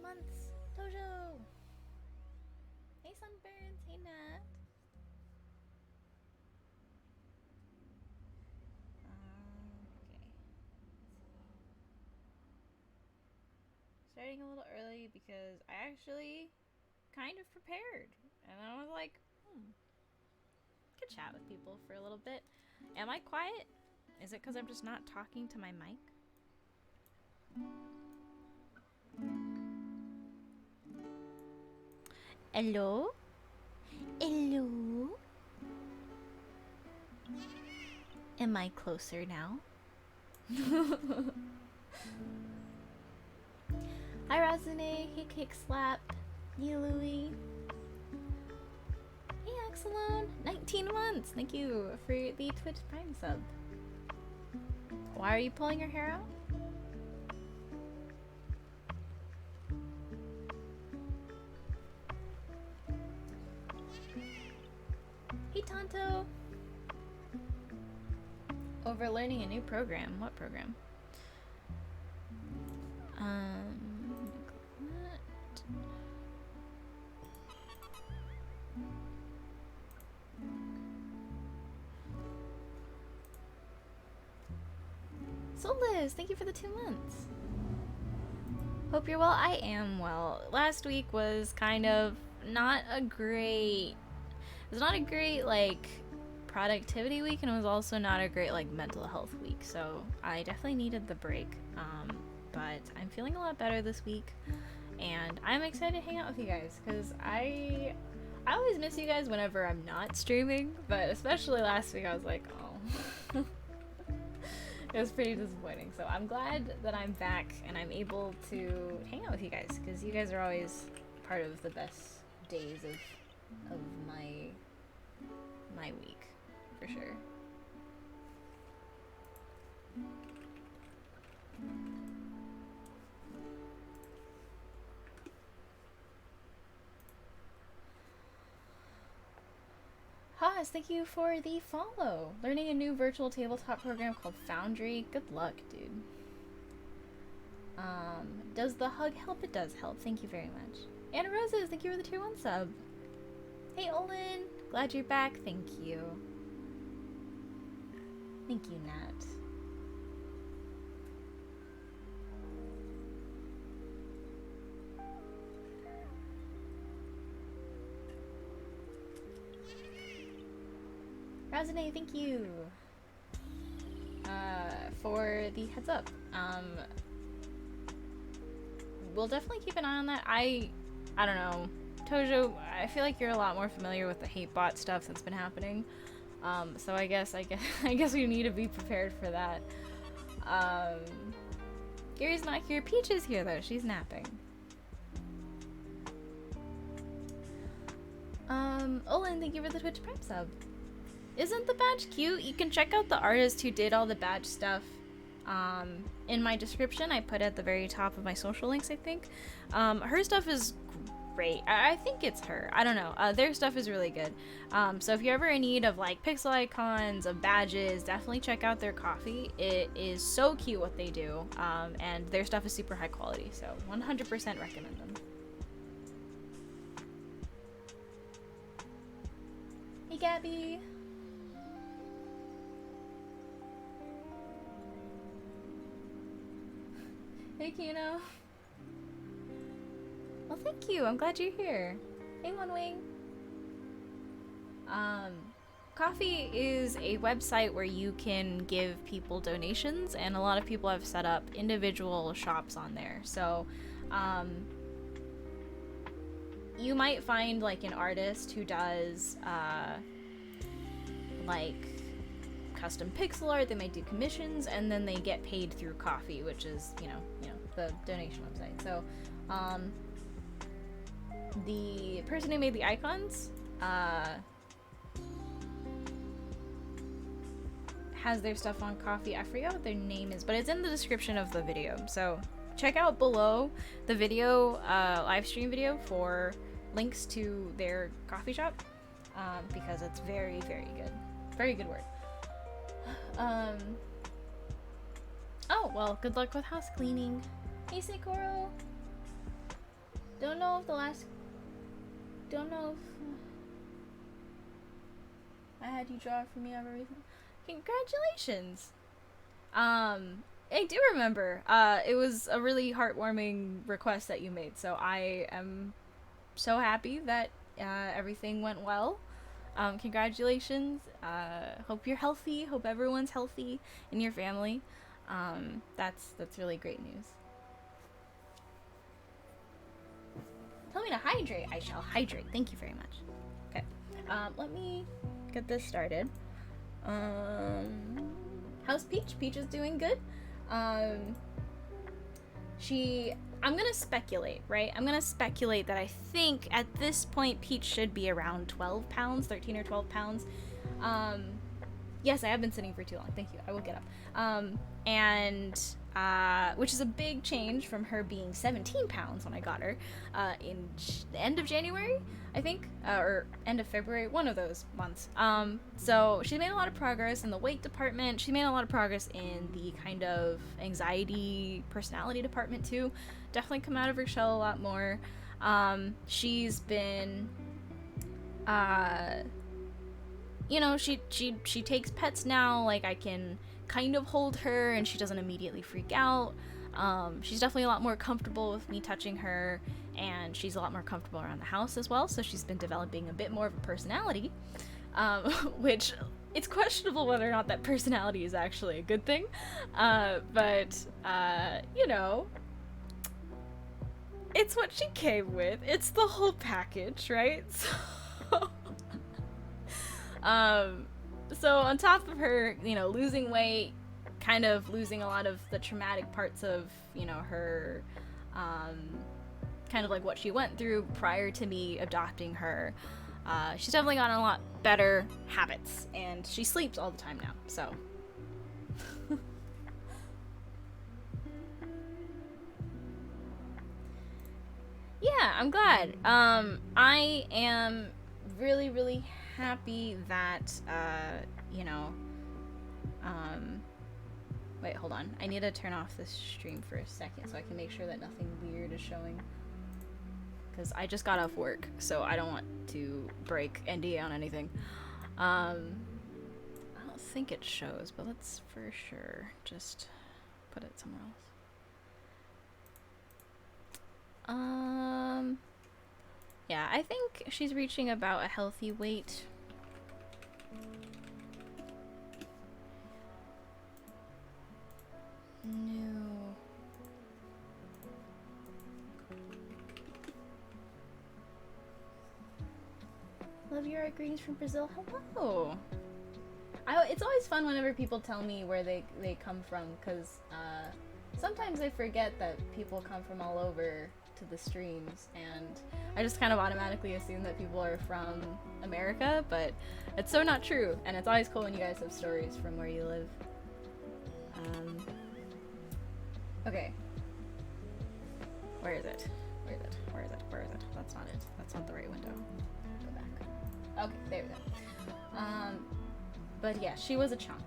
months. Tojo. Hey Sunburns. Hey Nat. Okay. Starting a little early because I actually kind of prepared. And I was like, could chat with people for a little bit. Am I quiet? Is it because I'm just not talking to my mic? Hello? Hello? Am I closer now? Hi Razune, hey Kick Slap, hey Louie. Hey Axelone, 19 months, thank you for the Twitch Prime sub. Why are you pulling your hair out? Hey Tonto! Over learning a new program. What program? Soulless, thank you for the 2 months. Hope you're well. I am well. Last week was kind of not a great... It was not a great, like, productivity week, and it was also not a great, like, mental health week. So I definitely needed the break. But I'm feeling a lot better this week, and I'm excited to hang out with you guys, because I always miss you guys whenever I'm not streaming, but especially last week I was like, oh. It was pretty disappointing. So I'm glad that I'm back and I'm able to hang out with you guys, because you guys are always part of the best days of my week, for sure. Haas, thank you for the follow. Learning a new virtual tabletop program called Foundry. Good luck, dude. Does the hug help? It does help. Thank you very much. Anna Roses, thank you for the tier 1 sub. Hey, Olin. Glad you're back. Thank you. Thank you, Nat. Razane, thank you for the heads up. We'll definitely keep an eye on that. I don't know. Tojo, I feel like you're a lot more familiar with the hate bot stuff that's been happening. So I guess we need to be prepared for that. Gary's not here. Peach is here though. She's napping. Olin, thank you for the Twitch Prime sub. Isn't the badge cute? You can check out the artist who did all the badge stuff in my description. I put at the very top of my social links, I think. Her stuff is great. I think it's her. I don't know. Their stuff is really good. So if you're ever in need of like pixel icons, of badges, definitely check out their coffee. It is so cute what they do. And their stuff is super high quality. So 100% recommend them. Hey Gabby. Hey Kino. Well, thank you. I'm glad you're here. Hey One Wing. Coffee is a website where you can give people donations, and a lot of people have set up individual shops on there. So, you might find like an artist who does like custom pixel art. They might do commissions, and then they get paid through Coffee, which is you know the donation website. So the person who made the icons has their stuff on Coffee. I forget what their name is, but it's in the description of the video, so check out below the video live stream video for links to their coffee shop, because it's very, very good. Very good work. Oh, well, good luck with house cleaning. Hey, Sakuro. Don't know if the last. Don't know if I had you draw for me ever recently. Congratulations. I do remember. It was a really heartwarming request that you made, so I am so happy that everything went well. Congratulations. Hope you're healthy. Hope everyone's healthy in your family. That's really great news. Tell me to hydrate. I shall hydrate. Thank you very much. Okay. Let me get this started. How's Peach? Peach is doing good. I'm gonna speculate, right? I'm gonna speculate that I think at this point Peach should be around 12 pounds, 13 or 12 pounds. Yes, I have been sitting for too long. Thank you. I will get up. Which is a big change from her being 17 pounds when I got her in the end of January, I think, or end of February, one of those months. So she made a lot of progress in the weight department. She made a lot of progress in the kind of anxiety personality department too. Definitely come out of her shell a lot more. She's been she takes pets now. Like, I can kind of hold her and she doesn't immediately freak out. She's definitely a lot more comfortable with me touching her, and she's a lot more comfortable around the house as well, so she's been developing a bit more of a personality, which it's questionable whether or not that personality is actually a good thing, but it's what she came with. It's the whole package, right? So on top of her, losing weight, kind of losing a lot of the traumatic parts of, her, kind of like what she went through prior to me adopting her, she's definitely gotten a lot better habits, and she sleeps all the time now, so. Yeah, I'm glad. I am really, really happy that, wait, hold on. I need to turn off this stream for a second so I can make sure that nothing weird is showing. Because I just got off work, so I don't want to break NDA on anything. I don't think it shows, but let's for sure just put it somewhere else. Yeah, I think she's reaching about a healthy weight. No. Love your art, greetings from Brazil. Hello. It's always fun whenever people tell me where they come from, because sometimes I forget that people come from all over to the streams, and I just kind of automatically assume that people are from America, but it's so not true, and it's always cool when you guys have stories from where you live. Okay. Where is it? Where is it? Where is it? Where is it? That's not it. That's not the right window. Go back. Okay, there we go. But yeah, she was a chunk.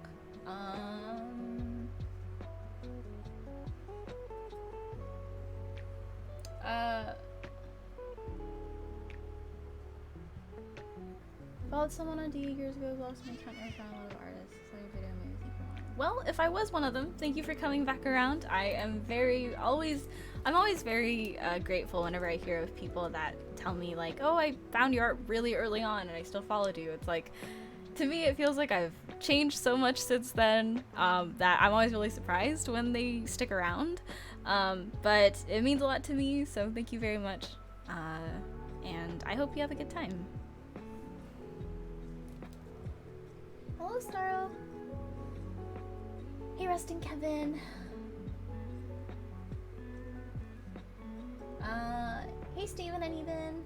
Followed someone on DA years ago, lost my account, never found a lot of artists. Saw your video, maybe think you're one. Well, if I was one of them, thank you for coming back around. I'm always very grateful whenever I hear of people that tell me like, oh, I found your art really early on and I still followed you. It's like, to me, it feels like I've changed so much since then, that I'm always really surprised when they stick around. But it means a lot to me, so thank you very much. And I hope you have a good time. Hello, Starro. Hey, Rustin Kevin. Hey, Steven and Even.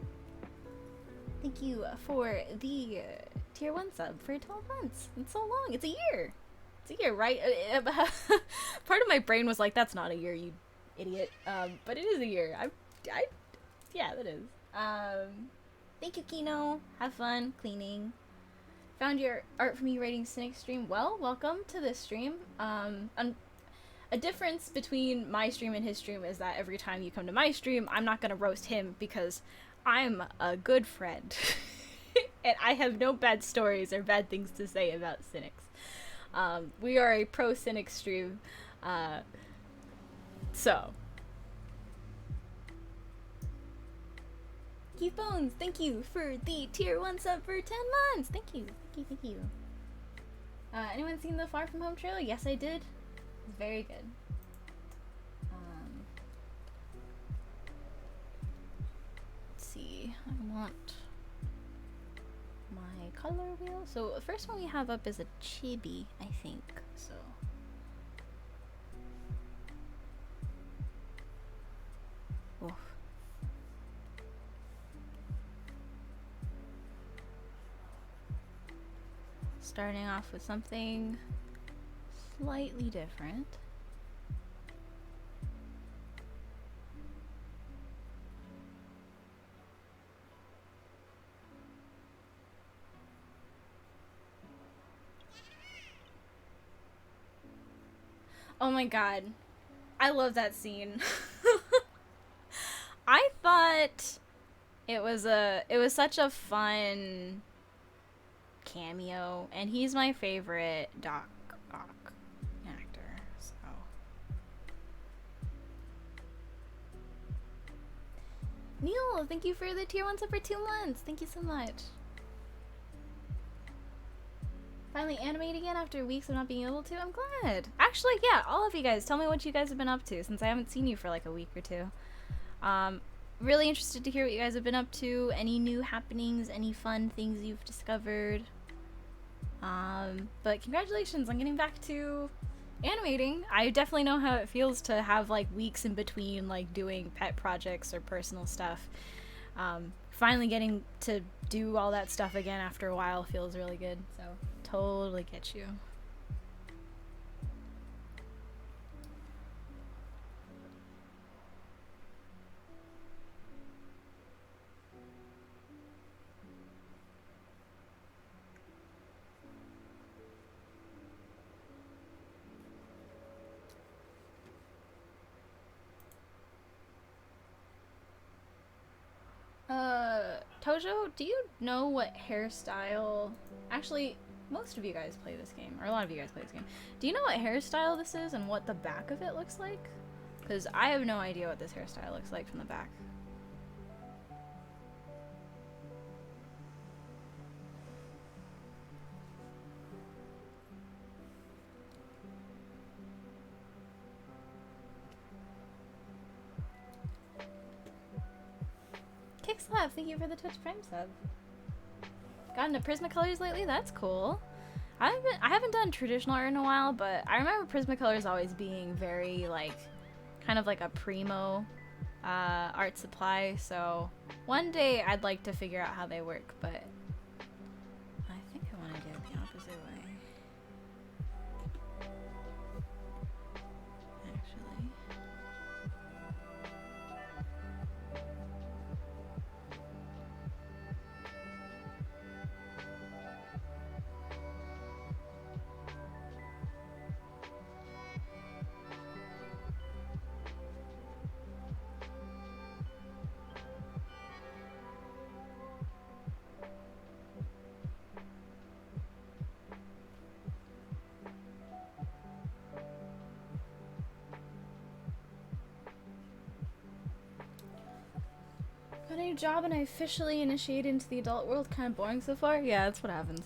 Thank you for the tier 1 sub for 12 months. It's so long. It's a year. It's a year, right? Part of my brain was like, that's not a year, you idiot. But it is a year. Yeah, that is. Thank you, Kino. Have fun cleaning. Found your art from you rating Cintiq stream. Well, welcome to this stream. A difference between my stream and his stream is that every time you come to my stream, I'm not gonna roast him because I'm a good friend. And I have no bad stories or bad things to say about Cintiqs. We are a pro Cintiq stream. So. Keith Bones, thank you for the tier 1 sub for 10 months. Thank you. Thank you. Anyone seen the Far From Home trailer? Yes, I did. It's very good. Let's see. I want my color wheel. So the first one we have up is a chibi, I think. So. Oof. Starting off with something slightly different. Oh my god. I love that scene. I thought it was such a fun cameo, and he's my favorite Doc Ock actor, so. Neil, thank you for the tier 1 sub for 2 months. Thank you so much. Finally animating again after weeks of not being able to. I'm glad. Actually, yeah, all of you guys, tell me what you guys have been up to since I haven't seen you for like a week or two. Really interested to hear what you guys have been up to. Any new happenings, any fun things you've discovered. But congratulations on getting back to animating. I definitely know how it feels to have like weeks in between like doing pet projects or personal stuff. Finally getting to do all that stuff again after a while feels really good. So totally get you. Tojo, do you know what hairstyle... Actually, most of you guys play this game, or a lot of you guys play this game. Do you know what hairstyle this is and what the back of it looks like? Because I have no idea what this hairstyle looks like from the back. Kickslap, thank you for the Twitch Prime sub. Got into Prismacolors lately? That's cool. I haven't done traditional art in a while, but I remember Prismacolors always being very like kind of like a primo art supply, so one day I'd like to figure out how they work, but I think I want to do it the opposite way. Actually. Got a new job and I officially initiated into the adult world. Kind of boring so far? Yeah, that's what happens.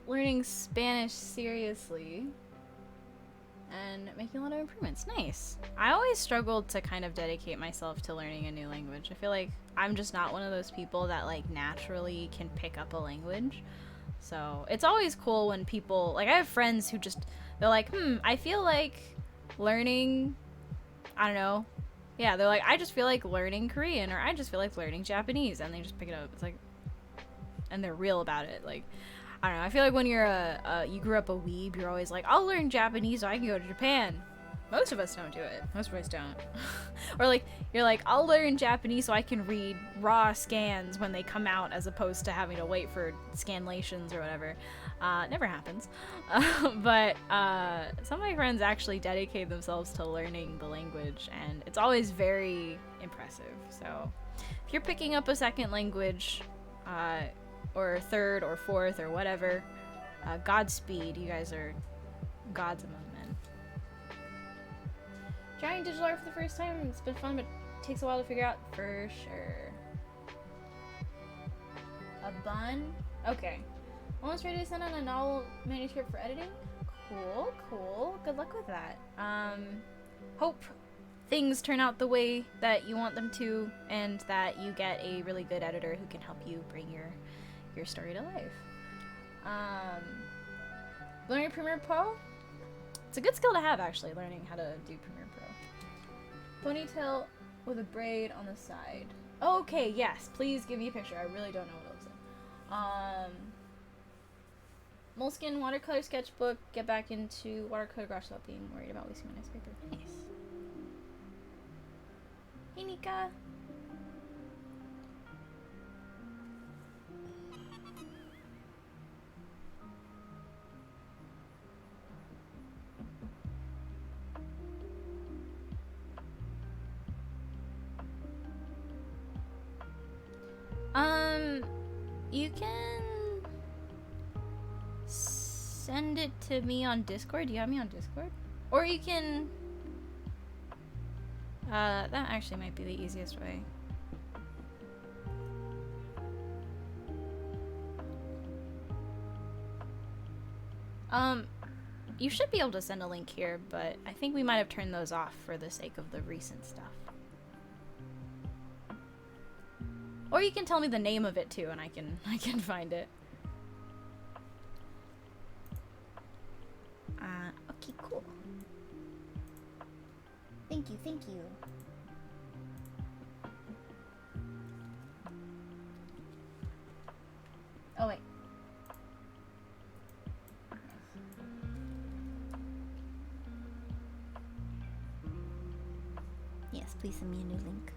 Learning Spanish seriously and making a lot of improvements. Nice. I always struggled to kind of dedicate myself to learning a new language. I feel like I'm just not one of those people that like naturally can pick up a language. So it's always cool when people, like I have friends who just, they're like, I feel like learning, I don't know. Yeah, they're like, I just feel like learning Korean, or I just feel like learning Japanese, and they just pick it up. It's like, and they're real about it. Like, I don't know. I feel like when you're you grew up a weeb, you're always like, I'll learn Japanese so I can go to Japan. Most of us don't do it. Most of us don't. Or like, you're like, I'll learn Japanese so I can read raw scans when they come out as opposed to having to wait for scanlations or whatever. Never happens. But some of my friends actually dedicate themselves to learning the language, and it's always very impressive. So if you're picking up a second language, or third or fourth or whatever, Godspeed. You guys are gods among men. Trying digital art for the first time, it's been fun, but it takes a while to figure out for sure. A bun? Okay. Almost ready to send out a novel manuscript for editing? Cool, cool. Good luck with that. Hope things turn out the way that you want them to, and that you get a really good editor who can help you bring your story to life. Learning Premiere Pro? It's a good skill to have, actually, learning how to do Premiere Pro. Ponytail with a braid on the side. Okay, yes, please give me a picture. I really don't know what it looks like. Moleskine watercolor sketchbook. Get back into watercolor gouache without being worried about wasting my nice paper. Nice. Hey, Nika. You can send it to me on Discord. Do you have me on Discord? Or you can... that actually might be the easiest way. You should be able to send a link here, but I think we might have turned those off for the sake of the recent stuff. Or you can tell me the name of it too, and I can find it. Okay, cool. Thank you, thank you. Oh wait. Yes, please send me a new link.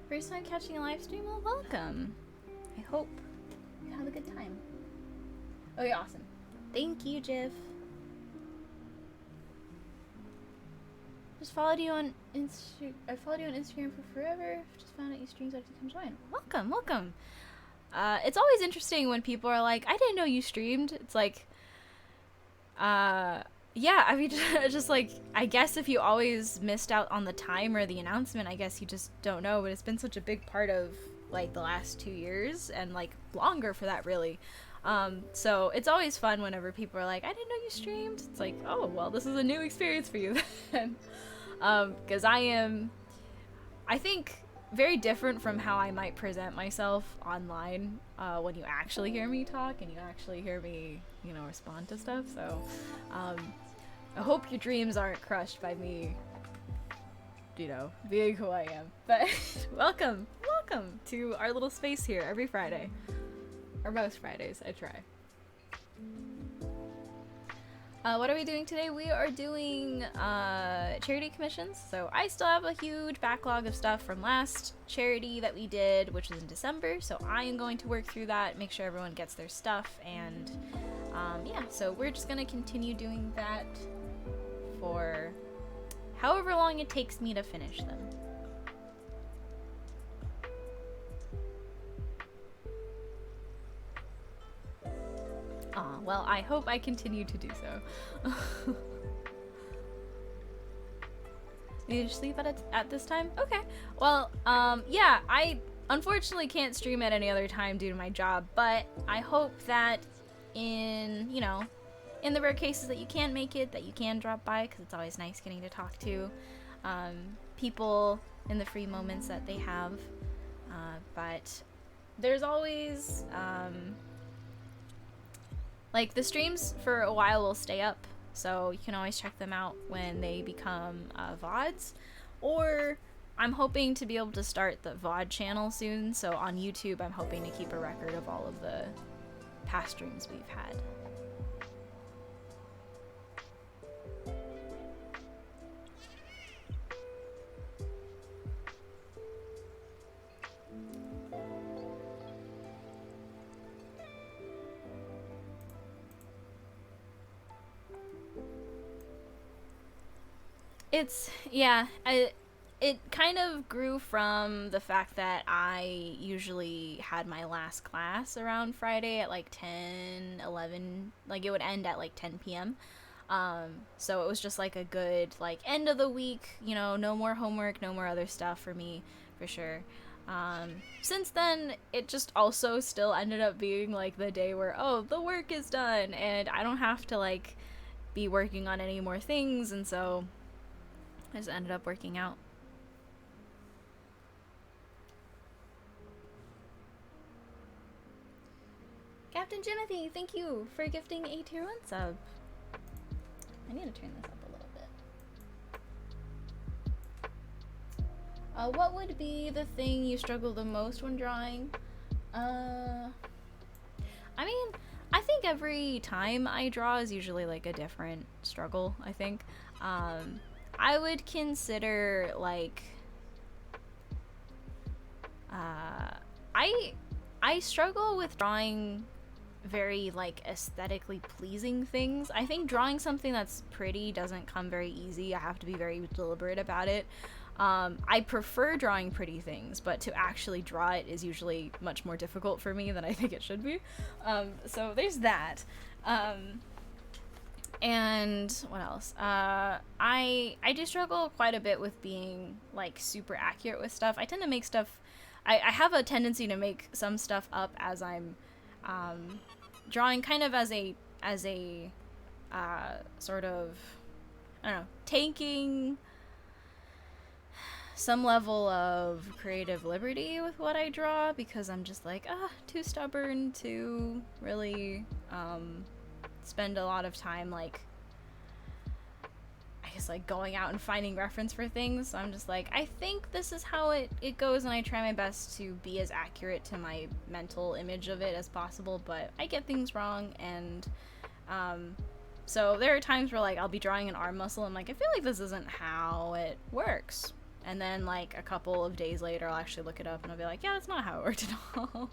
First time catching a live stream? Well, welcome. I hope you have a good time. Oh, you're awesome. Thank you, Jiv. Just followed you on I followed you on Instagram for forever. Just found out you stream, so I can come join. Welcome, welcome. It's always interesting when people are like, I didn't know you streamed. It's like, yeah, I mean, just like, I guess if you always missed out on the time or the announcement, I guess you just don't know, but it's been such a big part of, like, the last 2 years, and, like, longer for that, really. So it's always fun whenever people are like, I didn't know you streamed. It's like, oh, well, this is a new experience for you then. Because I think, very different from how I might present myself online when you actually hear me talk and you actually hear me, you know, respond to stuff. So I hope your dreams aren't crushed by me, you know, being who I am. But welcome to our little space here every Friday. Or most Fridays, I try. What are we doing today? We are doing charity commissions. So I still have a huge backlog of stuff from last charity that we did, which was in December. So I am going to work through that, make sure everyone gets their stuff, and yeah, so we're just gonna continue doing that for however long it takes me to finish them. Well, I hope I continue to do so. You sleep at this time? Okay. Well, yeah, I unfortunately can't stream at any other time due to my job, but I hope that in, you know, in the rare cases that you can make it, that you can drop by, because it's always nice getting to talk to people in the free moments that they have. But there's always, like, the streams for a while will stay up, so you can always check them out when they become VODs. Or I'm hoping to be able to start the VOD channel soon, so on YouTube I'm hoping to keep a record of all of the past streams we've had. It's, yeah, it kind of grew from the fact that I usually had my last class around Friday at like 10, 11, like it would end at like 10 p.m. So it was just like a good like end of the week, you know, no more homework, no more other stuff for me, for sure. Since then, it just also still ended up being like the day where, oh, the work is done and I don't have to like be working on any more things, and so I just ended up working out. Captain Jimothy, thank you for gifting a tier 1 sub. I need to turn this up a little bit. What would be the thing you struggle the most when drawing? I mean, I think every time I draw is usually like a different struggle, I think. I would consider like I struggle with drawing very like aesthetically pleasing things. I think drawing something that's pretty doesn't come very easy. I have to be very deliberate about it. I prefer drawing pretty things, but to actually draw it is usually much more difficult for me than I think it should be. So there's that. And what else? I do struggle quite a bit with being like super accurate with stuff. I tend to make stuff. I have a tendency to make some stuff up as I'm drawing, kind of as a sort of, I don't know, taking some level of creative liberty with what I draw, because I'm just like, too stubborn to really spend a lot of time like, I guess, like going out and finding reference for things. So I'm just like, I think this is how it goes, and I try my best to be as accurate to my mental image of it as possible, but I get things wrong. And so there are times where like I'll be drawing an arm muscle and I'm like, I feel like this isn't how it works, and then like a couple of days later I'll actually look it up and I'll be like, yeah, that's not how it worked at all.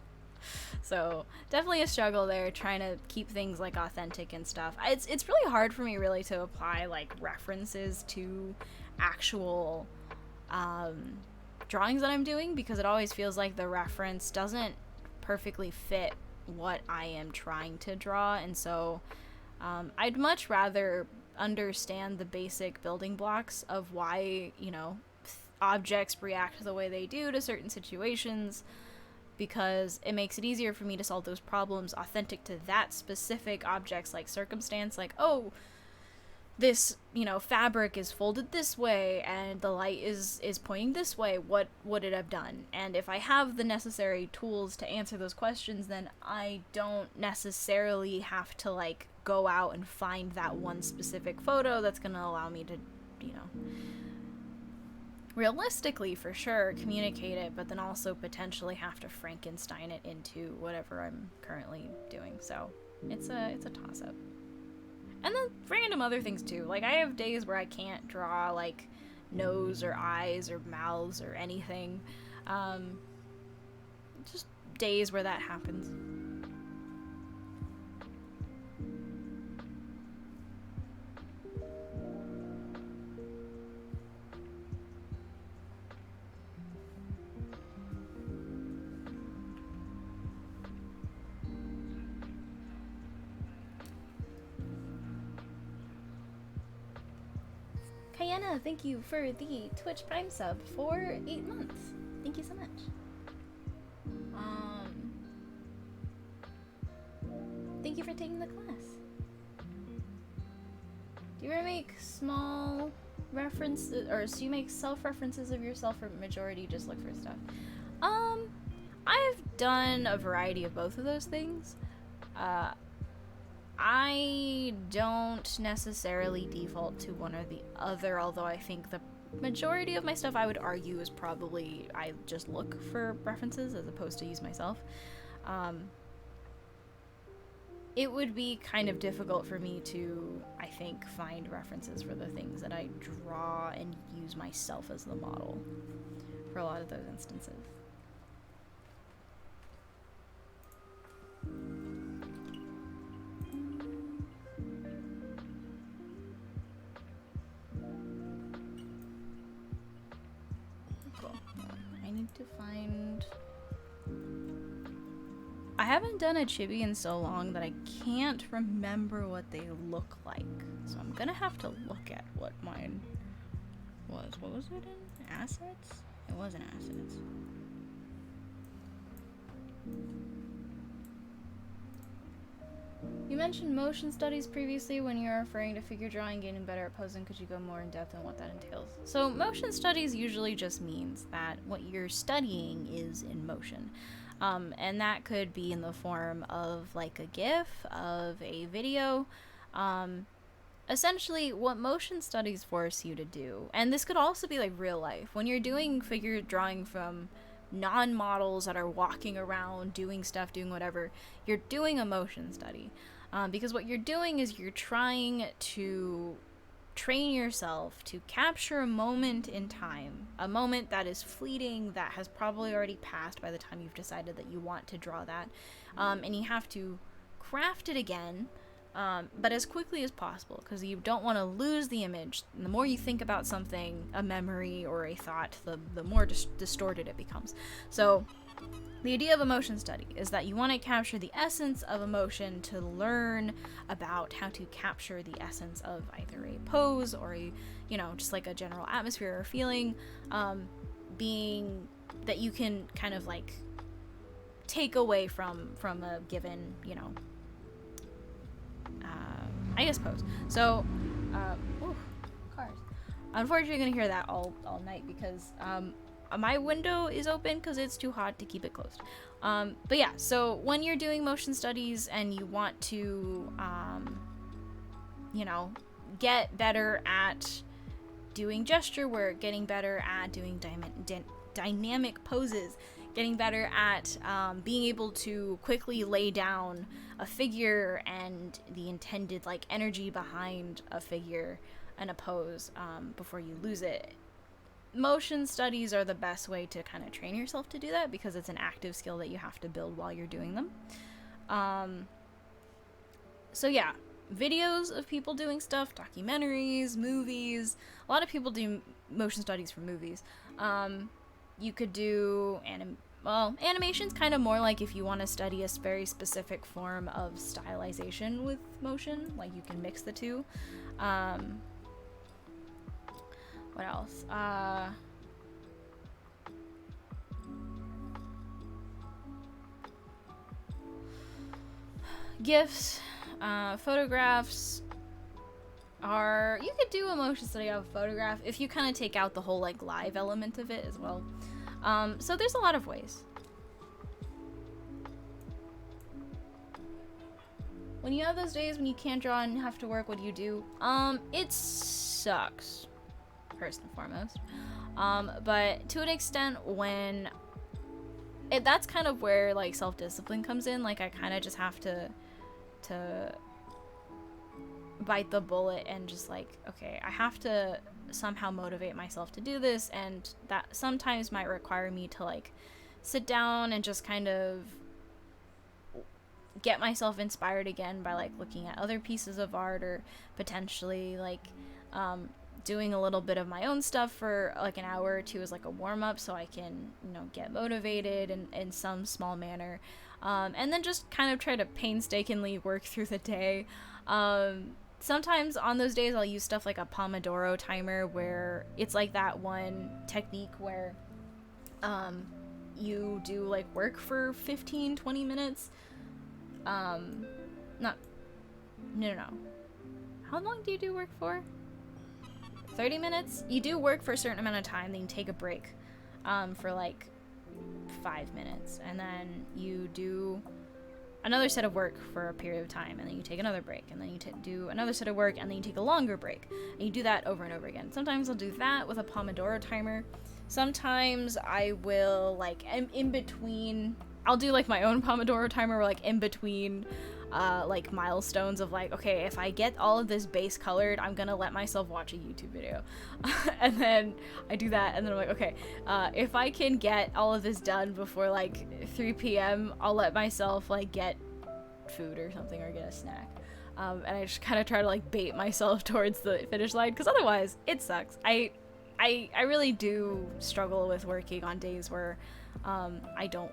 So definitely a struggle there, trying to keep things like authentic and stuff. It's really hard for me really to apply like references to actual drawings that I'm doing, because it always feels like the reference doesn't perfectly fit what I am trying to draw. And so I'd much rather understand the basic building blocks of why, you know, objects react the way they do to certain situations, because it makes it easier for me to solve those problems authentic to that specific object's like circumstance. Like, oh, this, you know, fabric is folded this way and the light is pointing this way. What would it have done? And if I have the necessary tools to answer those questions, then I don't necessarily have to like go out and find that one specific photo that's going to allow me to, you know, realistically for sure communicate it, but then also potentially have to Frankenstein it into whatever I'm currently doing. So it's a toss-up. And then random other things too. Like I have days where I can't draw like nose or eyes or mouths or anything. Just days where that happens. Hyena, thank you for the Twitch Prime sub for 8 months. Thank you so much. Thank you for taking the class. Do you ever make small references, or so you make self-references of yourself, or majority just look for stuff? I've done a variety of both of those things. I don't necessarily default to one or the other, although I think the majority of my stuff, I would argue, is probably I just look for references as opposed to use myself. It would be kind of difficult for me to, I think, find references for the things that I draw and use myself as the model for a lot of those instances. Cool. I need to find... I haven't done a chibi in so long that I can't remember what they look like. So I'm gonna have to look at what mine was. What was it in? Assets? It wasn't assets. You mentioned motion studies previously when you were referring to figure drawing, getting better at posing. Could you go more in depth on what that entails? So motion studies usually just means that what you're studying is in motion. And that could be in the form of like a GIF, of a video. Essentially what motion studies force you to do, and this could also be like real life, when you're doing figure drawing from non-models that are walking around, doing stuff, doing whatever, you're doing a motion study. Because what you're doing is you're trying to train yourself to capture a moment in time, a moment that is fleeting, that has probably already passed by the time you've decided that you want to draw that, and you have to craft it again, but as quickly as possible, because you don't want to lose the image. And the more you think about something, a memory or a thought, the more distorted it becomes. So the idea of a motion study is that you want to capture the essence of emotion to learn about how to capture the essence of either a pose or a, you know, just like a general atmosphere or feeling, being that you can kind of like take away from a given, you know, I guess pose. So, cars. Unfortunately, you're gonna hear that all night because my window is open because it's too hot to keep it closed. But yeah, so when you're doing motion studies and you want to, you know, get better at doing gesture work, getting better at doing dynamic poses, getting better at being able to quickly lay down a figure and the intended like energy behind a figure and a pose before you lose it. Motion studies are the best way to kind of train yourself to do that because it's an active skill that you have to build while you're doing them. So yeah, videos of people doing stuff, documentaries, movies. A lot of people do motion studies for movies. You could do animation's kind of more like if you want to study a very specific form of stylization with motion, like you can mix the two. What else? GIFs, photographs are... You could do a motion study of a photograph if you kind of take out the whole like live element of it as well. So there's a lot of ways. When you have those days when you can't draw and have to work, what do you do? It sucks, first and foremost. But to an extent, when that's kind of where like self-discipline comes in. Like I kind of just have to bite the bullet and just like, okay, I have to somehow motivate myself to do this, and that sometimes might require me to like sit down and just kind of get myself inspired again by like looking at other pieces of art, or potentially like doing a little bit of my own stuff for like an hour or two as like a warm-up, so I can, you know, get motivated in some small manner, and then just kind of try to painstakingly work through the day. sometimes on those days I'll use stuff like a Pomodoro timer, where it's like that one technique where you do like work for 15-20 minutes. Not no. How long do you do work for? 30 minutes? You do work for a certain amount of time, then you take a break for like 5 minutes, and then you do another set of work for a period of time, and then you take another break, and then you do another set of work, and then you take a longer break, and you do that over and over again. Sometimes I'll do that with a Pomodoro timer. Sometimes I will, like, in between, I'll do like my own Pomodoro timer, where like in between like milestones of like, okay, if I get all of this base colored, I'm gonna let myself watch a YouTube video. And then I do that, and then I'm like, okay, if I can get all of this done before like 3 p.m., I'll let myself like get food or something, or get a snack. And I just kind of try to like bait myself towards the finish line, because otherwise it sucks. I really do struggle with working on days where I don't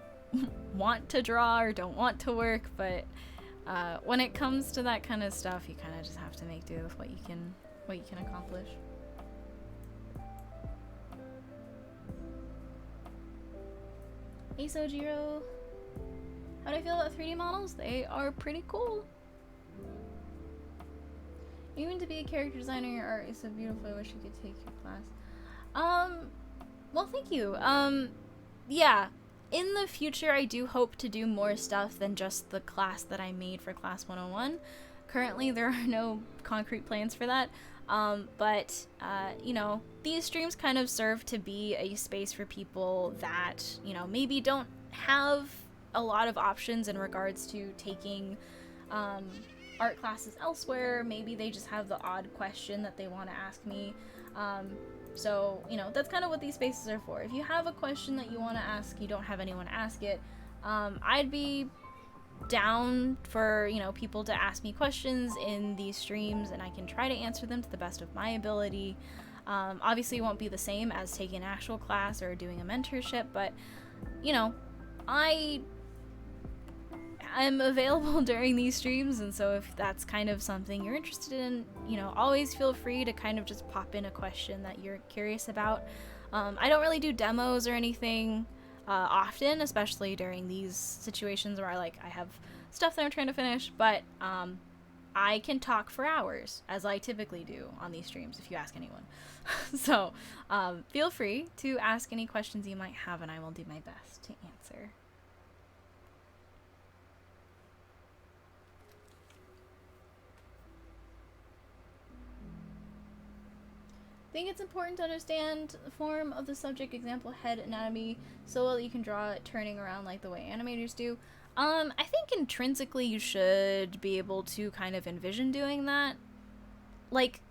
want to draw or don't want to work, but when it comes to that kind of stuff, you kind of just have to make do with what you can accomplish. Hey Sojiro, how do I feel about 3D models? They are pretty cool. Even to be a character designer, your art is so beautiful. I wish you could take your class. Well, thank you. Yeah. In the future, I do hope to do more stuff than just the class that I made for Class 101. Currently, there are no concrete plans for that. But you know, these streams kind of serve to be a space for people that, you know, maybe don't have a lot of options in regards to taking art classes elsewhere. Maybe they just have the odd question that they want to ask me. So, you know, that's kind of what these spaces are for. If you have a question that you want to ask, you don't have anyone to ask it, I'd be down for, you know, people to ask me questions in these streams, and I can try to answer them to the best of my ability. Obviously, it won't be the same as taking an actual class or doing a mentorship, but, you know, I'm available during these streams, and so if that's kind of something you're interested in, you know, always feel free to kind of just pop in a question that you're curious about. I don't really do demos or anything often, especially during these situations where I have stuff that I'm trying to finish, but I can talk for hours, as I typically do on these streams, if you ask anyone. So feel free to ask any questions you might have, and I will do my best to answer. I think it's important to understand the form of the subject, example, head anatomy, so well that you can draw it turning around like the way animators do. I think intrinsically you should be able to kind of envision doing that. Like,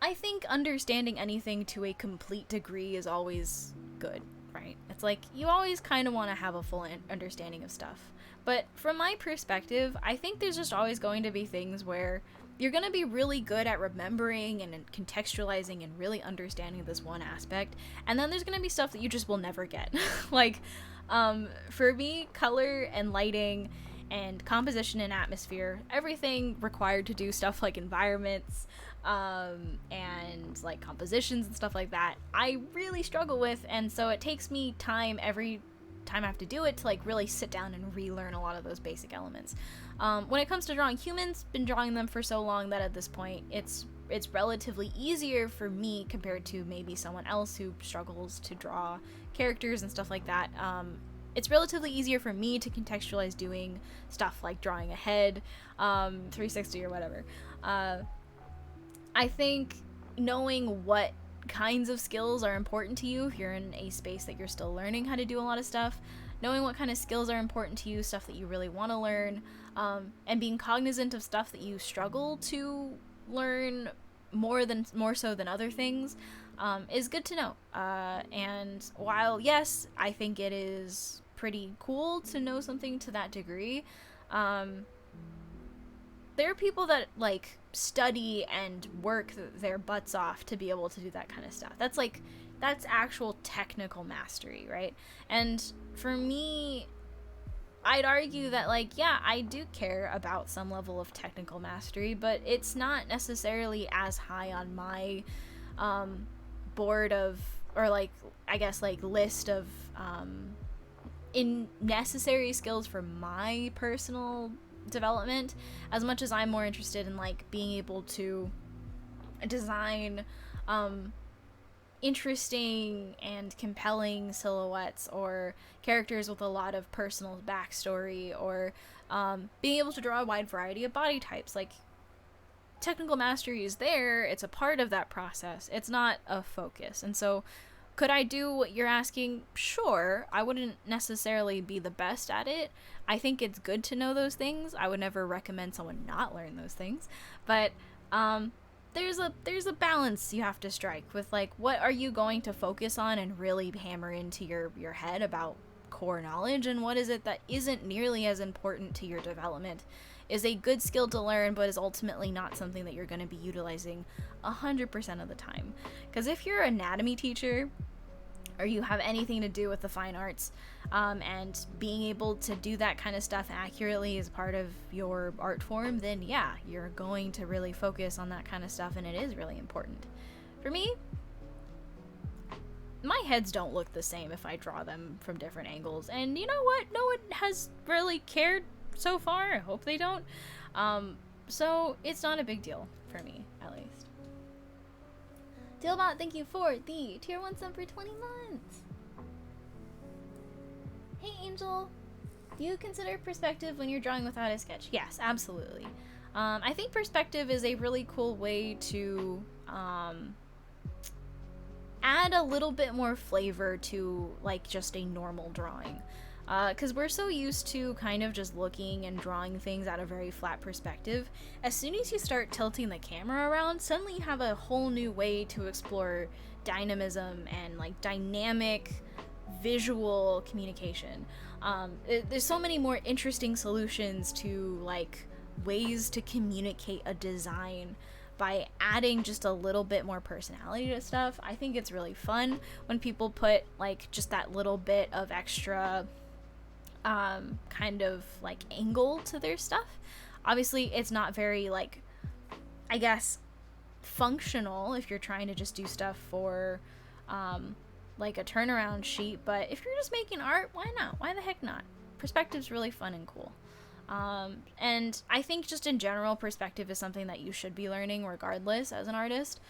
I think understanding anything to a complete degree is always good, right? It's like, you always kind of want to have a full understanding of stuff. But from my perspective, I think there's just always going to be things where you're going to be really good at remembering and contextualizing and really understanding this one aspect, and then there's going to be stuff that you just will never get. Like, for me, color and lighting and composition and atmosphere, everything required to do stuff like environments, and like compositions and stuff like that, I really struggle with, and so it takes me time every time I have to do it to like really sit down and relearn a lot of those basic elements. When it comes to drawing humans, been drawing them for so long that at this point it's relatively easier for me compared to maybe someone else who struggles to draw characters and stuff like that. It's relatively easier for me to contextualize doing stuff like drawing a head, 360 or whatever. I think knowing what kinds of skills are important to you if you're in a space that you're still learning how to do a lot of stuff, knowing what kind of skills are important to you, stuff that you really want to learn, and being cognizant of stuff that you struggle to learn more so than other things, is good to know. And while yes, I think it is pretty cool to know something to that degree, there are people that like study and work their butts off to be able to do that kind of stuff. That's actual technical mastery, right? And for me, I'd argue that, like, yeah, I do care about some level of technical mastery, but it's not necessarily as high on my board of, or like, I guess, like, list of in necessary skills for my personal development, as much as I'm more interested in, like, being able to design interesting and compelling silhouettes, or characters with a lot of personal backstory, or being able to draw a wide variety of body types. Like, technical mastery is there, it's a part of that process, it's not a focus. And so, could I do what you're asking? Sure. I wouldn't necessarily be the best at it. I think it's good to know those things. I would never recommend someone not learn those things. But there's a balance you have to strike with, like, what are you going to focus on and really hammer into your head about core knowledge, and what is it that isn't nearly as important to your development, is a good skill to learn, but is ultimately not something that you're going to be utilizing 100% of the time. Because if you're an anatomy teacher, or you have anything to do with the fine arts, and being able to do that kind of stuff accurately is part of your art form, then yeah, you're going to really focus on that kind of stuff, and it is really important. For me, my heads don't look the same if I draw them from different angles, and you know what? No one has really cared so far. I hope they don't. So it's not a big deal for me, at least. Dealbot, thank you for the tier 1 sub for 20 months. Hey Angel, do you consider perspective when you're drawing without a sketch? Yes, absolutely. I think perspective is a really cool way to add a little bit more flavor to, like, just a normal drawing. Because we're so used to kind of just looking and drawing things at a very flat perspective. As soon as you start tilting the camera around, suddenly you have a whole new way to explore dynamism and, like, dynamic visual communication. There's so many more interesting solutions to, like, ways to communicate a design by adding just a little bit more personality to stuff. I think it's really fun when people put, like, just that little bit of extra kind of, like, angle to their stuff. Obviously it's not very, like, I guess, functional if you're trying to just do stuff for like a turnaround sheet, but if you're just making art, why not? Why the heck not? Perspective's really fun and cool. And I think just in general, perspective is something that you should be learning regardless as an artist.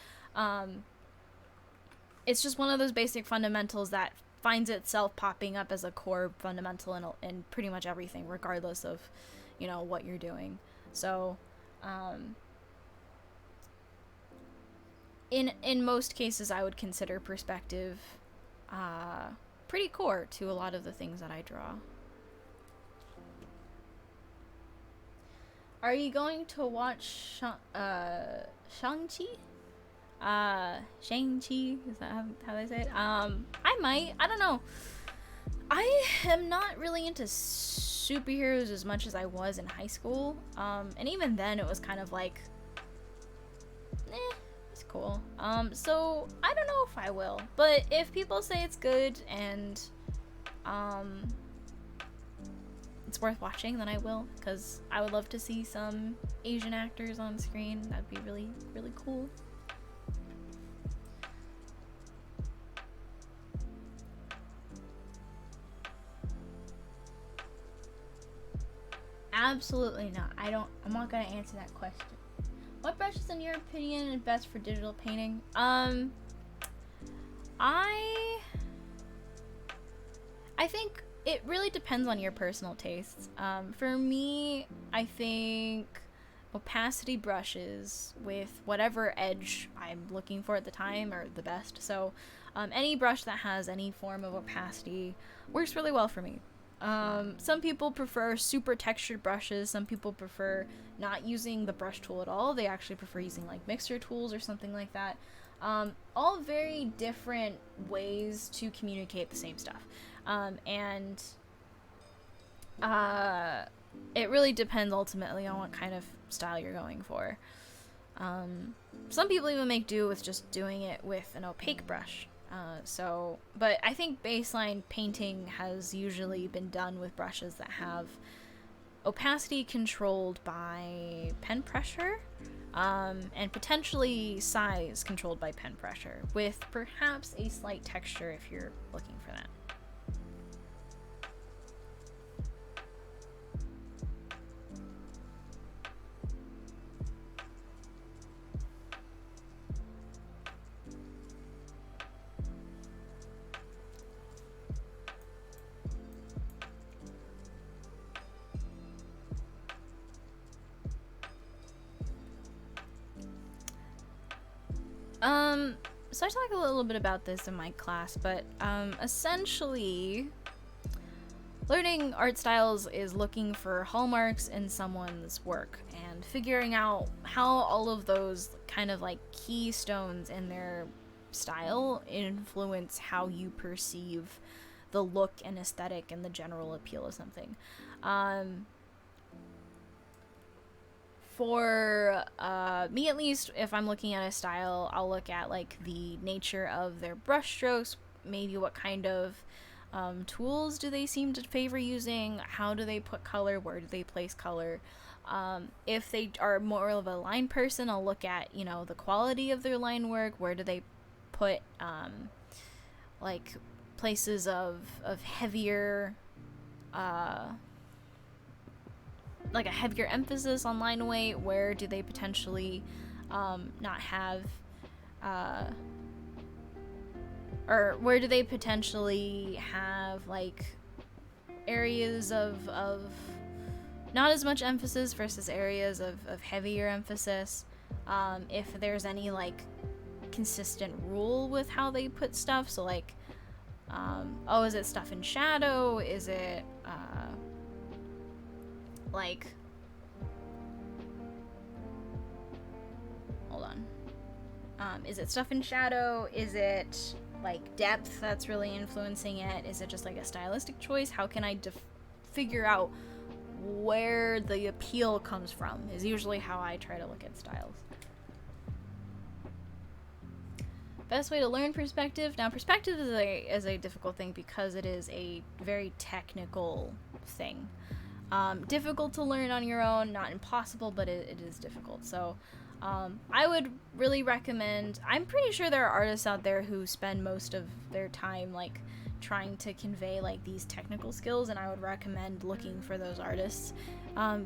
It's just one of those basic fundamentals that finds itself popping up as a core fundamental in pretty much everything, regardless of, you know, what you're doing. So, in most cases, I would consider perspective pretty core to a lot of the things that I draw. Are you going to watch Shang-Chi? Shang-Chi, is that how they say it? I might, I don't know. I am not really into superheroes as much as I was in high school. And even then it was kind of like, it's cool. So I don't know if I will, but if people say it's good and it's worth watching, then I will, because I would love to see some Asian actors on screen. That'd be really, really cool. Absolutely not. I'm not gonna answer that question. What brush is, in your opinion, is best for digital painting? I think it really depends on your personal tastes. For me, I think opacity brushes with whatever edge I'm looking for at the time are the best. So any brush that has any form of opacity works really well for me. Some people prefer super textured brushes. Some people prefer not using the brush tool at all. They actually prefer using, like, mixer tools or something like that. All very different ways to communicate the same stuff. And it really depends ultimately on what kind of style you're going for. Some people even make do with just doing it with an opaque brush. But I think baseline painting has usually been done with brushes that have opacity controlled by pen pressure, and potentially size controlled by pen pressure, with perhaps a slight texture if you're looking for that. So I talk a little bit about this in my class, but essentially, learning art styles is looking for hallmarks in someone's work and figuring out how all of those kind of like keystones in their style influence how you perceive the look and aesthetic and the general appeal of something. For me at least, if I'm looking at a style, I'll look at like the nature of their brush strokes, maybe what kind of tools do they seem to favor using, how do they put color, where do they place color. If they are more of a line person, I'll look at, you know, the quality of their line work, where do they put like places of heavier like a heavier emphasis on line weight, where do they potentially not have or where do they potentially have like areas of not as much emphasis versus areas of heavier emphasis. If there's any like consistent rule with how they put stuff, so like oh, is it stuff in shadow, is it like, hold on, is it stuff in shadow, is it like depth that's really influencing it, is it just like a stylistic choice? How can I figure out where the appeal comes from, is usually how I try to look at styles. Best way to learn perspective. Now, perspective is a difficult thing because it is a very technical thing. Difficult to learn on your own, not impossible, but it is difficult. So I would really recommend, I'm pretty sure there are artists out there who spend most of their time like trying to convey like these technical skills, and I would recommend looking for those artists,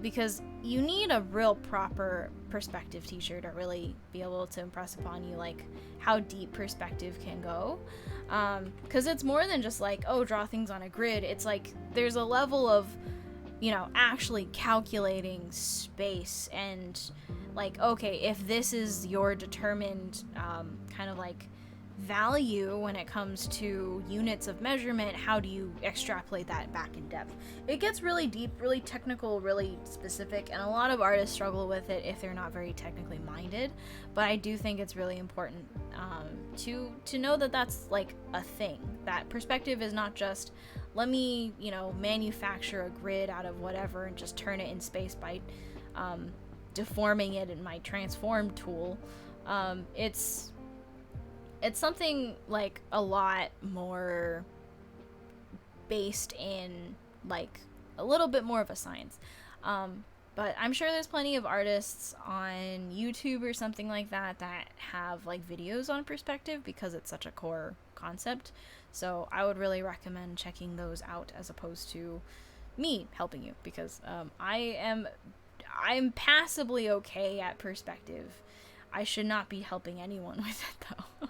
because you need a real proper perspective teacher to really be able to impress upon you like how deep perspective can go, because it's more than just like, oh, draw things on a grid. It's like there's a level of, you know, actually calculating space and like, okay, if this is your determined kind of like value when it comes to units of measurement, how do you extrapolate that back in depth? It gets really deep, really technical, really specific, and a lot of artists struggle with it if they're not very technically minded. But I do think it's really important to know that that's like a thing, that perspective is not just, let me, you know, manufacture a grid out of whatever and just turn it in space by deforming it in my transform tool. It's something like a lot more based in like a little bit more of a science. But I'm sure there's plenty of artists on YouTube or something like that that have like videos on perspective because it's such a core concept. So I would really recommend checking those out as opposed to me helping you, because I'm passably okay at perspective. I should not be helping anyone with it though.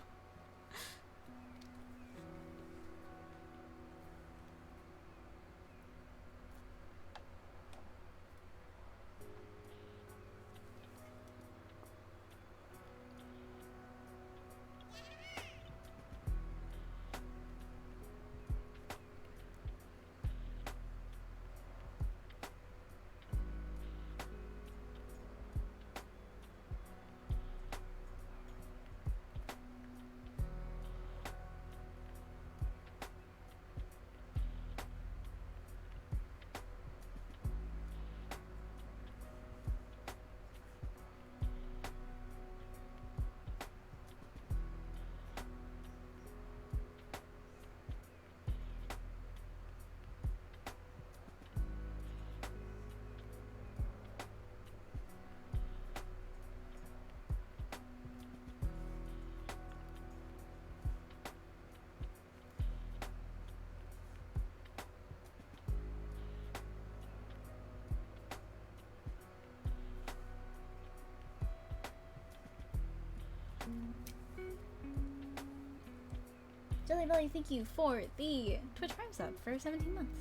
Jelly Belly, thank you for the Twitch Prime sub for 17 months.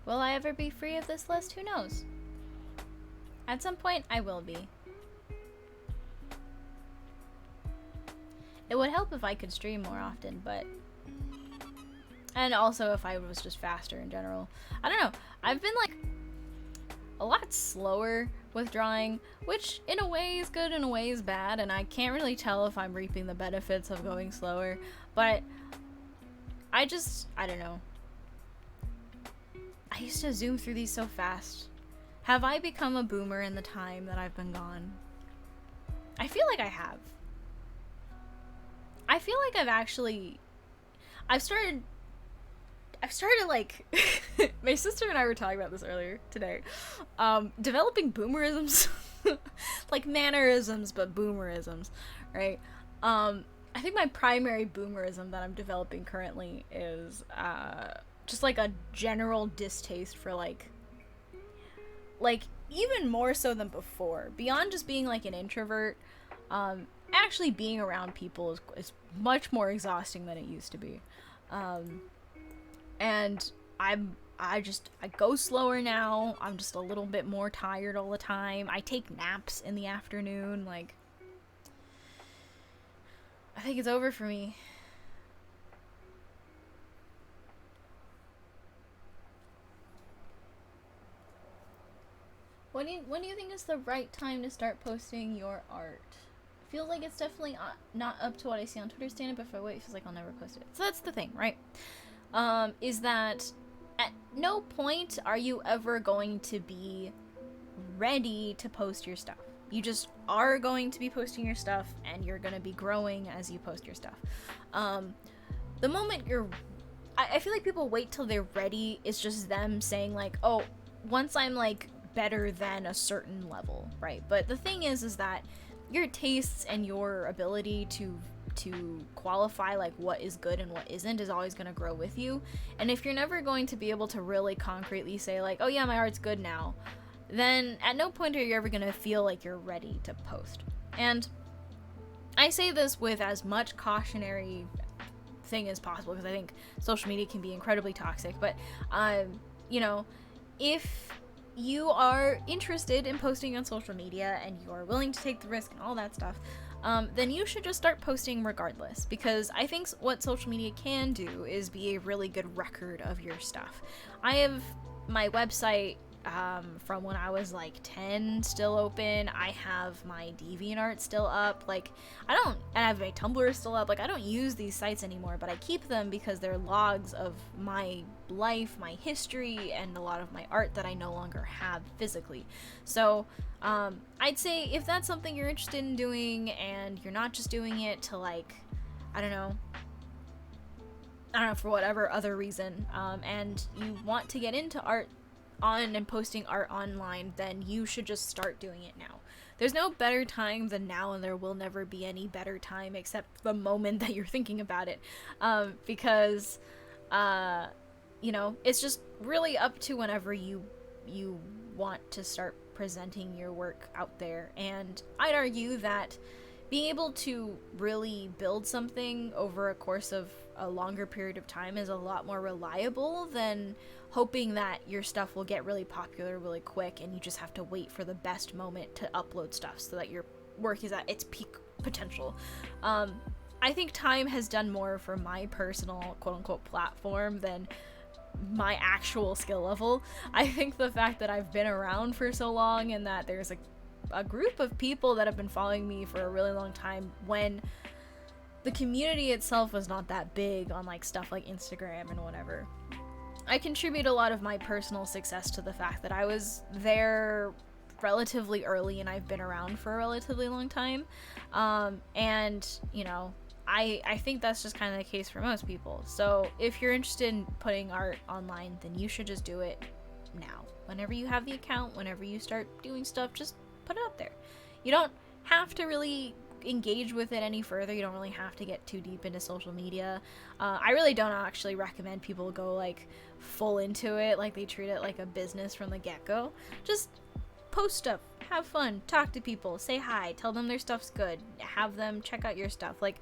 Will I ever be free of this list? Who knows? At some point, I will be. It would help if I could stream more often, but... And also if I was just faster in general. I don't know. I've been, like, a lot slower with drawing, which in a way is good, in a way is bad, and I can't really tell if I'm reaping the benefits of going slower, but I don't know. I used to zoom through these so fast. Have I become a boomer in the time that I've been gone? I feel like I have. I feel like I've started like, my sister and I were talking about this earlier today, developing boomerisms, like mannerisms, but boomerisms, right? I think my primary boomerism that I'm developing currently is, just like a general distaste for like even more so than before, beyond just being like an introvert, actually being around people is much more exhausting than it used to be. And I go slower now. I'm just a little bit more tired all the time. I take naps in the afternoon. Like, I think it's over for me. When do you think is the right time to start posting your art? Feels like it's definitely not up to what I see on Twitter standard, but if I wait, it feels like I'll never post it. So that's the thing, right? Is that at no point are you ever going to be ready to post your stuff. You just are going to be posting your stuff, and you're going to be growing as you post your stuff. The moment I feel like people wait till they're ready. It's just them saying like, oh, once I'm like better than a certain level, right? But the thing is that your tastes and your ability to qualify like what is good and what isn't is always going to grow with you. And if you're never going to be able to really concretely say like, oh yeah, my art's good now, then at no point are you ever going to feel like you're ready to post. And I say this with as much cautionary thing as possible, because I think social media can be incredibly toxic, but you know, if you are interested in posting on social media and you are willing to take the risk and all that stuff, then you should just start posting regardless, because I think what social media can do is be a really good record of your stuff. I have my website from when I was like 10 still open. I have my DeviantArt still up. Like, and I have my Tumblr still up. Like, I don't use these sites anymore, but I keep them because they're logs of my life, my history, and a lot of my art that I no longer have physically. So I'd say if that's something you're interested in doing and you're not just doing it to like, I don't know, for whatever other reason, and you want to get into art and posting art online, then you should just start doing it now. There's no better time than now, and there will never be any better time except the moment that you're thinking about it, because you know, it's just really up to whenever you want to start presenting your work out there. And I'd argue that being able to really build something over a course of a longer period of time is a lot more reliable than hoping that your stuff will get really popular really quick and you just have to wait for the best moment to upload stuff so that your work is at its peak potential. I think time has done more for my personal quote-unquote platform than my actual skill level. I think the fact that I've been around for so long and that there's a group of people that have been following me for a really long time, when the community itself was not that big on like stuff like Instagram and whatever. I contribute a lot of my personal success to the fact that I was there relatively early and I've been around for a relatively long time. And, you know, I think that's just kind of the case for most people. So if you're interested in putting art online, then you should just do it now. Whenever you have the account, whenever you start doing stuff, just put it out there. You don't have to really engage with it any further. You don't really have to get too deep into social media. I really don't actually recommend people go like full into it, like they treat it like a business from the get-go. Just post stuff, have fun, talk to people, say hi, tell them their stuff's good, have them check out your stuff. Like,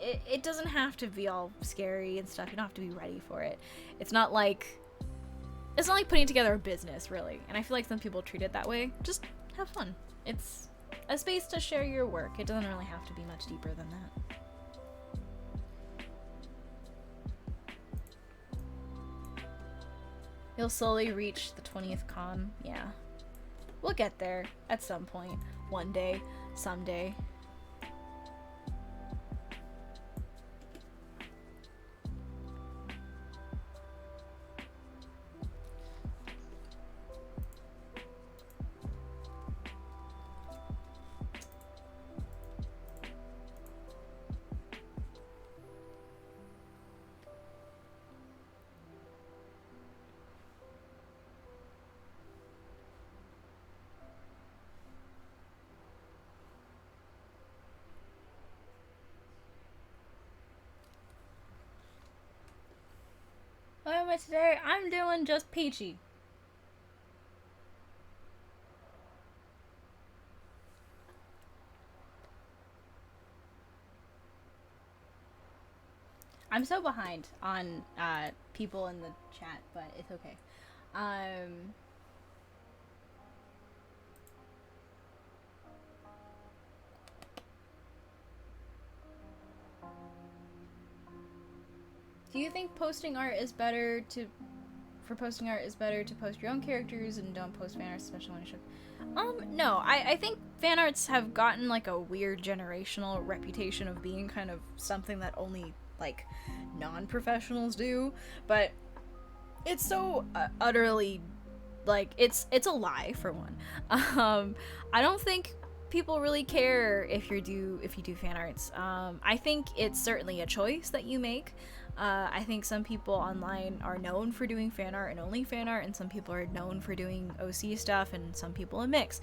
it doesn't have to be all scary and stuff. You don't have to be ready for it. It's not like putting together a business, really. And I feel like some people treat it that way. Just have fun. It's a space to share your work. It doesn't really have to be much deeper than that. You'll slowly reach the 20th con. Yeah. We'll get there at some point. One day. Someday. What am I today? I'm doing just peachy. I'm so behind on people in the chat, but it's okay. Do you think posting art is better to post your own characters and don't post fan arts, especially when you should? No. I think fan arts have gotten like a weird generational reputation of being kind of something that only like non-professionals do, but it's so utterly like it's a lie for one. I don't think people really care if you do fan arts. I think it's certainly a choice that you make. I think some people online are known for doing fan art and only fan art, and some people are known for doing OC stuff, and some people a mix.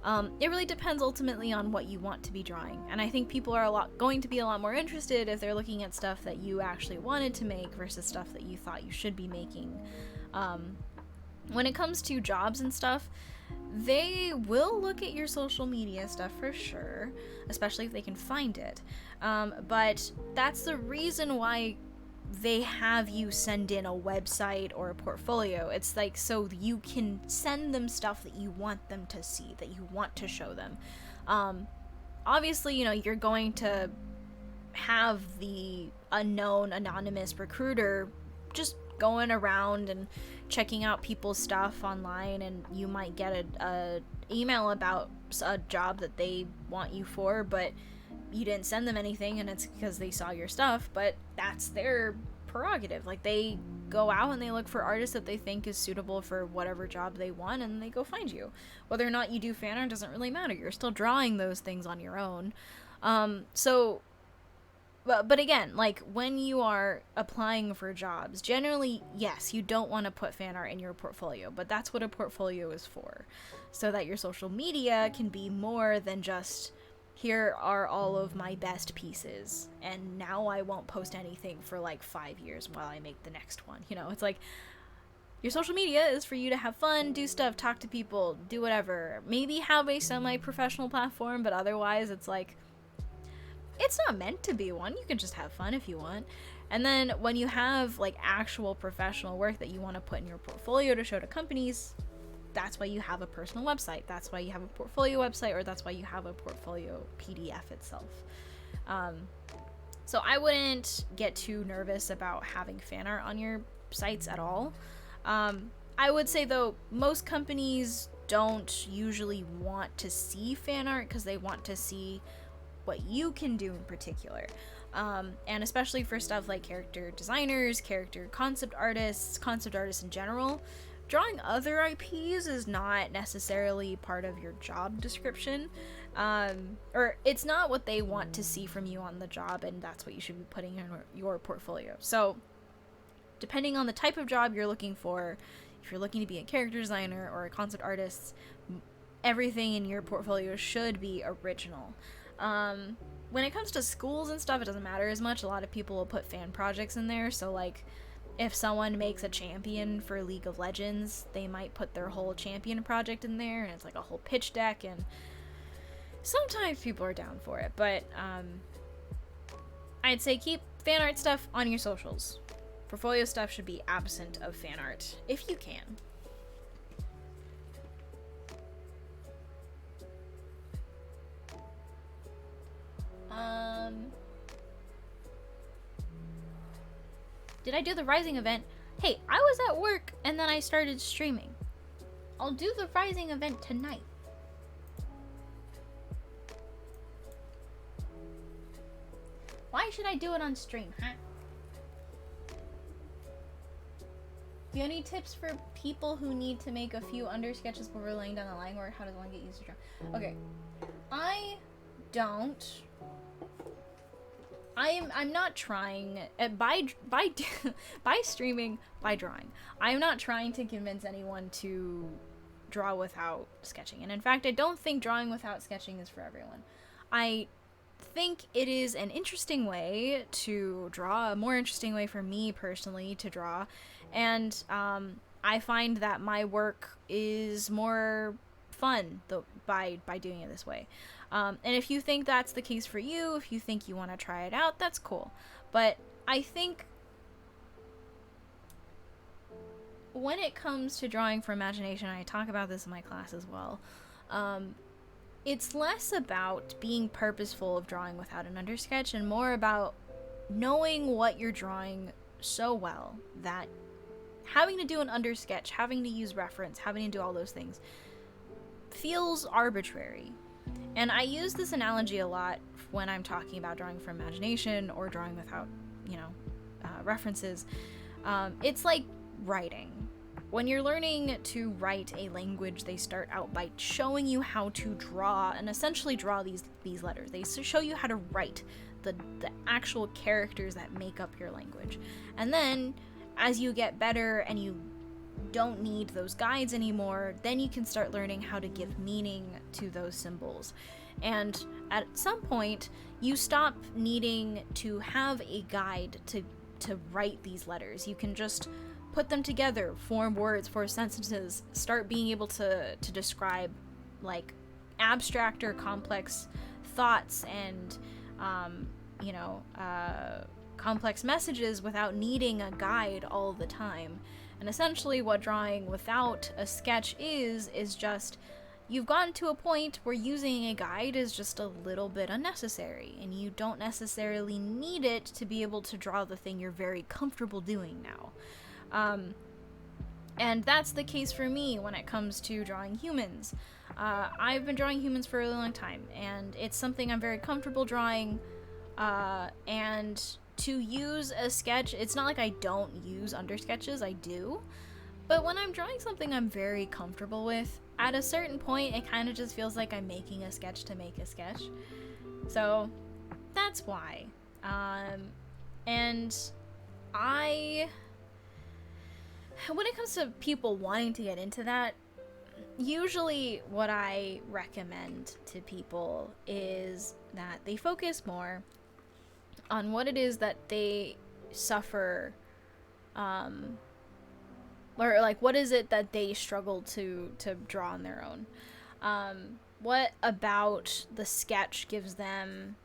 It really depends ultimately on what you want to be drawing, and I think people are going to be a lot more interested if they're looking at stuff that you actually wanted to make versus stuff that you thought you should be making. When it comes to jobs and stuff, they will look at your social media stuff for sure, especially if they can find it. But that's the reason why they have you send in a website or a portfolio. It's like so you can send them stuff that you want them to see, that you want to show them. Obviously, you know, you're going to have the unknown anonymous recruiter just going around and checking out people's stuff online, and you might get a email about a job that they want you for, but you didn't send them anything, and it's because they saw your stuff. But that's their prerogative. Like, they go out and they look for artists that they think is suitable for whatever job they want, and they go find you. Whether or not you do fan art doesn't really matter. You're still drawing those things on your own. But again, like, when you are applying for jobs, generally, yes, you don't want to put fan art in your portfolio, but that's what a portfolio is for, so that your social media can be more than just, here are all of my best pieces, and now I won't post anything for like 5 years while I make the next one. You know, it's like, your social media is for you to have fun, do stuff, talk to people, do whatever. Maybe have a semi-professional platform, but otherwise it's like, it's not meant to be one. You can just have fun if you want. And then when you have like actual professional work that you want to put in your portfolio to show to companies, that's why you have a personal website. That's why you have a portfolio website, or that's why you have a portfolio PDF itself. So I wouldn't get too nervous about having fan art on your sites at all. I would say, though, most companies don't usually want to see fan art because they want to see what you can do in particular. And especially for stuff like character designers, character concept artists in general, drawing other IPs is not necessarily part of your job description, or it's not what they want to see from you on the job, and that's what you should be putting in your portfolio. So depending on the type of job you're looking for, if you're looking to be a character designer or a concept artist, everything in your portfolio should be original. When it comes to schools and stuff, it doesn't matter as much. A lot of people will put fan projects in there, so like if someone makes a champion for League of Legends, they might put their whole champion project in there, and it's like a whole pitch deck, and sometimes people are down for it, but I'd say keep fan art stuff on your socials. Portfolio stuff should be absent of fan art, if you can. Did I do the Rising event? Hey, I was at work and then I started streaming. I'll do the Rising event tonight. Why should I do it on stream, huh? Do you have any tips for people who need to make a few under sketches before laying down the line, or how does one get used to draw? Okay, I don't. I'm not trying by streaming, by drawing. I'm not trying to convince anyone to draw without sketching, and in fact, I don't think drawing without sketching is for everyone. I think it is an interesting way to draw, a more interesting way for me personally to draw, and I find that my work is more fun by doing it this way. And if you think that's the case for you, if you think you want to try it out, that's cool. But I think when it comes to drawing for imagination, I talk about this in my class as well, it's less about being purposeful of drawing without an undersketch and more about knowing what you're drawing so well that having to do an undersketch, having to use reference, having to do all those things feels arbitrary. And I use this analogy a lot when I'm talking about drawing for imagination or drawing without, references. It's like writing. When you're learning to write a language, they start out by showing you how to draw and essentially draw these letters. They show you how to write the actual characters that make up your language. And then as you get better and you don't need those guides anymore, then you can start learning how to give meaning to those symbols. And at some point, you stop needing to have a guide to write these letters. You can just put them together, form words, form sentences, start being able to describe like abstract or complex thoughts and complex messages without needing a guide all the time. And essentially what drawing without a sketch is just you've gotten to a point where using a guide is just a little bit unnecessary, and you don't necessarily need it to be able to draw the thing you're very comfortable doing now. And that's the case for me when it comes to drawing humans. I've been drawing humans for a really long time, and it's something I'm very comfortable drawing, and to use a sketch, it's not like I don't use undersketches, I do, but when I'm drawing something I'm very comfortable with, at a certain point it kind of just feels like I'm making a sketch to make a sketch. So that's why. And when it comes to people wanting to get into that, usually what I recommend to people is that they focus more on what it is that they suffer, or like what is it that they struggle to draw on their own. What about the sketch gives them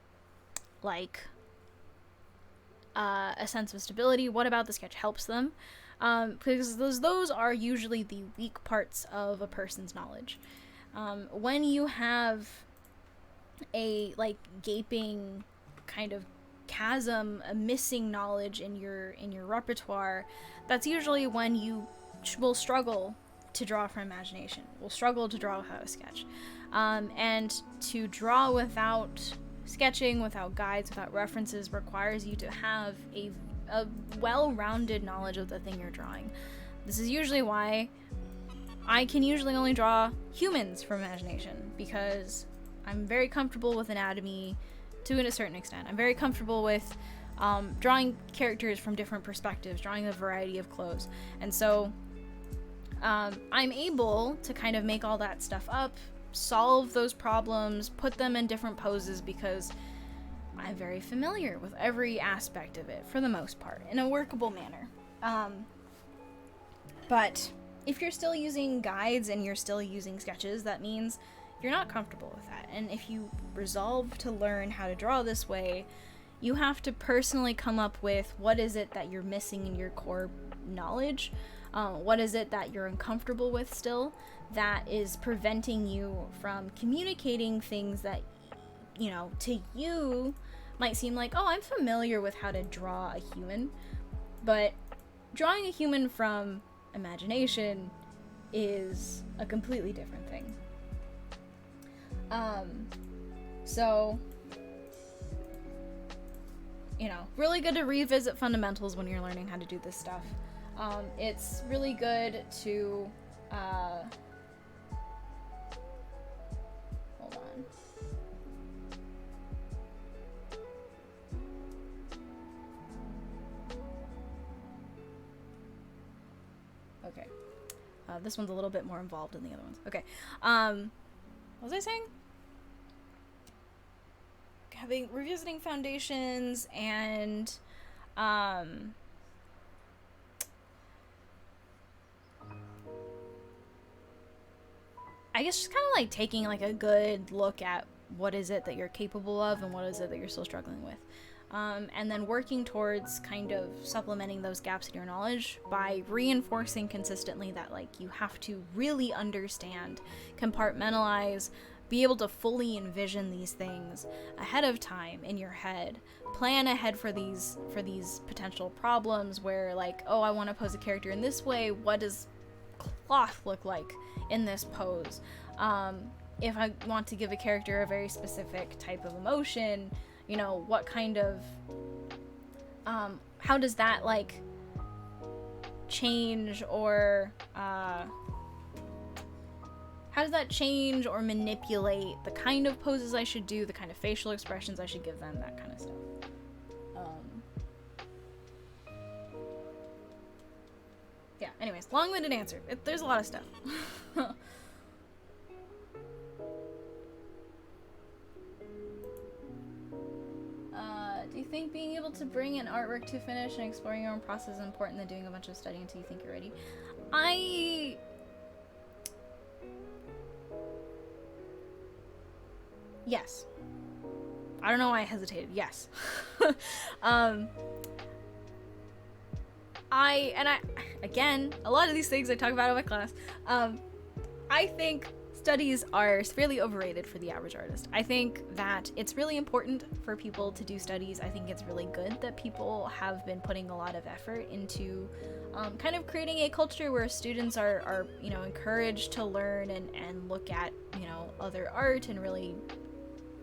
like a sense of stability? What about the sketch helps them? Because those are usually the weak parts of a person's knowledge. When you have a like gaping kind of chasm, a missing knowledge in your repertoire, that's usually when you will struggle to draw from imagination, will struggle to draw without a sketch. And to draw without sketching, without guides, without references requires you to have a well-rounded knowledge of the thing you're drawing. This is usually why I can usually only draw humans from imagination, because I'm very comfortable with anatomy to a certain extent. I'm very comfortable with drawing characters from different perspectives, drawing a variety of clothes, and so I'm able to kind of make all that stuff up solve those problems, put them in different poses, because I'm very familiar with every aspect of it, for the most part, in a workable manner. But if you're still using guides and you're still using sketches, that means you're not comfortable with that. And if you resolve to learn how to draw this way, you have to personally come up with what is it that you're missing in your core knowledge. What is it that you're uncomfortable with still that is preventing you from communicating things that, you know, to you might seem like, oh, I'm familiar with how to draw a human, but drawing a human from imagination is a completely different thing. So, you know, really good to revisit fundamentals when you're learning how to do this stuff. It's really good to, hold on. Okay. This one's a little bit more involved than the other ones. Okay. What was I saying? Revisiting foundations and, I guess just kind of like taking like a good look at what is it that you're capable of and what is it that you're still struggling with. And then working towards kind of supplementing those gaps in your knowledge by reinforcing consistently that, like, you have to really understand, compartmentalize, be able to fully envision these things ahead of time in your head, plan ahead for these potential problems where, like, oh, I want to pose a character in this way, what does cloth look like in this pose? If I want to give a character a very specific type of emotion, you know, what kind of, how does that, like, change or, how does that change or manipulate the kind of poses I should do, the kind of facial expressions I should give them, that kind of stuff. Yeah, anyways, long-winded answer. There's a lot of stuff. Do you think being able to bring an artwork to finish and exploring your own process is important than doing a bunch of studying until you think you're ready? Yes. I don't know why I hesitated. Yes. Again, a lot of these things I talk about in my class, I think studies are severely overrated for the average artist. I think that it's really important for people to do studies. I think it's really good that people have been putting a lot of effort into kind of creating a culture where students are you know, encouraged to learn and look at, you know, other art and really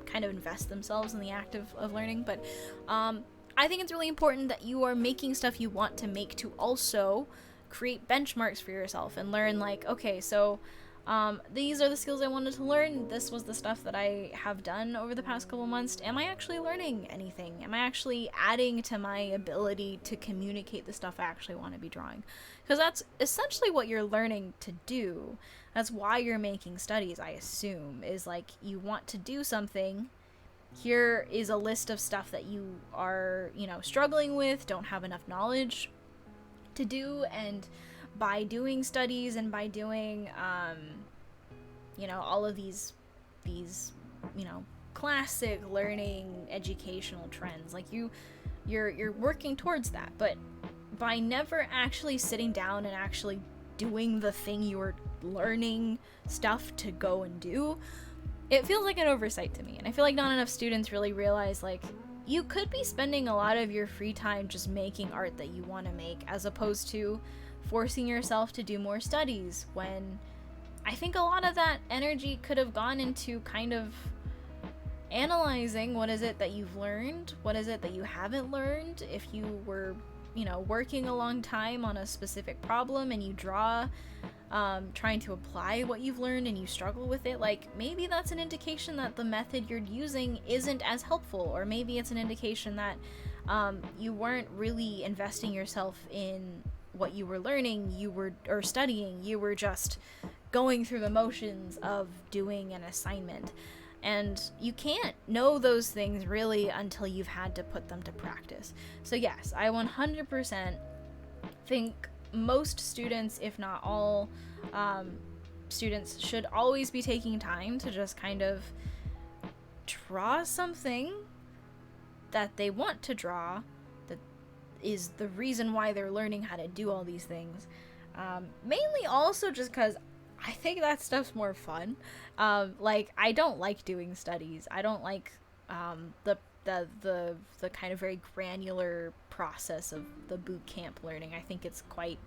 kind of invest themselves in the act of learning. But I think it's really important that you are making stuff you want to make to also create benchmarks for yourself and learn, like, okay, so these are the skills I wanted to learn. This was the stuff that I have done over the past couple months. Am I actually learning anything? Am I actually adding to my ability to communicate the stuff I actually want to be drawing? Because that's essentially what you're learning to do. That's why you're making studies, I assume, is like, you want to do something. Here is a list of stuff that you are, you know, struggling with, don't have enough knowledge to do, and by doing studies and by doing, you know, all of these, you know, classic learning educational trends, like you're working towards that. But by never actually sitting down and actually doing the thing you were learning stuff to go and do, it feels like an oversight to me. And I feel like not enough students really realize, like, you could be spending a lot of your free time just making art that you want to make, as opposed to forcing yourself to do more studies, when I think a lot of that energy could have gone into kind of analyzing what is it that you've learned, what is it that you haven't learned. If you were, you know, working a long time on a specific problem and you draw trying to apply what you've learned and you struggle with it, like, maybe that's an indication that the method you're using isn't as helpful, or maybe it's an indication that you weren't really investing yourself in what you were learning, or studying. You were just going through the motions of doing an assignment. And you can't know those things really until you've had to put them to practice. So yes, I 100% think most students, if not all students, should always be taking time to just kind of draw something that they want to draw, that is the reason why they're learning how to do all these things. Mainly also just because I think that stuff's more fun. Like, I don't like doing studies. I don't like the kind of very granular process of the boot camp learning. I think it's quite,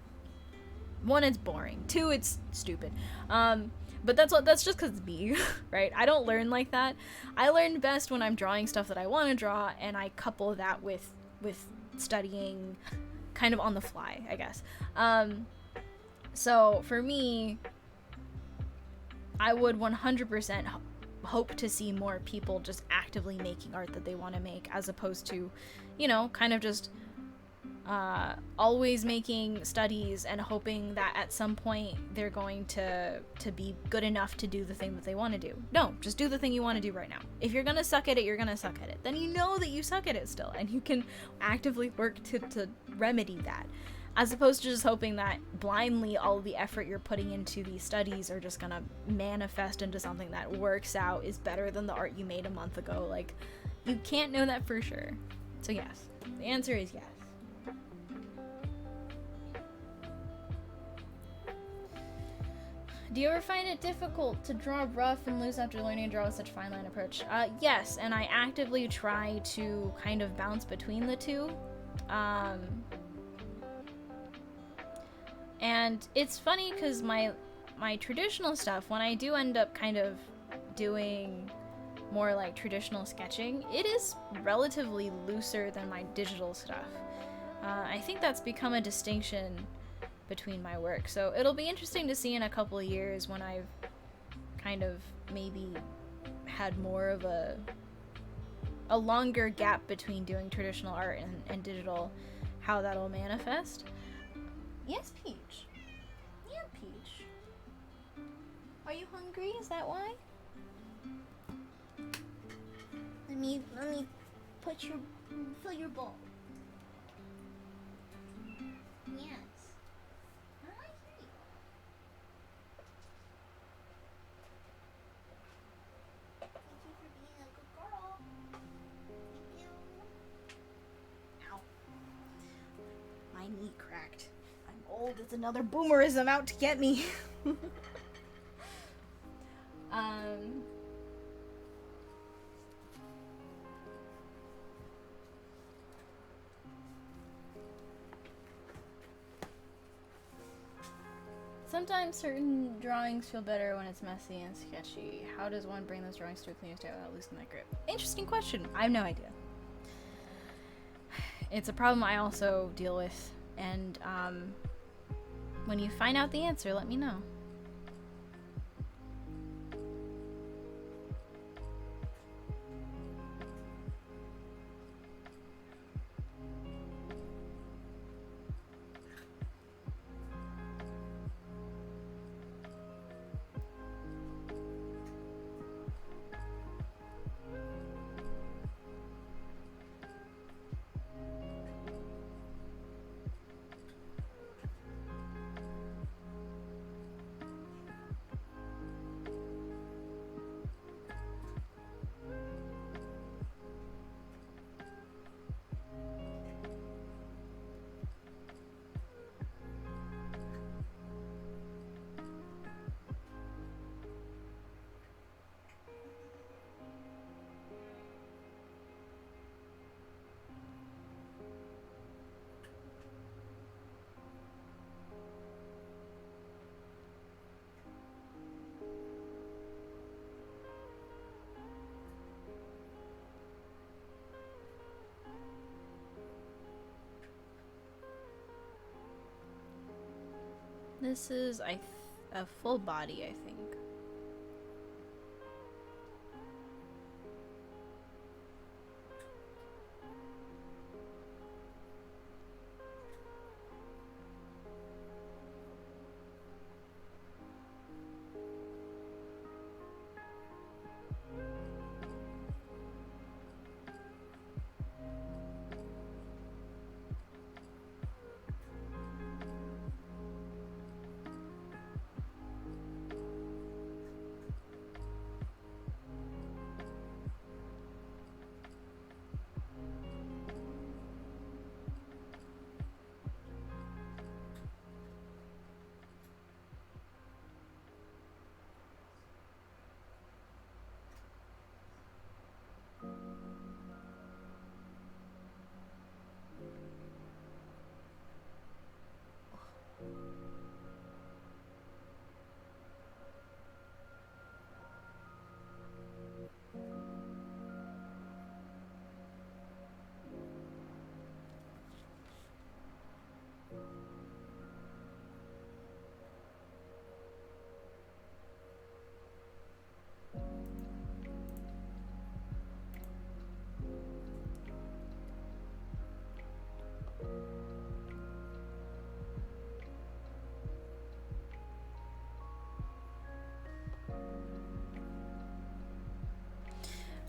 one, it's boring. Two, it's stupid. But that's just because it's me, right? I don't learn like that. I learn best when I'm drawing stuff that I want to draw, and I couple that with studying kind of on the fly, I guess. So for me, I would 100% hope to see more people just actively making art that they want to make, as opposed to, you know, kind of just always making studies and hoping that at some point they're going to be good enough to do the thing that they want to do. No, just do the thing you want to do right now. If you're gonna suck at it, you're gonna suck at it. Then you know that you suck at it still, and you can actively work to remedy that, as opposed to just hoping that blindly all the effort you're putting into these studies are just gonna manifest into something that works out, is better than the art you made a month ago. Like, you can't know that for sure. So yes, the answer is yes. Do you ever find it difficult to draw rough and loose after learning to draw with such a fine line approach? Yes, and I actively try to kind of bounce between the two. And it's funny because my traditional stuff, when I do end up kind of doing more like traditional sketching, it is relatively looser than my digital stuff. I think that's become a distinction between my work. So it'll be interesting to see in a couple of years, when I've kind of maybe had more of a longer gap between doing traditional art and digital, how that'll manifest. Yes, Peach. Yeah, Peach. Are you hungry? Is that why? Let me fill your bowl. Yes. I hear you. Thank you for being a good girl. Thank you. Ow. My knee cracked. I'm old. It's another boomerism out to get me. Sometimes certain drawings feel better when it's messy and sketchy. How does one bring those drawings to a clean state without losing that grip? Interesting question. I have no idea. It's a problem I also deal with, and when you find out the answer, let me know. This is a full body, I think.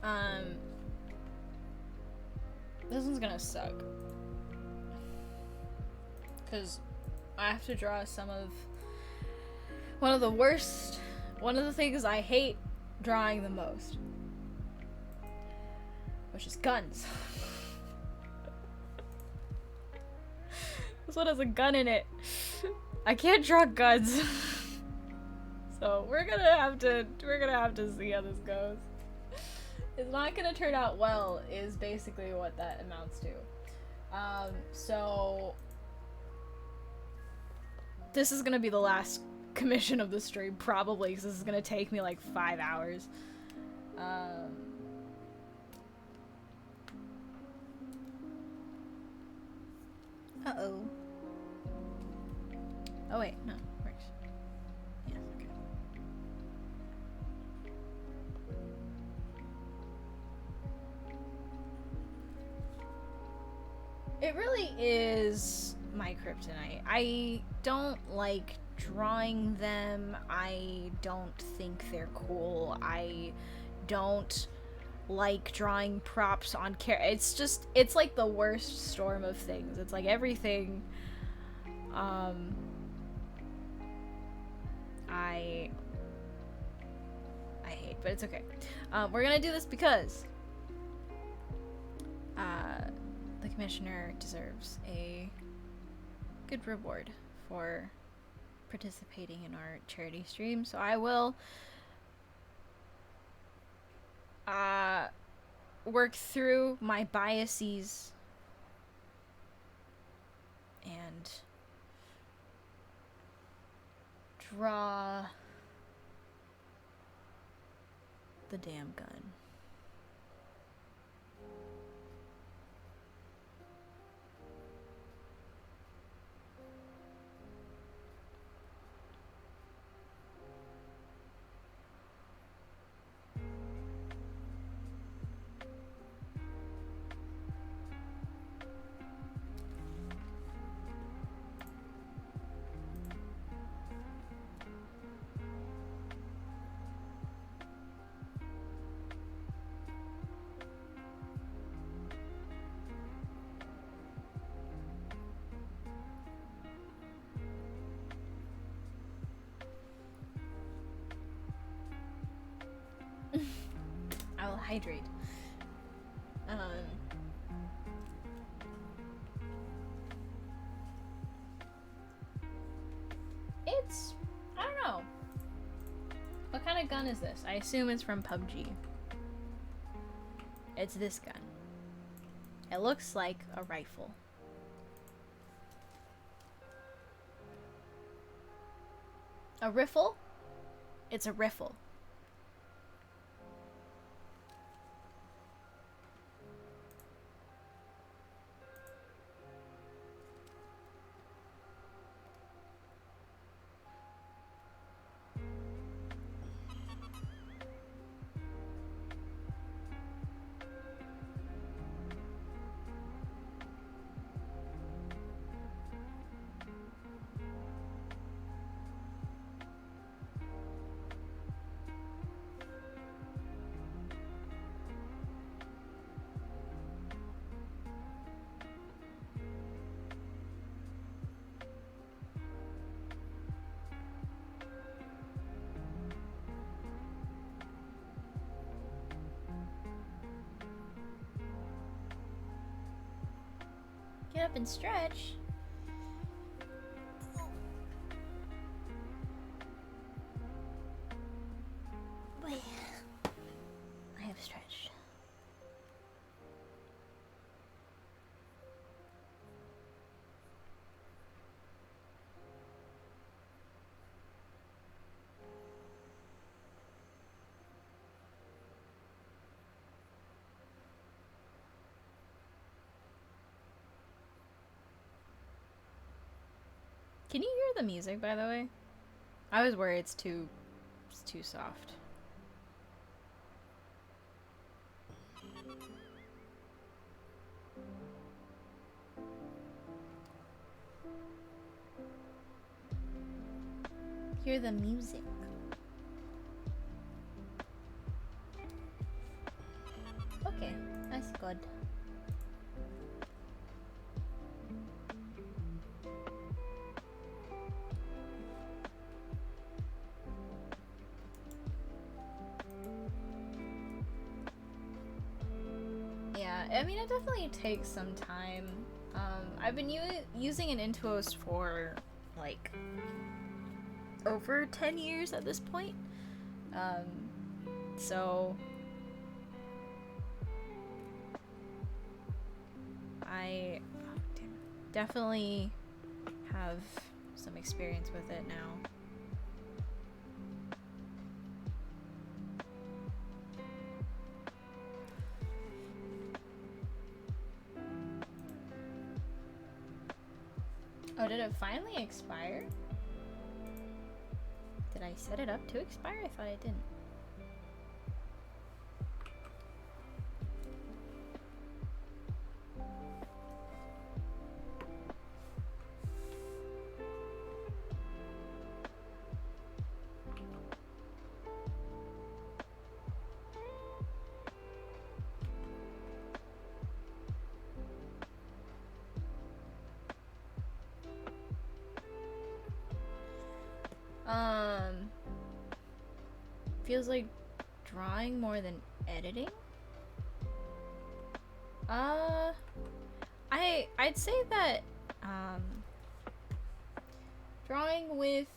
Um, this one's gonna suck. Because I have to draw one of the things I hate drawing the most. Which is guns. This one has a gun in it. I can't draw guns. So we're gonna have to see how this goes. It's not gonna turn out well is basically what that amounts to. So this is gonna be the last commission of the stream probably, because this is gonna take me like 5 hours. Uh-oh. Oh wait, no, works. Yes, okay. It really is my kryptonite. I don't like drawing them. I don't think they're cool. I don't like drawing props on it's like the worst storm of things. It's like everything I hate, but it's okay. We're gonna do this because the commissioner deserves a good reward for participating in our charity stream, so I will work through my biases and draw the damn gun. I will hydrate. I don't know. What kind of gun is this? I assume it's from PUBG. It's this gun. It looks like a rifle. A riffle? It's a riffle. Get up and stretch. Boy, I have stretched. Can you hear the music, by the way? I was worried it's too soft. Hear the music. I mean, it definitely takes some time. I've been using an Intuos for like over 10 years at this point. So I definitely have some experience with it now. Oh, did it finally expire? Did I set it up to expire? I thought I didn't. Feels like drawing more than editing. I'd say that drawing with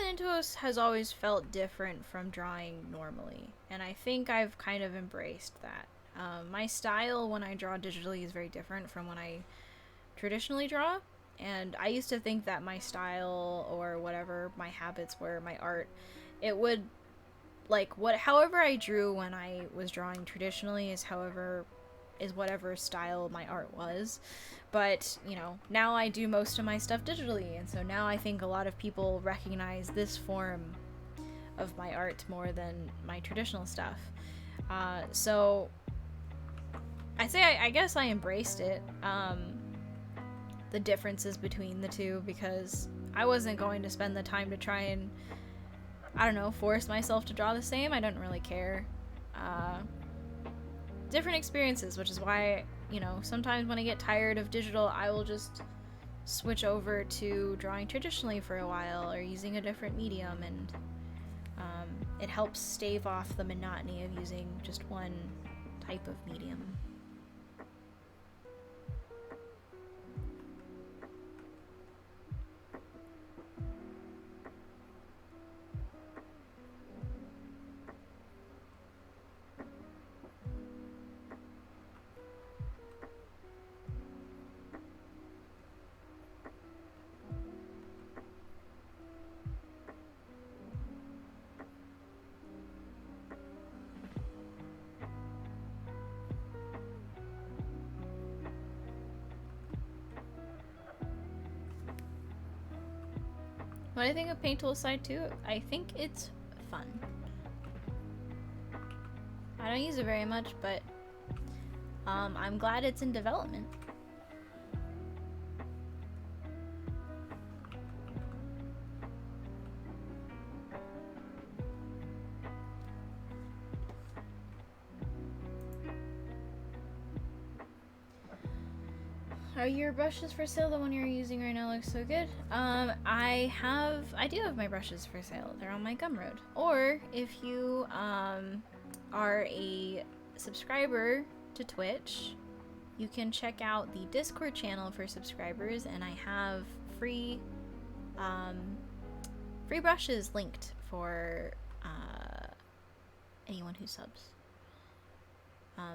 an Intuos has always felt different from drawing normally, and I think I've kind of embraced that. My style when I draw digitally is very different from when I traditionally draw, and I used to think that my style or whatever my habits were, my art, it would however I drew when I was drawing traditionally is whatever style my art was. But, you know, now I do most of my stuff digitally, and so now I think a lot of people recognize this form of my art more than my traditional stuff. So I'd say I guess I embraced it, the differences between the two, because I wasn't going to spend the time to try and, I don't know, force myself to draw the same. I don't really care. Different experiences, which is why, you know, sometimes when I get tired of digital, I will just switch over to drawing traditionally for a while or using a different medium, and it helps stave off the monotony of using just one type of medium. What I think of Paint Tool aside too, I think it's fun. I don't use it very much, but I'm glad it's in development. Are your brushes for sale? The one you're using right now looks so good. I do have my brushes for sale. They're on my Gumroad. Or if you are a subscriber to Twitch, you can check out the Discord channel for subscribers, and I have free brushes linked for anyone who subs.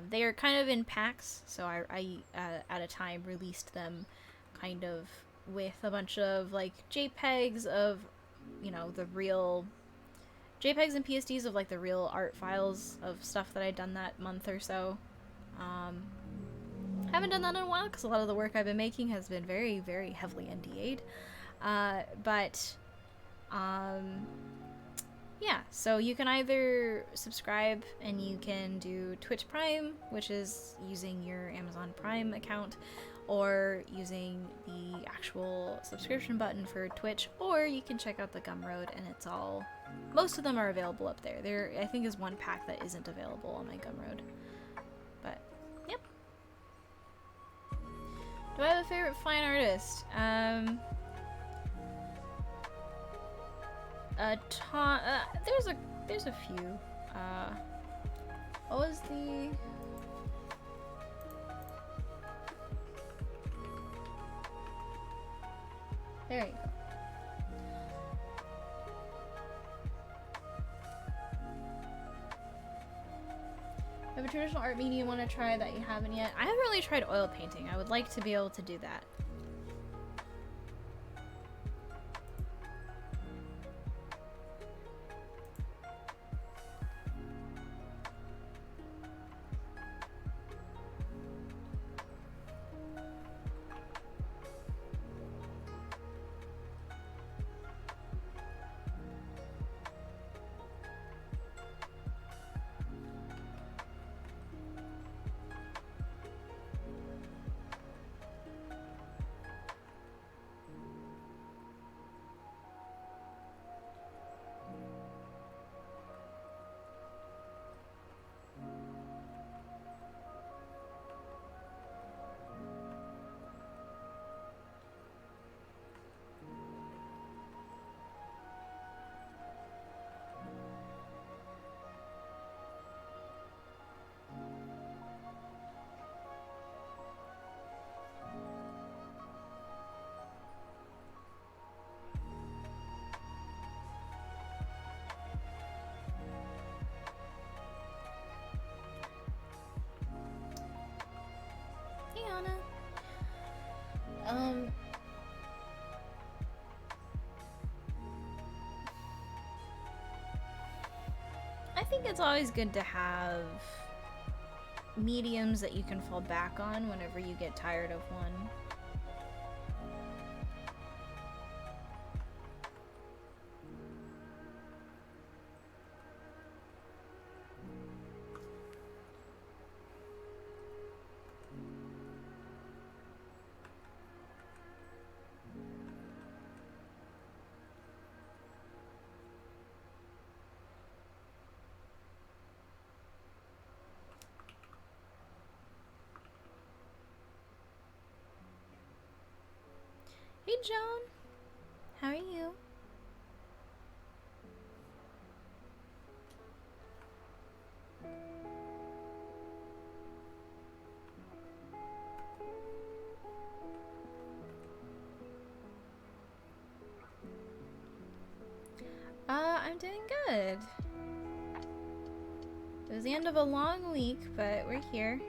They are kind of in packs, so I at a time released them kind of with a bunch of like JPEGs of, you know, the real JPEGs and PSDs of like the real art files of stuff that I'd done that month or so. Haven't done that in a while because a lot of the work I've been making has been very, very heavily NDA'd. Yeah, so you can either subscribe and you can do Twitch Prime, which is using your Amazon Prime account, or using the actual subscription button for Twitch, or you can check out the Gumroad, and it's all, most of them are available up there. There, I think, is one pack that isn't available on my Gumroad. But, yep. Do I have a favorite fine artist? There's a few. What was the... There you go. Have a traditional art medium you want to try that you haven't yet? I haven't really tried oil painting. I would like to be able to do that. I think it's always good to have mediums that you can fall back on whenever you get tired of one. Hey Joan, how are you? I'm doing good. It was the end of a long week, but we're here.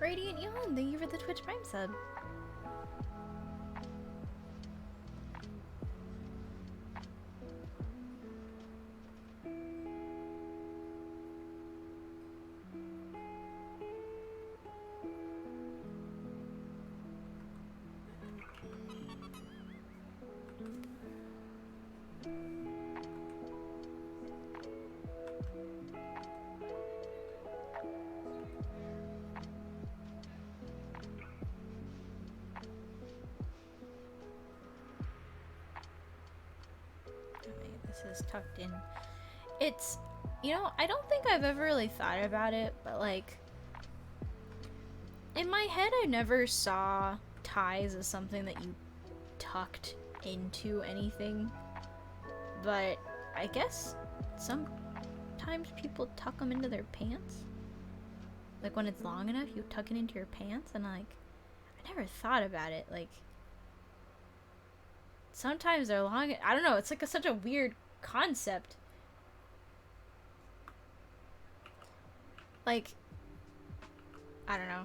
Radiant Yawn, thank you for the Twitch Prime sub. This is tucked in. It's, you know, I don't think I've ever really thought about it, but like, in my head I never saw ties as something that you tucked into anything, but I guess sometimes people tuck them into their pants. Like when it's long enough, you tuck it into your pants, and like, I never thought about it. Like, sometimes they're long. I don't know. It's like such a weird concept. Like, I don't know.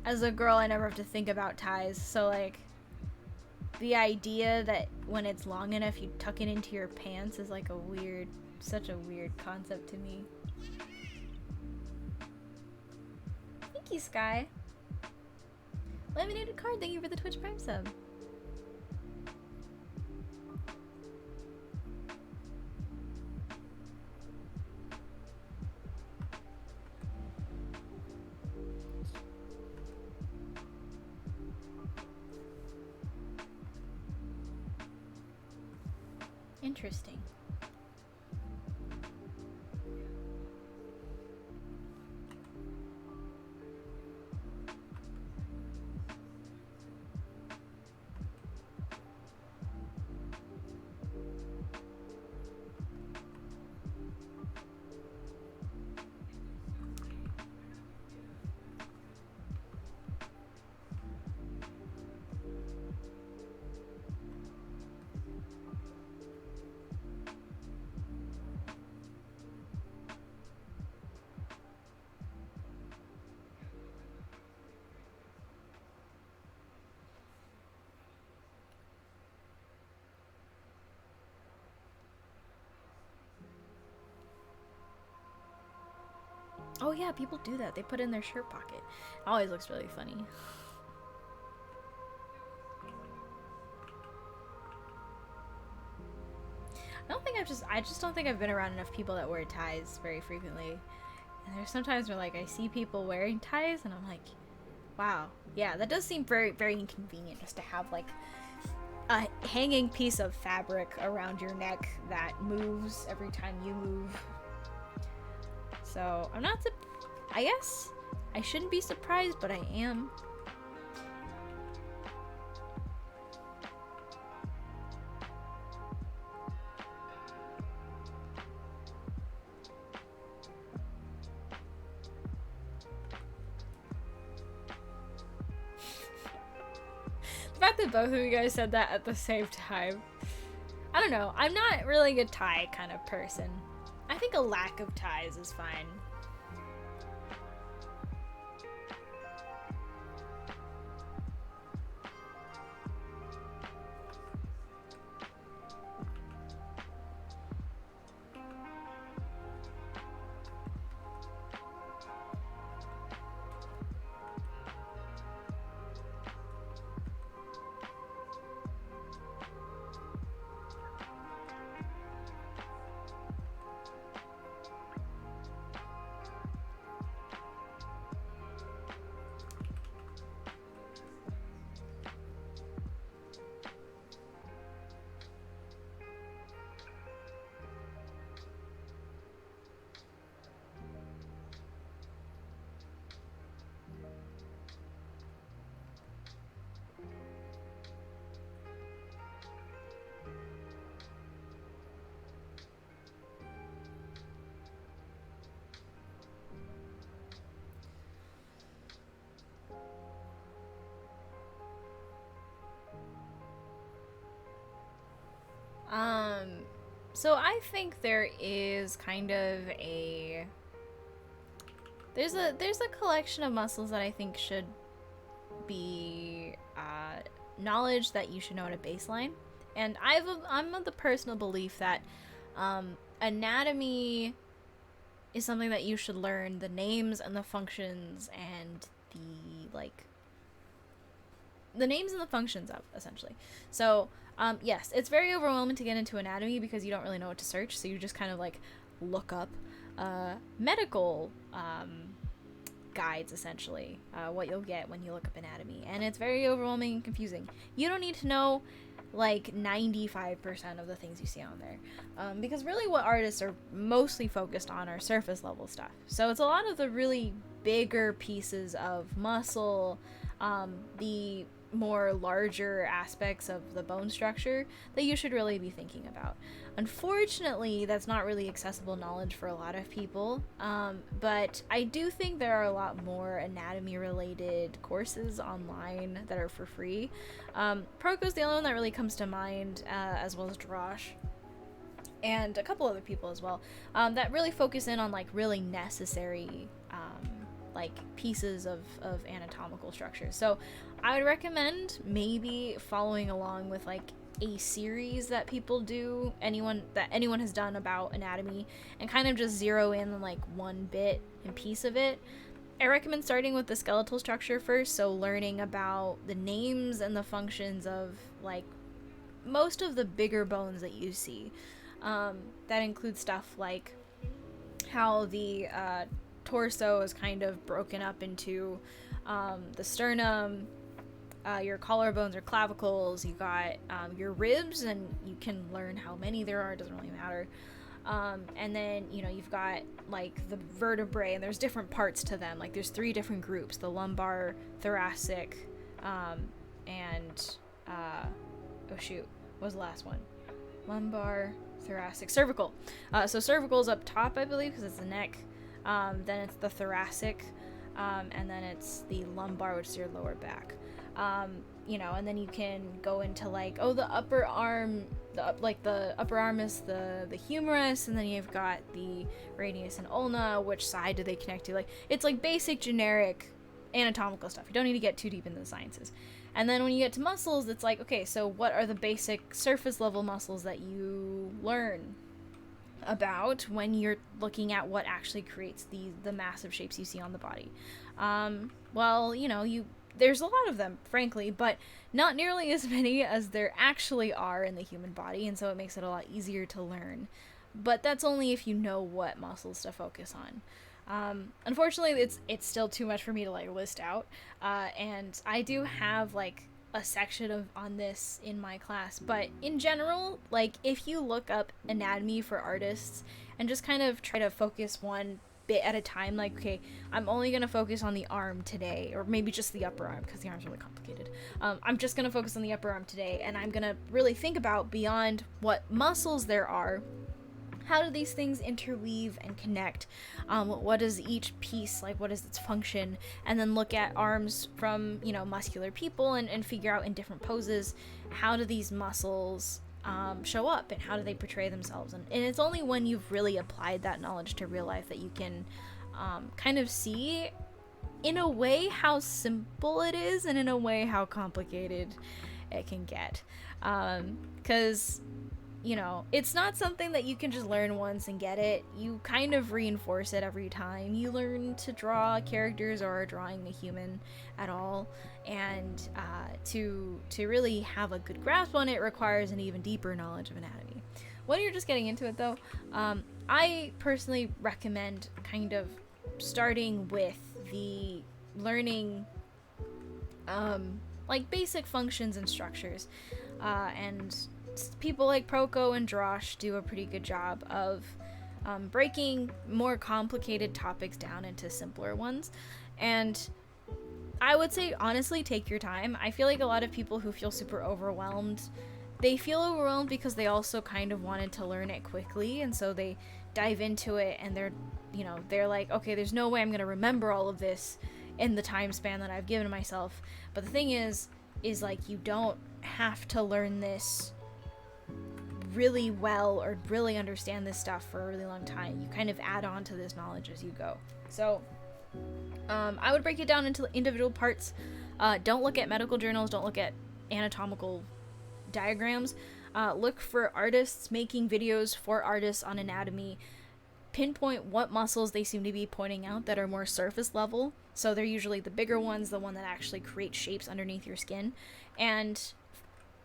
As a girl, I never have to think about ties. So like, the idea that when it's long enough, you tuck it into your pants is like such a weird concept to me. Thank you, Sky. Laminated card, thank you for the Twitch Prime sub. Interesting. Oh yeah, people do that. They put it in their shirt pocket. It always looks really funny. I just don't think I've been around enough people that wear ties very frequently. And there's sometimes where like I see people wearing ties and I'm like, wow, yeah, that does seem very, very inconvenient just to have like a hanging piece of fabric around your neck that moves every time you move. So I'm not, I guess I shouldn't be surprised, but I am. The fact that both of you guys said that at the same time. I don't know. I'm not really a tie kind of person. I think a lack of ties is fine. So I think there is kind of a there's a collection of muscles that I think should be knowledge that you should know at a baseline, and I'm of the personal belief that anatomy is something that you should learn the names and the functions and the names and the functions of, essentially. So yes, it's very overwhelming to get into anatomy because you don't really know what to search, so you just kind of like look up medical guides, essentially, what you'll get when you look up anatomy, and it's very overwhelming and confusing. You don't need to know like 95% of the things you see on there, because really what artists are mostly focused on are surface level stuff. So it's a lot of the really bigger pieces of muscle, the more larger aspects of the bone structure that you should really be thinking about. Unfortunately, that's not really accessible knowledge for a lot of people, but I do think there are a lot more anatomy related courses online that are for free. Proko's the only one that really comes to mind, as well as Drosh and a couple other people as well, that really focus in on like really necessary like pieces of anatomical structure. So I would recommend maybe following along with like a series that people do, anyone has done about anatomy, and kind of just zero in on like one bit and piece of it. I recommend starting with the skeletal structure first, so learning about the names and the functions of like most of the bigger bones that you see. That includes stuff like how the torso is kind of broken up into the sternum, your collarbones or clavicles. You got your ribs, and you can learn how many there are. It doesn't really matter. And then, you know, you've got like the vertebrae, and there's different parts to them. Like there's 3 different groups: the lumbar, thoracic, and oh shoot, what was the last one? Lumbar, thoracic, cervical. So cervical is up top, I believe, because it's the neck. Then it's the thoracic, and then it's the lumbar, which is your lower back. You know, and then you can go into like, oh, the upper arm, the upper arm is the humerus, and then you've got the radius and ulna. Which side do they connect to? Like, it's like basic generic anatomical stuff. You don't need to get too deep into the sciences. And then when you get to muscles, it's like, okay, so what are the basic surface level muscles that you learn about when you're looking at what actually creates the massive shapes you see on the body? Well, you know, there's a lot of them, frankly, but not nearly as many as there actually are in the human body, and so it makes it a lot easier to learn. But that's only if you know what muscles to focus on. Unfortunately, it's still too much for me to like list out, and I do have like a section on this in my class, but in general, like if you look up anatomy for artists and just kind of try to focus one bit at a time, like, okay, I'm only gonna focus on the arm today, or maybe just the upper arm, because the arm's really complicated. I'm just gonna focus on the upper arm today, and I'm gonna really think about beyond what muscles there are, how do these things interweave and connect, what is each piece, like what is its function, and then look at arms from, you know, muscular people, and figure out in different poses, how do these muscles show up, and how do they portray themselves. And it's only when you've really applied that knowledge to real life that you can kind of see, in a way, how simple it is, and in a way how complicated it can get. Because you know, it's not something that you can just learn once and get it. You kind of reinforce it every time you learn to draw characters or are drawing a human at all. And to really have a good grasp on it requires an even deeper knowledge of anatomy. When you're just getting into it, though, I personally recommend kind of starting with the learning like basic functions and structures, and people like Proko and Drosh do a pretty good job of breaking more complicated topics down into simpler ones. And I would say, honestly, take your time. I feel like a lot of people who feel super overwhelmed, they feel overwhelmed because they also kind of wanted to learn it quickly, and so they dive into it, and they're like, okay, there's no way I'm gonna remember all of this in the time span that I've given myself. But the thing is like, you don't have to learn this really well or really understand this stuff for a really long time. You kind of add on to this knowledge as you go. So I would break it down into individual parts. Don't look at medical journals, don't look at anatomical diagrams. Look for artists making videos for artists on anatomy. Pinpoint what muscles they seem to be pointing out that are more surface level. So they're usually the bigger ones, the one that actually creates shapes underneath your skin. And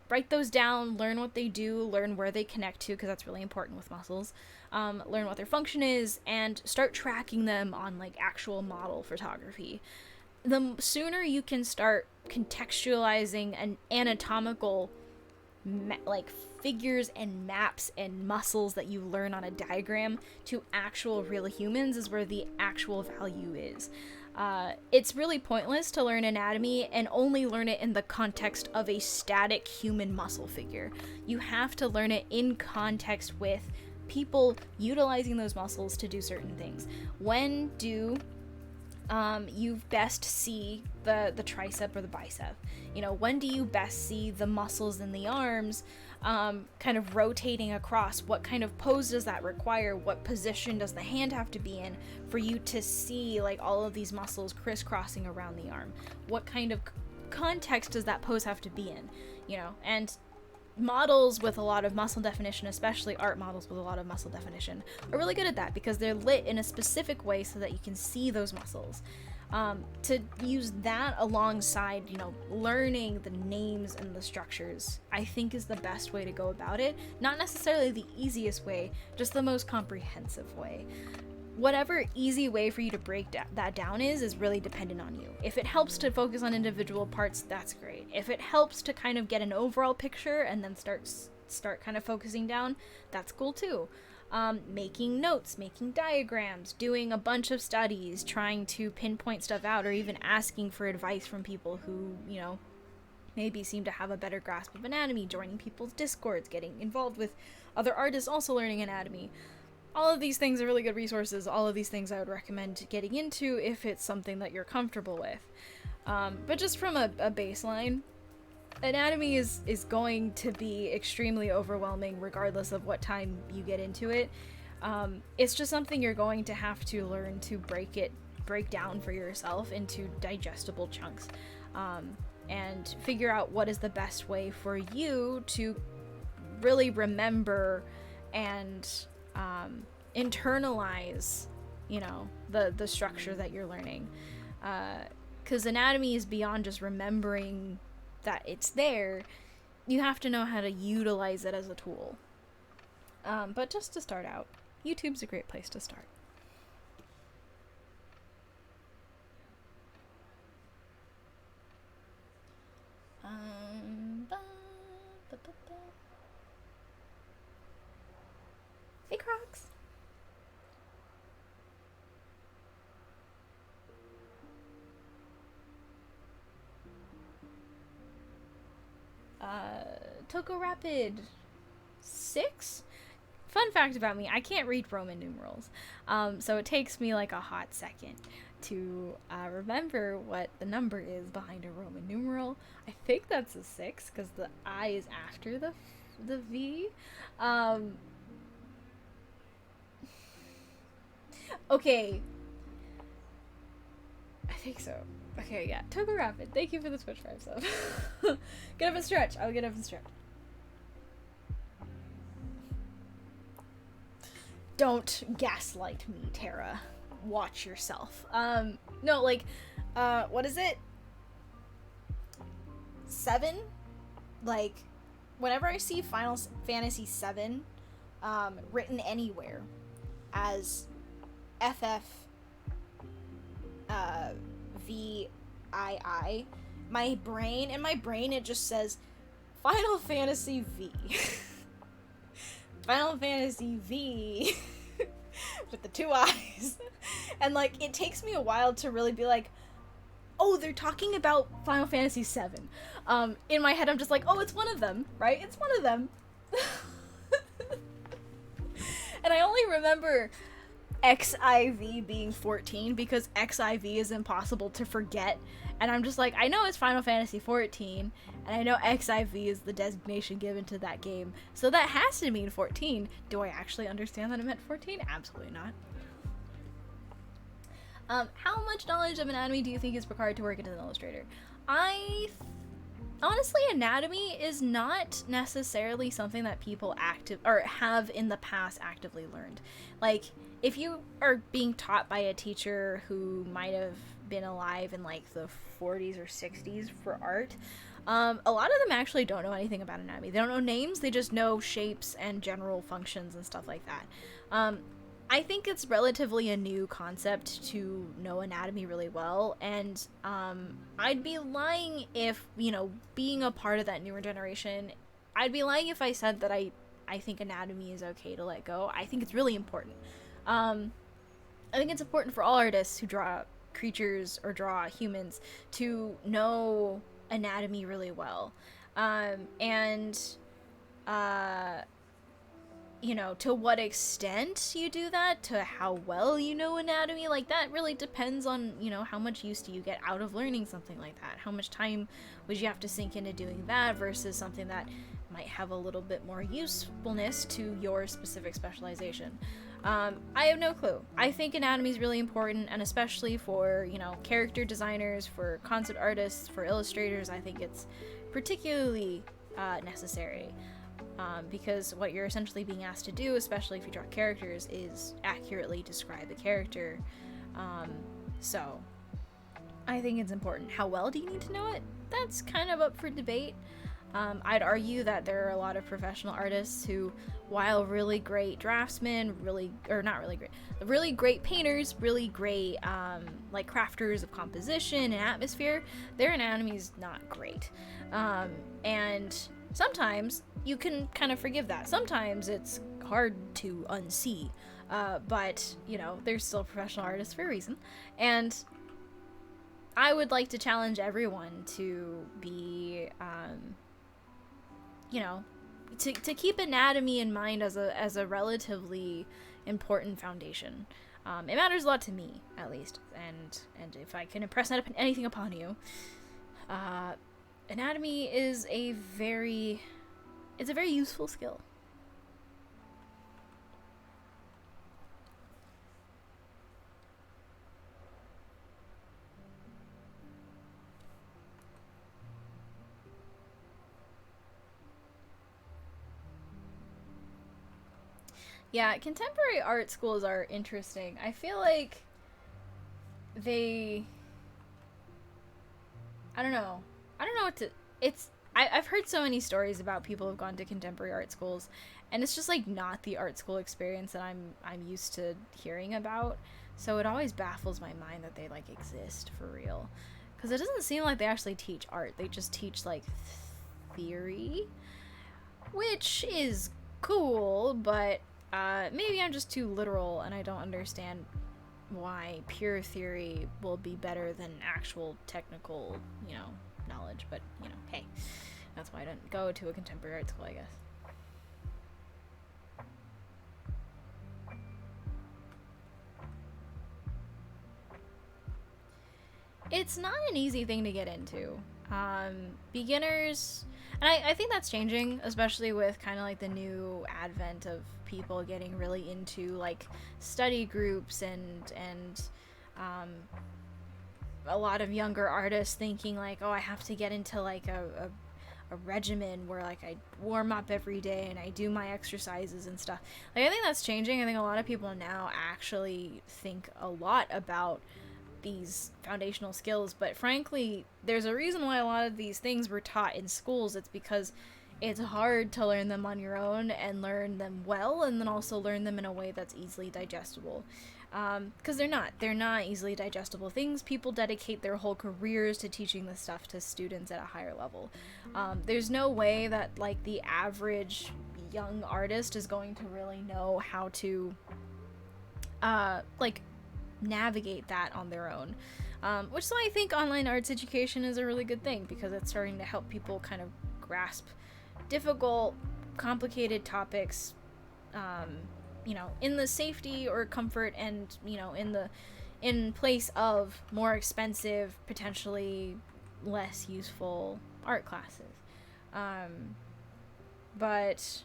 write those down, learn what they do, learn where they connect to, because that's really important with muscles. Learn what their function is, and start tracking them on like actual model photography. The sooner you can start contextualizing an anatomical like figures and maps and muscles that you learn on a diagram to actual real humans is where the actual value is. It's really pointless to learn anatomy and only learn it in the context of a static human muscle figure. You have to learn it in context with people utilizing those muscles to do certain things. When do you best see the tricep or the bicep? You know, when do you best see the muscles in the arms kind of rotating across? What kind of pose does that require? What position does the hand have to be in for you to see like all of these muscles crisscrossing around the arm? What kind of context does that pose have to be in? You know, and models with a lot of muscle definition, especially art models with a lot of muscle definition, are really good at that because they're lit in a specific way so that you can see those muscles. To use that alongside, you know, learning the names and the structures, I think is the best way to go about it. Not necessarily the easiest way, just the most comprehensive way. Whatever easy way for you to break that down is really dependent on you. If it helps to focus on individual parts, that's great. If it helps to kind of get an overall picture and then start kind of focusing down, that's cool too. Making notes, making diagrams, doing a bunch of studies, trying to pinpoint stuff out, or even asking for advice from people who, you know, maybe seem to have a better grasp of anatomy, joining people's discords, getting involved with other artists also learning anatomy. All of these things are really good resources. All of these things I would recommend getting into if it's something that you're comfortable with. But just from a baseline, anatomy is going to be extremely overwhelming regardless of what time you get into it. It's just something you're going to have to learn to break down for yourself into digestible chunks, and figure out what is the best way for you to really remember and internalize, you know, the structure that you're learning. Because anatomy is beyond just remembering that it's there. You have to know how to utilize it as a tool. But just to start out, YouTube's a great place to start. Hey, Crocs. Toko Rapid 6? Fun fact about me, I can't read Roman numerals. So it takes me like a hot second to remember what the number is behind a Roman numeral. I think that's a 6 because the I is after the V. Okay. I think so. Okay, yeah. Toko Rapid, thank you for the Twitch 5 sub. Get up and stretch. I'll get up and stretch. Don't gaslight me, Tara. Watch yourself. No, like, what is it? 7? Like, whenever I see Final Fantasy 7, written anywhere as FF, VII, my brain, it just says Final Fantasy V. Final Fantasy V with the 2 eyes. And like, it takes me a while to really be like, oh, they're talking about Final Fantasy 7. In my head, I'm just like, oh, it's one of them, right? It's one of them. And I only remember XIV being 14 because XIV is impossible to forget. And I'm just like, I know it's Final Fantasy 14, and I know XIV is the designation given to that game, so that has to mean 14. Do I actually understand that it meant 14? Absolutely not. How much knowledge of anatomy do you think is required to work as an illustrator? Honestly, anatomy is not necessarily something that people have in the past actively learned. Like, if you are being taught by a teacher who might have been alive in like the 40s or 60s for art, a lot of them actually don't know anything about anatomy. They don't know names, they just know shapes and general functions and stuff like that. I think it's relatively a new concept to know anatomy really well, and I'd be lying if, you know, being a part of that newer generation, I'd be lying if I said that I think anatomy is okay to let go. I think it's really important. I think it's important for all artists who draw creatures or draw humans to know anatomy really well. You know, to what extent you do that, to how well you know anatomy, like, that really depends on, you know, how much use do you get out of learning something like that. How much time would you have to sink into doing that versus something that might have a little bit more usefulness to your specific specialization. I have no clue. I think anatomy is really important, and especially for, you know, character designers, for concept artists, for illustrators, I think it's particularly necessary. Because what you're essentially being asked to do, especially if you draw characters, is accurately describe the character. So, I think it's important. How well do you need to know it? That's kind of up for debate. I'd argue that there are a lot of professional artists who, while really great draftsmen, really great painters, really great like crafters of composition and atmosphere, their anatomy is not great. And sometimes you can kind of forgive that. Sometimes it's hard to unsee, but you know, they're still professional artists for a reason. And I would like to challenge everyone to be, you know, to keep anatomy in mind as a relatively important foundation. It matters a lot to me, at least, and if I can impress anything upon you, anatomy is a very useful skill. Yeah, contemporary art schools are interesting. I feel like they, I don't know. I don't know what to. I've heard so many stories about people who've gone to contemporary art schools, and it's just like not the art school experience that I'm used to hearing about. So it always baffles my mind that they like exist for real, because it doesn't seem like they actually teach art. They just teach like theory, which is cool, but maybe I'm just too literal and I don't understand why pure theory will be better than actual technical, you know, knowledge. But, you know, hey, that's why I don't go to a contemporary art school, I guess. It's not an easy thing to get into. Beginners, and I think that's changing, especially with kind of like the new advent of people getting really into like study groups and a lot of younger artists thinking like, oh, I have to get into like a regimen where like I warm up every day and I do my exercises and stuff. Like I think that's changing. I think a lot of people now actually think a lot about these foundational skills, but frankly there's a reason why a lot of these things were taught in schools. It's because it's hard to learn them on your own and learn them well, and then also learn them in a way that's easily digestible, because they're not easily digestible things. People dedicate their whole careers to teaching this stuff to students at a higher level. There's no way that like the average young artist is going to really know how to like navigate that on their own, which is why I think online arts education is a really good thing, because it's starting to help people kind of grasp difficult, complicated topics, you know, in the safety or comfort and, you know, in place of more expensive, potentially less useful art classes. But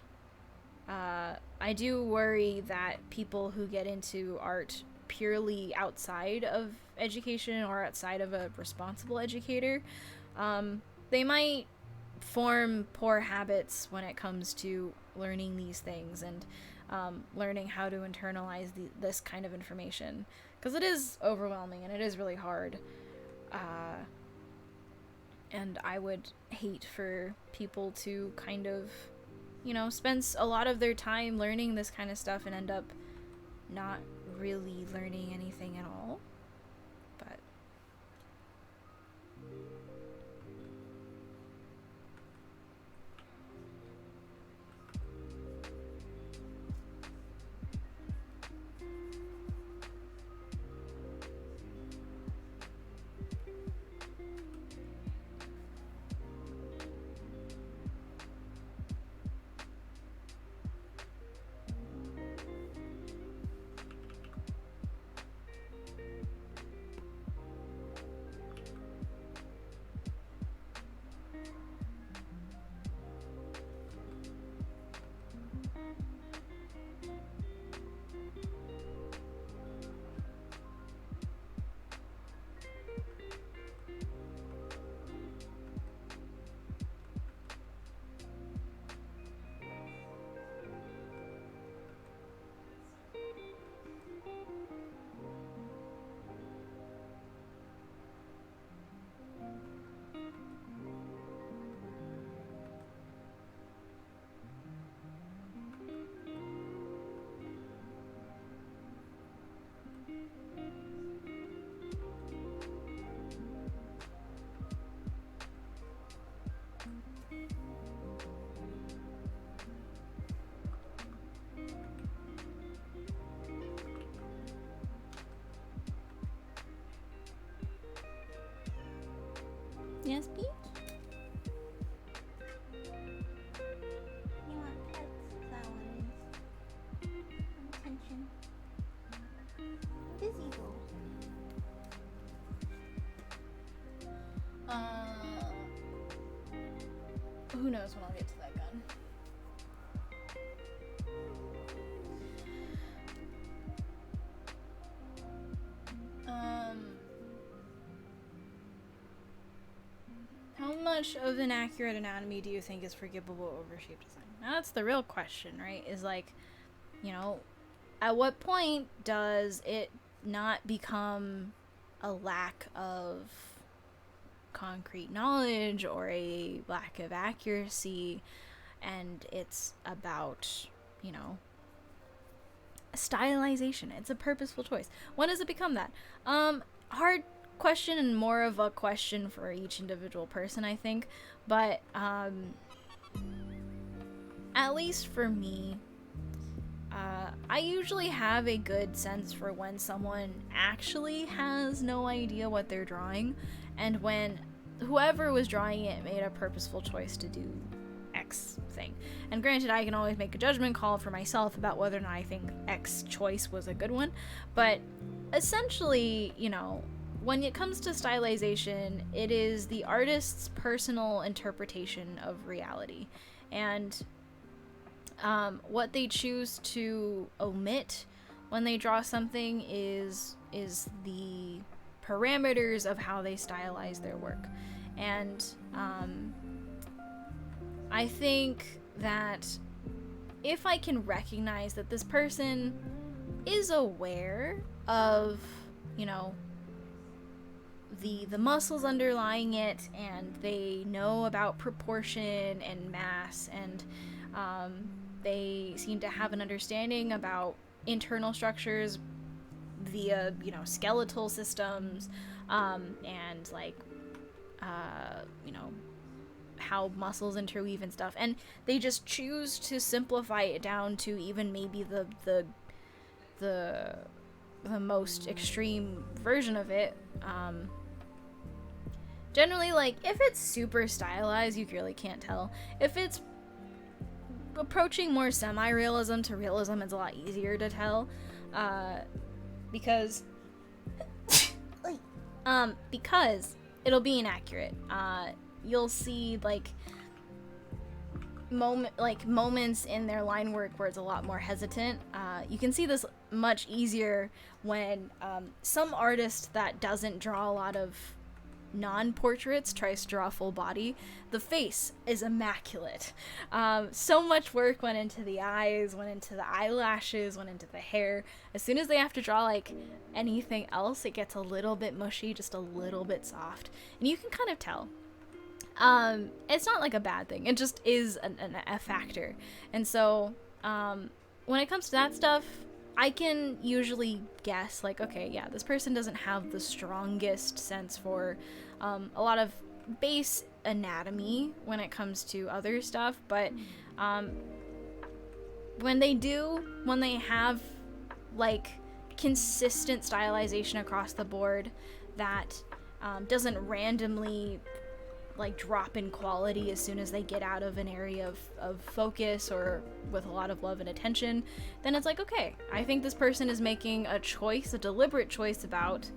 I do worry that people who get into art purely outside of education or outside of a responsible educator, they might form poor habits when it comes to learning these things and learning how to internalize this kind of information, because it is overwhelming and it is really hard, and I would hate for people to kind of, you know, spend a lot of their time learning this kind of stuff and end up not really learning anything at all. But Yes, Peach? You want pets? Is that what it is? Attention. Busy though. Who knows when I'll get to that gun. How much of an accurate anatomy do you think is forgivable over shape design? Now that's the real question, right? Is like, you know, at what point does it not become a lack of concrete knowledge or a lack of accuracy, and it's about, you know, stylization. It's a purposeful choice. When does it become that? Hard question, and more of a question for each individual person, I think. But at least for me, I usually have a good sense for when someone actually has no idea what they're drawing, and when whoever was drawing it made a purposeful choice to do X thing. And granted, I can always make a judgment call for myself about whether or not I think X choice was a good one, but essentially, you know, when it comes to stylization, it is the artist's personal interpretation of reality, and what they choose to omit when they draw something is the parameters of how they stylize their work. And I think that if I can recognize that this person is aware of, you know, the muscles underlying it, and they know about proportion and mass, and they seem to have an understanding about internal structures via, you know, skeletal systems, and like, you know, how muscles interweave and stuff, and they just choose to simplify it down to even maybe the most extreme version of it. Generally, like, if it's super stylized, you really can't tell. If it's approaching more semi-realism to realism, it's a lot easier to tell, because it'll be inaccurate. You'll see like moments in their line work where it's a lot more hesitant. You can see this much easier when some artist that doesn't draw a lot of non-portraits tries to draw full body. The face is immaculate. So much work went into the eyes, went into the eyelashes, went into the hair. As soon as they have to draw like anything else, it gets a little bit mushy, just a little bit soft, and you can kind of tell. It's not like a bad thing, it just is a factor. And so when it comes to that stuff, I can usually guess, like, okay, yeah, this person doesn't have the strongest sense for a lot of base anatomy when it comes to other stuff, but when they have like consistent stylization across the board that doesn't randomly like drop in quality as soon as they get out of an area of focus or with a lot of love and attention, then it's like, okay, I think this person is making a choice, a deliberate choice about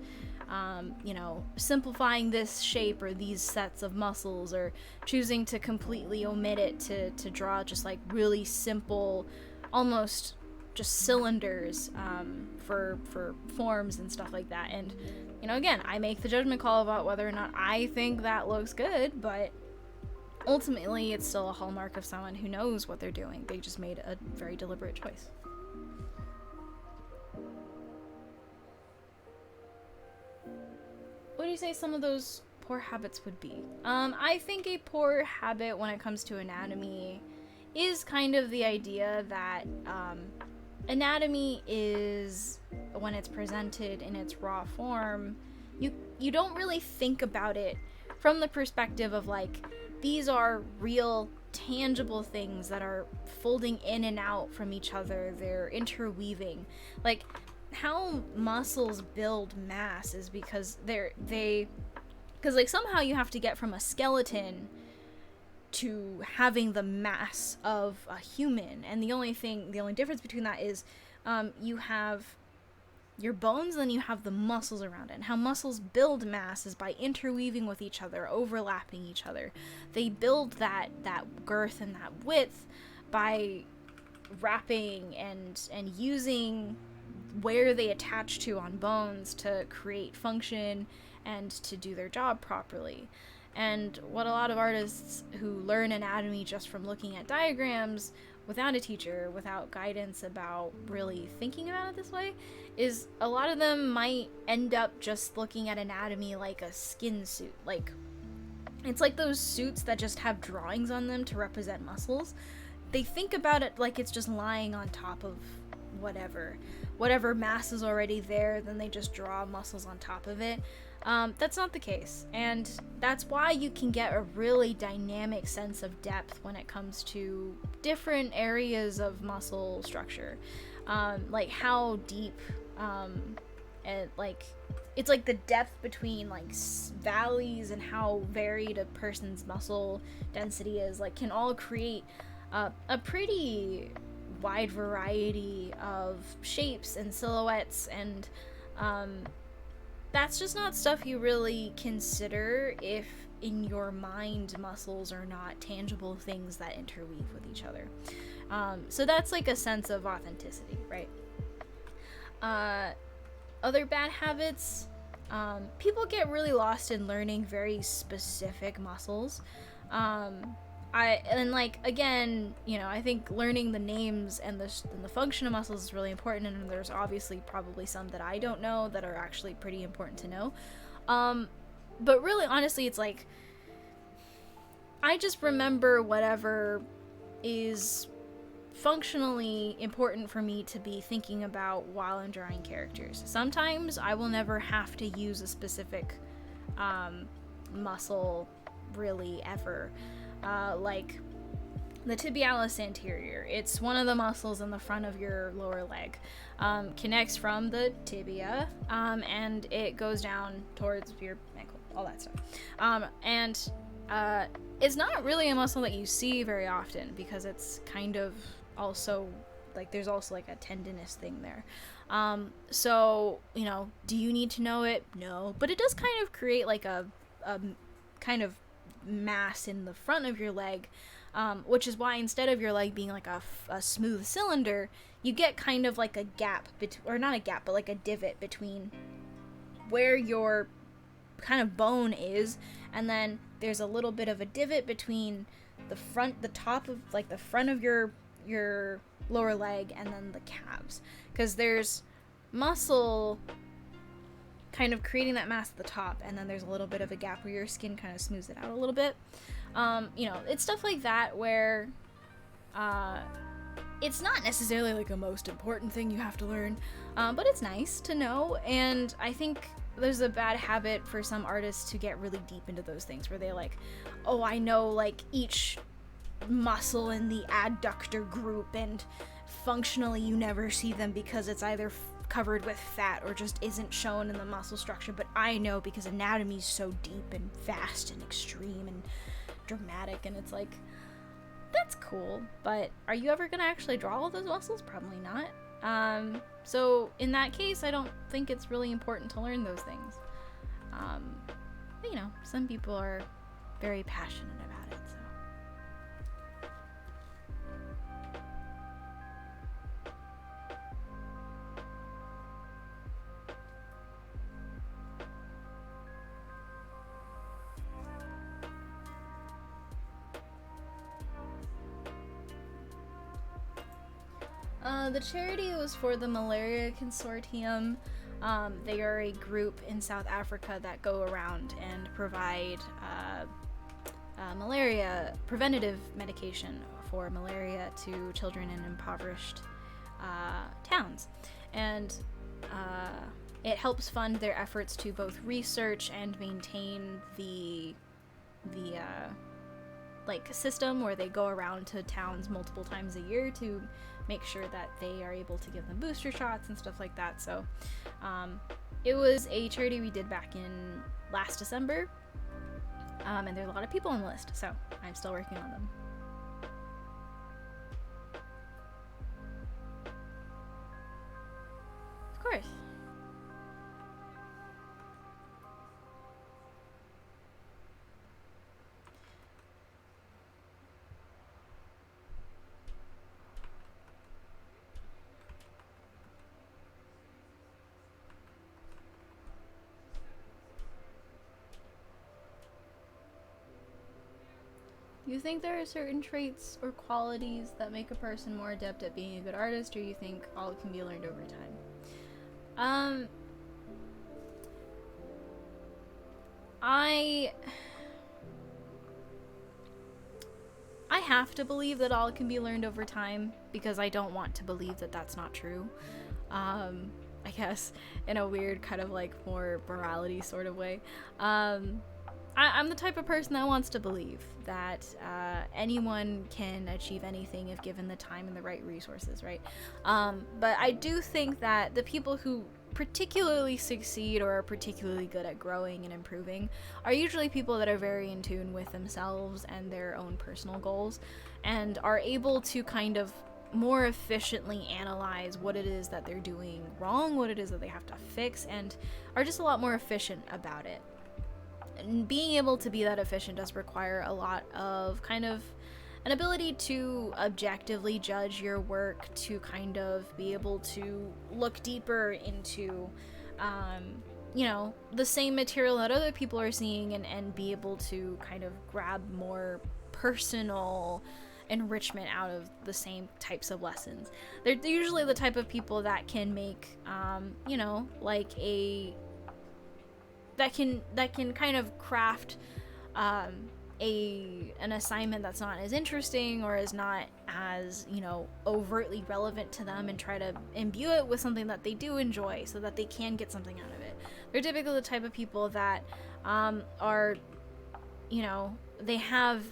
you know, simplifying this shape or these sets of muscles, or choosing to completely omit it to draw just like really simple, almost just cylinders for forms and stuff like that. And you know, again, I make the judgment call about whether or not I think that looks good, but ultimately it's still a hallmark of someone who knows what they're doing. They just made a very deliberate choice. What do you say some of those poor habits would be? I think a poor habit when it comes to anatomy is kind of the idea that anatomy is, when it's presented in its raw form, you don't really think about it from the perspective of like, these are real tangible things that are folding in and out from each other, they're interweaving. Like, how muscles build mass is because they because like somehow you have to get from a skeleton to having the mass of a human, and the only difference between that is you have your bones, then you have the muscles around it. And how muscles build mass is by interweaving with each other, overlapping each other. They build that girth and that width by wrapping and using where they attach to on bones to create function and to do their job properly. And what a lot of artists who learn anatomy just from looking at diagrams without a teacher, without guidance about really thinking about it this way, is a lot of them might end up just looking at anatomy like a skin suit. Like, it's like those suits that just have drawings on them to represent muscles. They think about it like it's just lying on top of whatever mass is already there, then they just draw muscles on top of it. That's not the case, and that's why you can get a really dynamic sense of depth when it comes to different areas of muscle structure, like how deep, and like it's like the depth between like valleys and how varied a person's muscle density is, like can all create a pretty wide variety of shapes and silhouettes, and that's just not stuff you really consider if in your mind muscles are not tangible things that interweave with each other. So that's like a sense of authenticity, right? Other bad habits, people get really lost in learning very specific muscles. Again, you know, I think learning the names and the function of muscles is really important, and there's obviously probably some that I don't know that are actually pretty important to know. But really, honestly, it's like, I just remember whatever is functionally important for me to be thinking about while I'm drawing characters. Sometimes I will never have to use a specific muscle really ever. Like the tibialis anterior, it's one of the muscles in the front of your lower leg, connects from the tibia, and it goes down towards your ankle, all that stuff. It's not really a muscle that you see very often because it's kind of also like there's also like a tendinous thing there. So, you know, do you need to know it? No, but it does kind of create like a kind of mass in the front of your leg, which is why instead of your leg being like a smooth cylinder, you get kind of like a gap, or not a gap, but like a divot between where your kind of bone is, and then there's a little bit of a divot between the top of like the front of your lower leg and then the calves, because there's muscle kind of creating that mass at the top, and then there's a little bit of a gap where your skin kind of smooths it out a little bit. You know, it's stuff like that where it's not necessarily like a most important thing you have to learn, but it's nice to know. And I think there's a bad habit for some artists to get really deep into those things where they like, oh, I know like each muscle in the adductor group, and functionally you never see them because it's either covered with fat or just isn't shown in the muscle structure, but I know because anatomy is so deep and vast and extreme and dramatic. And it's like, that's cool, but are you ever gonna actually draw all those muscles? Probably not. So in that case, I don't think it's really important to learn those things. But, you know, some people are very passionate about it, so. The charity was for the Malaria Consortium. They are a group in South Africa that go around and provide malaria preventative medication for malaria to children in impoverished towns. And it helps fund their efforts to both research and maintain the like system where they go around to towns multiple times a year to make sure that they are able to give them booster shots and stuff like that. So It was a charity we did back in last December, and there's a lot of people on the list, so I'm still working on them. Of course. Do you think there are certain traits or qualities that make a person more adept at being a good artist, or you think all can be learned over time? I have to believe that all can be learned over time because I don't want to believe that that's not true. I guess in a weird kind of like more morality sort of way. I'm the type of person that wants to believe that anyone can achieve anything if given the time and the right resources, right? But I do think that the people who particularly succeed or are particularly good at growing and improving are usually people that are very in tune with themselves and their own personal goals and are able to kind of more efficiently analyze what it is that they're doing wrong, what it is that they have to fix, and are just a lot more efficient about it. And being able to be that efficient does require a lot of kind of an ability to objectively judge your work, to kind of be able to look deeper into the same material that other people are seeing and be able to kind of grab more personal enrichment out of the same types of lessons. They're usually the type of people that can make that can kind of craft an assignment that's not as interesting or is not as overtly relevant to them, and try to imbue it with something that they do enjoy so that they can get something out of it. They're typically the type of people that are they have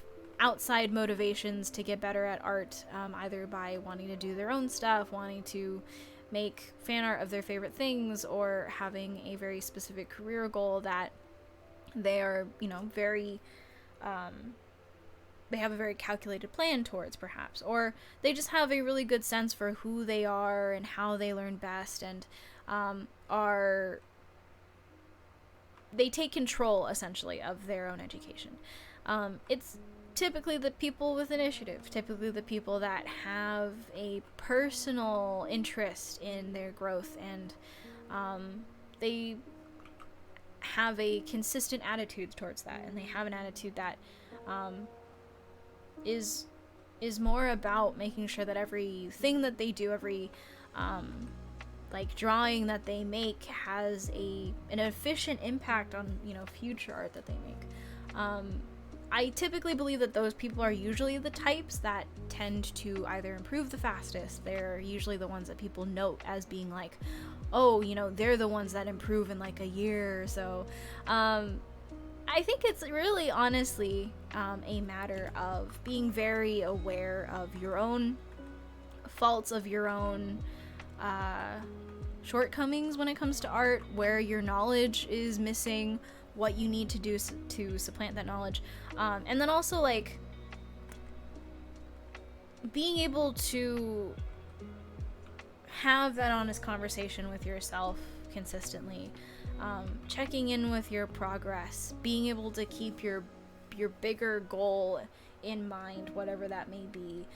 outside motivations to get better at art, either by wanting to do their own stuff, wanting to make fan art of their favorite things, or having a very specific career goal that they are very they have a very calculated plan towards, perhaps, or they just have a really good sense for who they are and how they learn best, and they take control essentially of their own education. It's typically the people with initiative, typically the people that have a personal interest in their growth, and they have a consistent attitude towards that, and they have an attitude that is more about making sure that everything that they do, every drawing that they make has an efficient impact on future art that they make. I typically believe that those people are usually the types that tend to either improve the fastest. They're usually the ones that people note as being like, oh, they're the ones that improve in like a year or so. I think it's really honestly a matter of being very aware of your own faults, of your own shortcomings when it comes to art, where your knowledge is missing, what you need to do to supplant that knowledge, and then also being able to have that honest conversation with yourself consistently, checking in with your progress, being able to keep your bigger goal in mind, whatever that may be,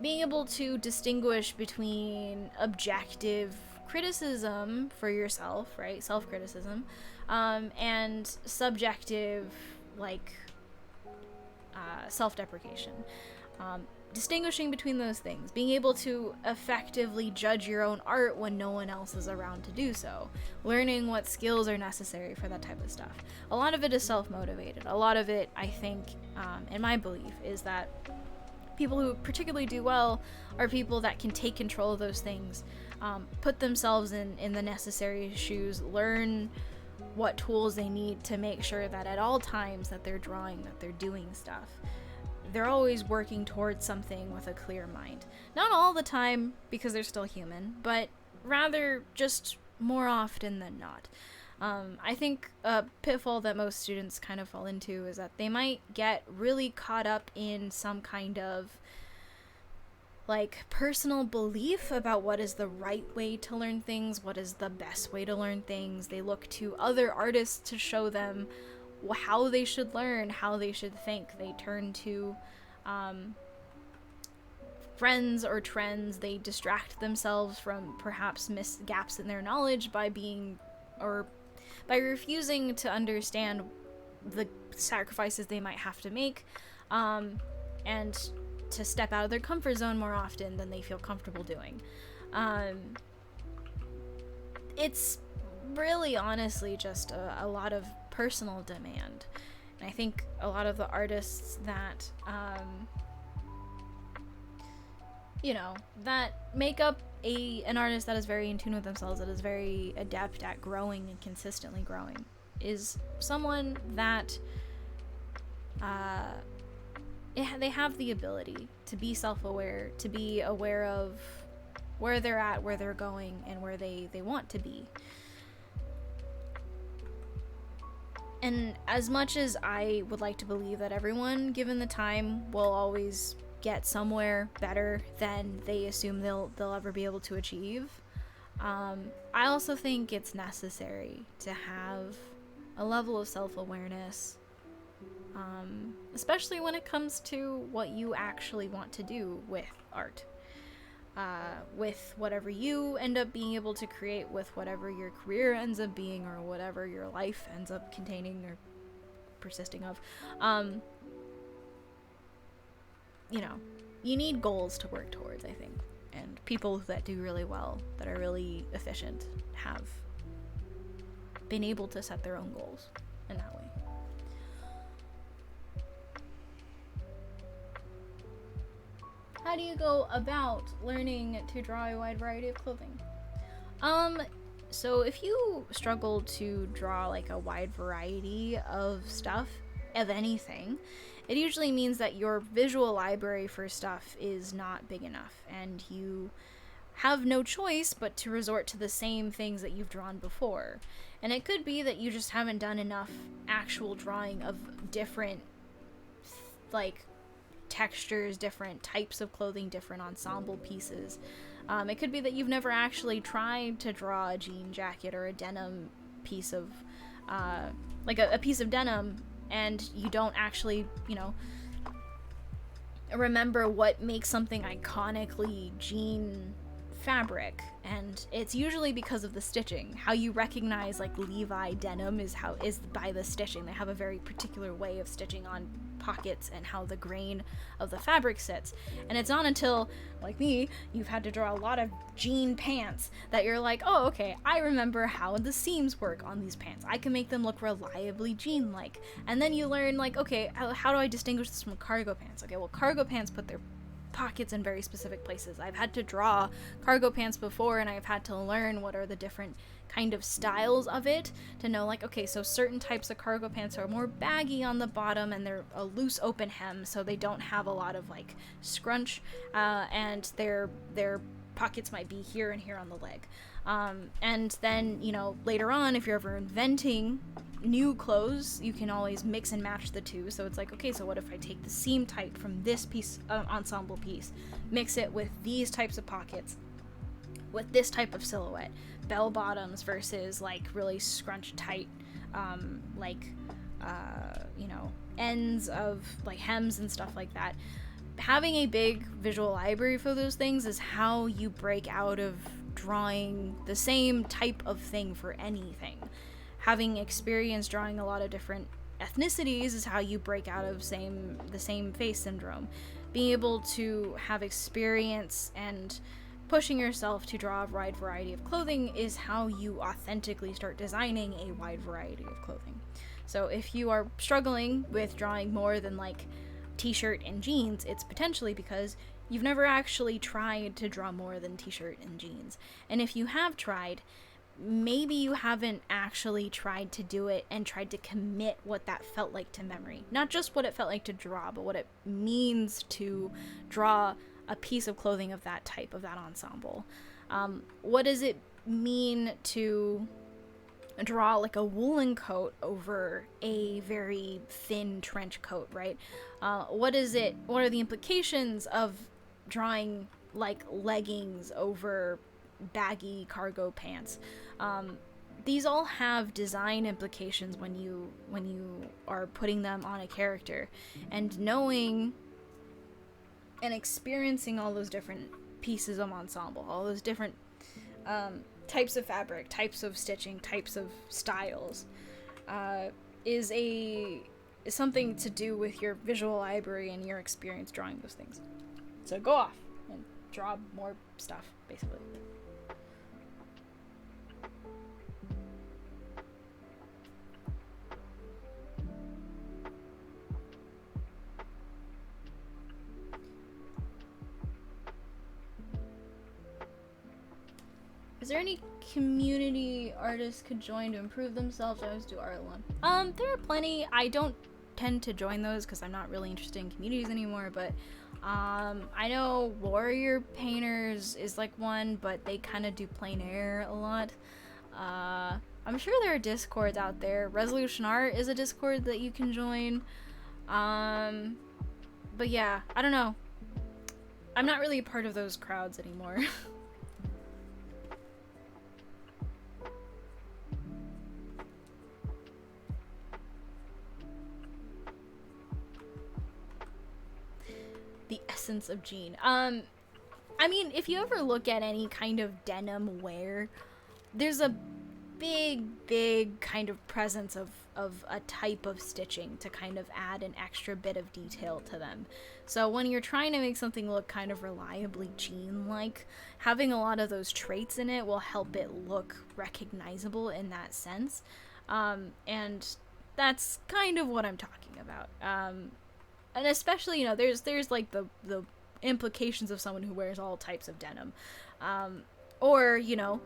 being able to distinguish between objective criticism for yourself, right, self-criticism, and subjective self-deprecation, distinguishing between those things, being able to effectively judge your own art when no one else is around to do so, learning what skills are necessary for that type of stuff. A lot of it is self-motivated. A lot of it, I think, in my belief, is that people who particularly do well are people that can take control of those things, put themselves in the necessary shoes, learn what tools they need to make sure that at all times that they're drawing, that they're doing stuff, they're always working towards something with a clear mind. Not all the time, because they're still human, but rather just more often than not. I think a pitfall that most students kind of fall into is that they might get really caught up in some kind of like personal belief about what is the right way to learn things, what is the best way to learn things. They look to other artists to show them how they should learn, how they should think. They turn to friends or trends. They distract themselves from perhaps gaps in their knowledge by refusing to understand the sacrifices they might have to make, and to step out of their comfort zone more often than they feel comfortable doing. It's really honestly just a lot of personal demand. And I think a lot of the artists that, that make up an artist that is very in tune with themselves, that is very adept at growing and consistently growing, is someone that they have the ability to be self-aware, to be aware of where they're at, where they're going, and where they want to be. And as much as I would like to believe that everyone, given the time, will always get somewhere better than they assume they'll ever be able to achieve, I also think it's necessary to have a level of self-awareness, especially when it comes to what you actually want to do with art, with whatever you end up being able to create, with whatever your career ends up being, or whatever your life ends up containing or persisting of. You need goals to work towards, I think. And people that do really well, that are really efficient, have been able to set their own goals in that way. How do you go about learning to draw a wide variety of clothing? So if you struggle to draw like a wide variety of stuff, of anything, it usually means that your visual library for stuff is not big enough, and you have no choice but to resort to the same things that you've drawn before. And it could be that you just haven't done enough actual drawing of different, like, textures, different types of clothing, different ensemble pieces. It could be that you've never actually tried to draw a jean jacket or a denim piece of, like a piece of denim, and you don't actually, remember what makes something iconically jean fabric. And it's usually because of the stitching. How you recognize like Levi denim is by the stitching. They have a very particular way of stitching on pockets and how the grain of the fabric sits. And it's not until, like me, you've had to draw a lot of jean pants that you're like, oh, okay, I remember how the seams work on these pants. I can make them look reliably jean-like. And then you learn, like, okay, how do I distinguish this from cargo pants? Okay, well, cargo pants put their pockets in very specific places. I've had to draw cargo pants before, and I've had to learn what are the different kind of styles of it to know, like, okay, so certain types of cargo pants are more baggy on the bottom and they're a loose open hem, so they don't have a lot of like scrunch, and their pockets might be here and here on the leg. And then, later on, if you're ever inventing new clothes, you can always mix and match the two. So it's like, okay, so what if I take the seam type from this piece, ensemble piece, mix it with these types of pockets, with this type of silhouette, bell bottoms versus like really scrunched tight, ends of like hems and stuff like that. Having a big visual library for those things is how you break out of drawing the same type of thing for anything. Having experience drawing a lot of different ethnicities is how you break out of the same face syndrome. Being able to have experience and pushing yourself to draw a wide variety of clothing is how you authentically start designing a wide variety of clothing. So if you are struggling with drawing more than like t-shirt and jeans, it's potentially because you've never actually tried to draw more than t-shirt and jeans. And if you have tried, maybe you haven't actually tried to do it and tried to commit what that felt like to memory. Not just what it felt like to draw, but what it means to draw a piece of clothing of that type, of that ensemble. What does it mean to draw like a woolen coat over a very thin trench coat, right? What are the implications of drawing like leggings over baggy cargo pants? These all have design implications when you are putting them on a character, and knowing and experiencing all those different pieces of ensemble, all those different types of fabric, types of stitching, types of styles, is something to do with your visual library and your experience drawing those things. So go off and draw more stuff, basically. Is there any community artists could join to improve themselves? I always do art alone. There are plenty. I don't tend to join those because I'm not really interested in communities anymore, but I know Warrior Painters is like one, but they kind of do plein air a lot. I'm sure there are discords out there. Resolution Art is a discord that you can join. But yeah, I don't know. I'm not really a part of those crowds anymore. The essence of jean. I mean, if you ever look at any kind of denim wear, there's a big kind of presence of a type of stitching to kind of add an extra bit of detail to them. So when you're trying to make something look kind of reliably jean-like, having a lot of those traits in it will help it look recognizable in that sense. And that's kind of what I'm talking about. And especially, there's like the implications of someone who wears all types of denim. Or,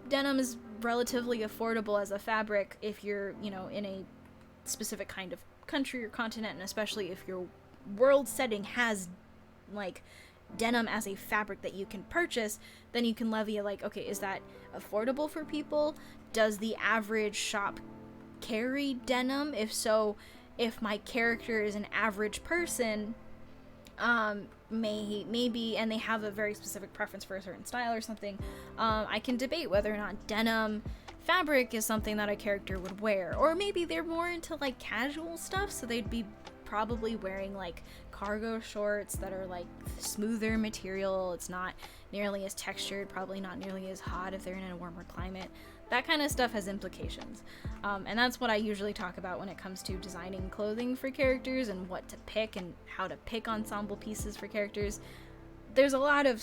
denim is relatively affordable as a fabric if you're, in a specific kind of country or continent, and especially if your world setting has, like, denim as a fabric that you can purchase, then you can levy, like, okay, is that affordable for people? Does the average shop carry denim? If so, if my character is an average person, maybe, and they have a very specific preference for a certain style or something, I can debate whether or not denim fabric is something that a character would wear. Or maybe they're more into like casual stuff, so they'd be probably wearing like cargo shorts that are like smoother material. It's not nearly as textured, probably not nearly as hot if they're in a warmer climate. That kind of stuff has implications. And that's what I usually talk about when it comes to designing clothing for characters and what to pick and how to pick ensemble pieces for characters. There's a lot of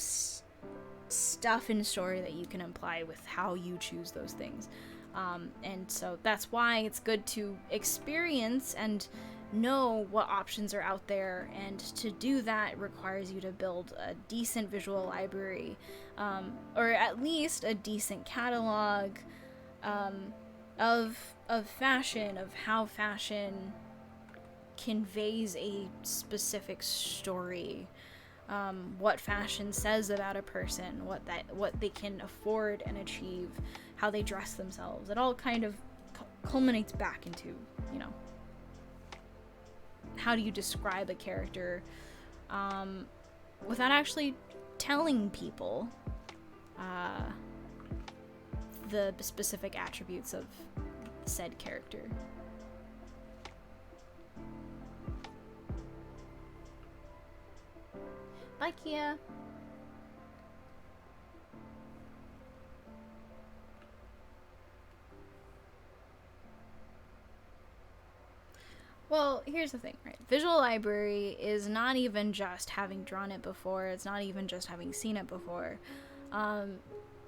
stuff in story that you can imply with how you choose those things. And so that's why it's good to experience and know what options are out there, and to do that requires you to build a decent visual library, or at least a decent catalog of fashion, of how fashion conveys a specific story, what fashion says about a person, what they can afford and achieve, how they dress themselves. It all kind of culminates back into, how do you describe a character without actually telling people the specific attributes of said character. Bye, Kia. Well, here's the thing, right? Visual library is not even just having drawn it before. It's not even just having seen it before.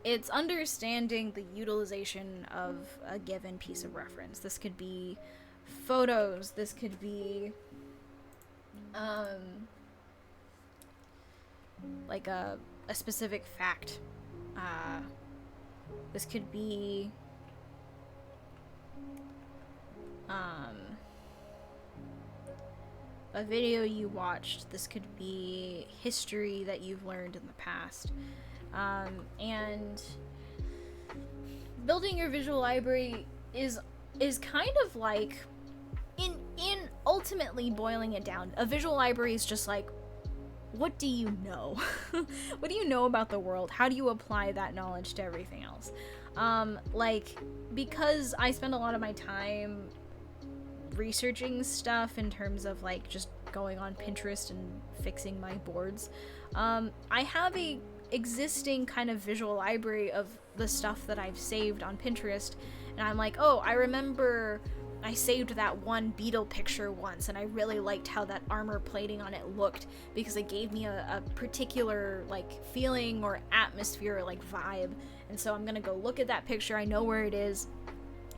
It's understanding the utilization of a given piece of reference. This could be photos. This could be like a specific fact. This could be a video you watched. This could be history that you've learned in the past. And building your visual library is kind of like, in ultimately boiling it down, a visual library is just like, what do you know? What do you know about the world? How do you apply that knowledge to everything else? Like, because I spend a lot of my time researching stuff in terms of like just going on Pinterest and fixing my boards, I have a existing kind of visual library of the stuff that I've saved on Pinterest, and I'm like, oh, I remember I saved that one beetle picture once, and I really liked how that armor plating on it looked because it gave me a particular like feeling or atmosphere or like vibe. And so I'm gonna go look at that picture. I know where it is.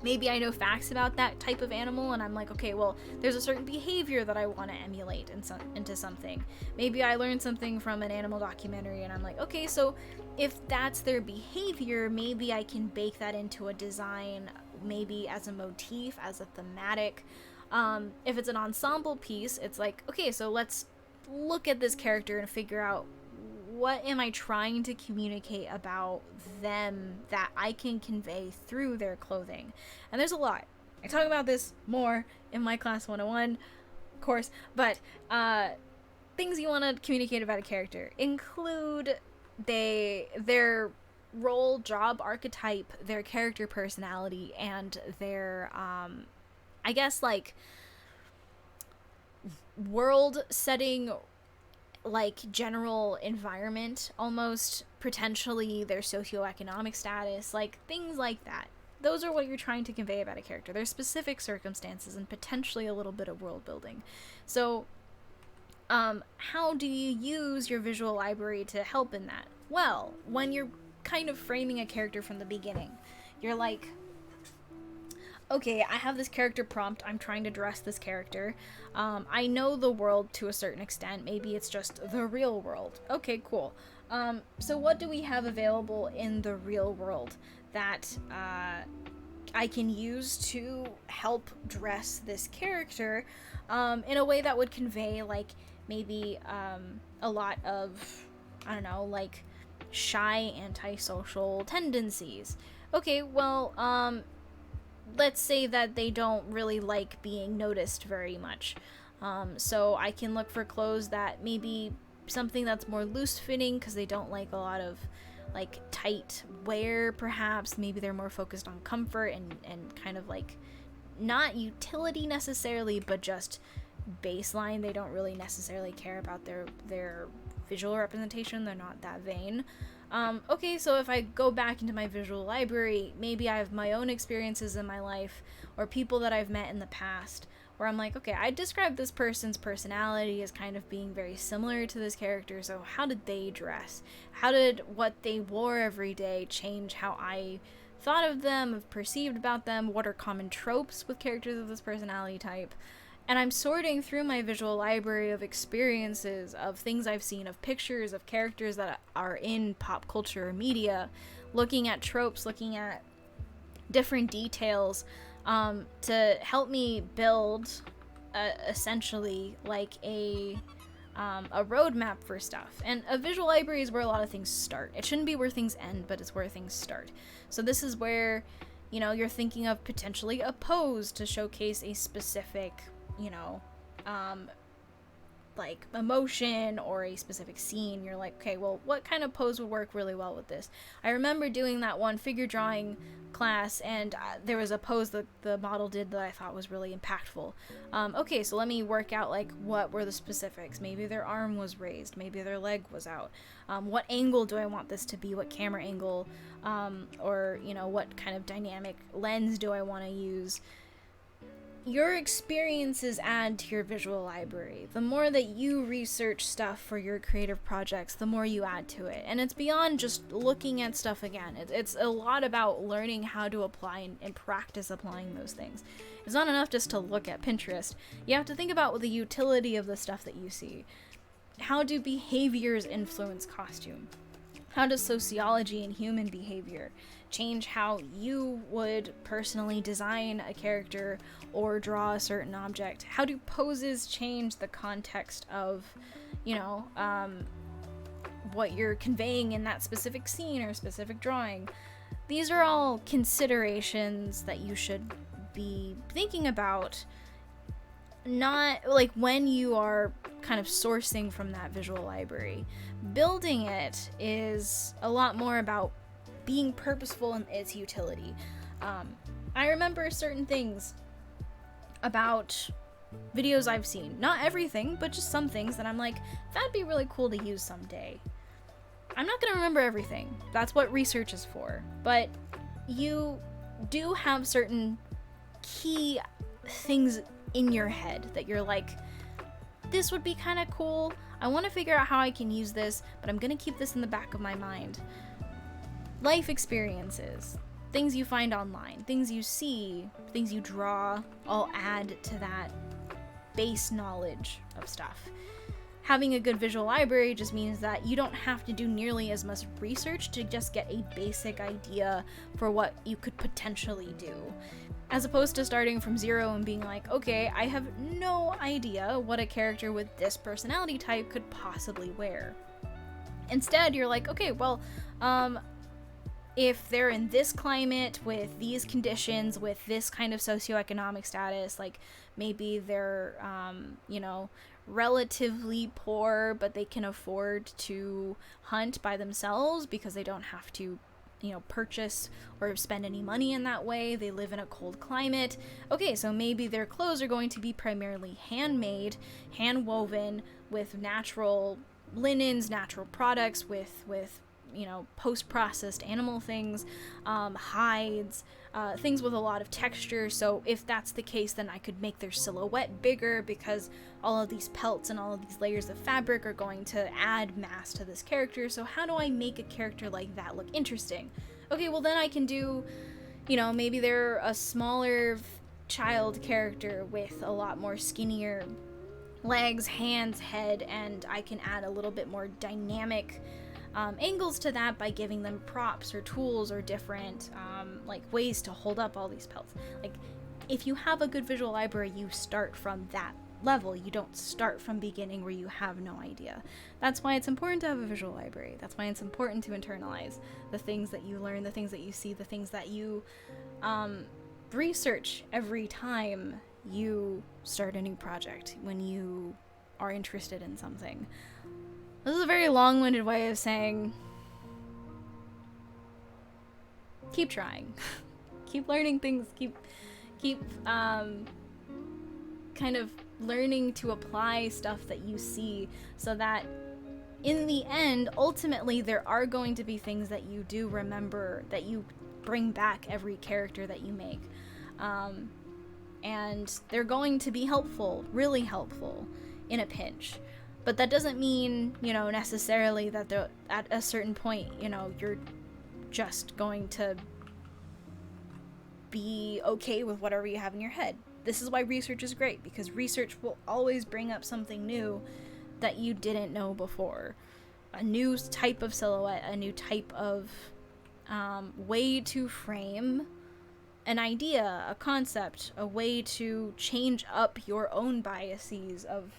Maybe I know facts about that type of animal, and I'm like, okay, well, there's a certain behavior that I want to emulate into something. Maybe I learned something from an animal documentary, and I'm like, okay, so if that's their behavior, maybe I can bake that into a design, maybe as a motif, as a thematic. If it's an ensemble piece, it's like, okay, so let's look at this character and figure out, what am I trying to communicate about them that I can convey through their clothing? And there's a lot. I talk about this more in my class 101 course, but things you want to communicate about a character include their role, job, archetype, their character personality, and their I guess like world setting, like general environment, almost, potentially their socioeconomic status, like things like that. Those are what you're trying to convey about a character. There's specific circumstances and potentially a little bit of world building. So how do you use your visual library to help in that? Well, when you're kind of framing a character from the beginning, you're like, okay, I have this character prompt. I'm trying to dress this character. I know the world to a certain extent. Maybe it's just the real world. Okay, cool. So what do we have available in the real world that I can use to help dress this character in a way that would convey, like, maybe a lot of, I don't know, like, shy, antisocial tendencies. Okay, well, let's say that they don't really like being noticed very much. So I can look for clothes that maybe something that's more loose fitting because they don't like a lot of like tight wear, perhaps. Maybe they're more focused on comfort and kind of like not utility necessarily, but just baseline. They don't really necessarily care about their visual representation. They're not that vain. Okay, so if I go back into my visual library, maybe I have my own experiences in my life or people that I've met in the past where I'm like, okay, I described this person's personality as kind of being very similar to this character, so how did they dress? How did what they wore every day change how I thought of them, perceived about them? What are common tropes with characters of this personality type? And I'm sorting through my visual library of experiences, of things I've seen, of pictures, of characters that are in pop culture or media, looking at tropes, looking at different details, to help me build essentially like a roadmap for stuff. And a visual library is where a lot of things start. It shouldn't be where things end, but it's where things start. So this is where, you know, you're thinking of potentially a pose to showcase a specific, you know, like emotion or a specific scene. You're like, okay, well, what kind of pose would work really well with this? I remember doing that one figure drawing class, and there was a pose that the model did that I thought was really impactful. Okay, so let me work out, like, what were the specifics? Maybe their arm was raised, maybe their leg was out. What angle do I want this to be? What camera angle? Or, you know, what kind of dynamic lens do I want to use? Your experiences add to your visual library. The more that you research stuff for your creative projects, the more you add to it. And it's beyond just looking at stuff again. It's a lot about learning how to apply and practice applying those things. It's not enough just to look at Pinterest. You have to think about the utility of the stuff that you see. How do behaviors influence costume? How does sociology and human behavior change how you would personally design a character or draw a certain object? How do poses change the context of, you know, what you're conveying in that specific scene or specific drawing? These are all considerations that you should be thinking about, not like when you are kind of sourcing from that visual library. Building it is a lot more about being purposeful in its utility. I remember certain things about videos I've seen, not everything, but just some things that I'm like, that'd be really cool to use someday. I'm not gonna remember everything. That's what research is for. But you do have certain key things in your head that you're like, this would be kind of cool. I want to figure out how I can use this, but I'm gonna keep this in the back of my mind. Life experiences, things you find online, things you see, things you draw, all add to that base knowledge of stuff. Having a good visual library just means that you don't have to do nearly as much research to just get a basic idea for what you could potentially do. As opposed to starting from zero and being like, okay, I have no idea what a character with this personality type could possibly wear. Instead, you're like, okay, well, if they're in this climate, with these conditions, with this kind of socioeconomic status, like maybe they're, relatively poor, but they can afford to hunt by themselves because they don't have to, purchase or spend any money in that way. They live in a cold climate. Okay, so maybe their clothes are going to be primarily handmade, hand-woven with natural linens, natural products, with post-processed animal things, hides, things with a lot of texture. So if that's the case, then I could make their silhouette bigger because all of these pelts and all of these layers of fabric are going to add mass to this character. So how do I make a character like that look interesting? Okay, well then I can do, maybe they're a smaller child character with a lot more skinnier legs, hands, head, and I can add a little bit more dynamic angles to that by giving them props or tools or different ways to hold up all these pelts. Like, if you have a good visual library, you start from that level. You don't start from beginning where you have no idea. That's why it's important to have a visual library. That's why it's important to internalize the things that you learn, the things that you see, the things that you research every time you start a new project, when you are interested in something. This is a very long-winded way of saying, keep trying. Keep learning things, keep kind of learning to apply stuff that you see, so that in the end, ultimately, there are going to be things that you do remember, that you bring back every character that you make. And they're going to be helpful, really helpful, in a pinch. But that doesn't mean, necessarily that they're at a certain point, you're just going to be okay with whatever you have in your head. This is why research is great, because research will always bring up something new that you didn't know before. A new type of silhouette, a new type of way to frame an idea, a concept, a way to change up your own biases of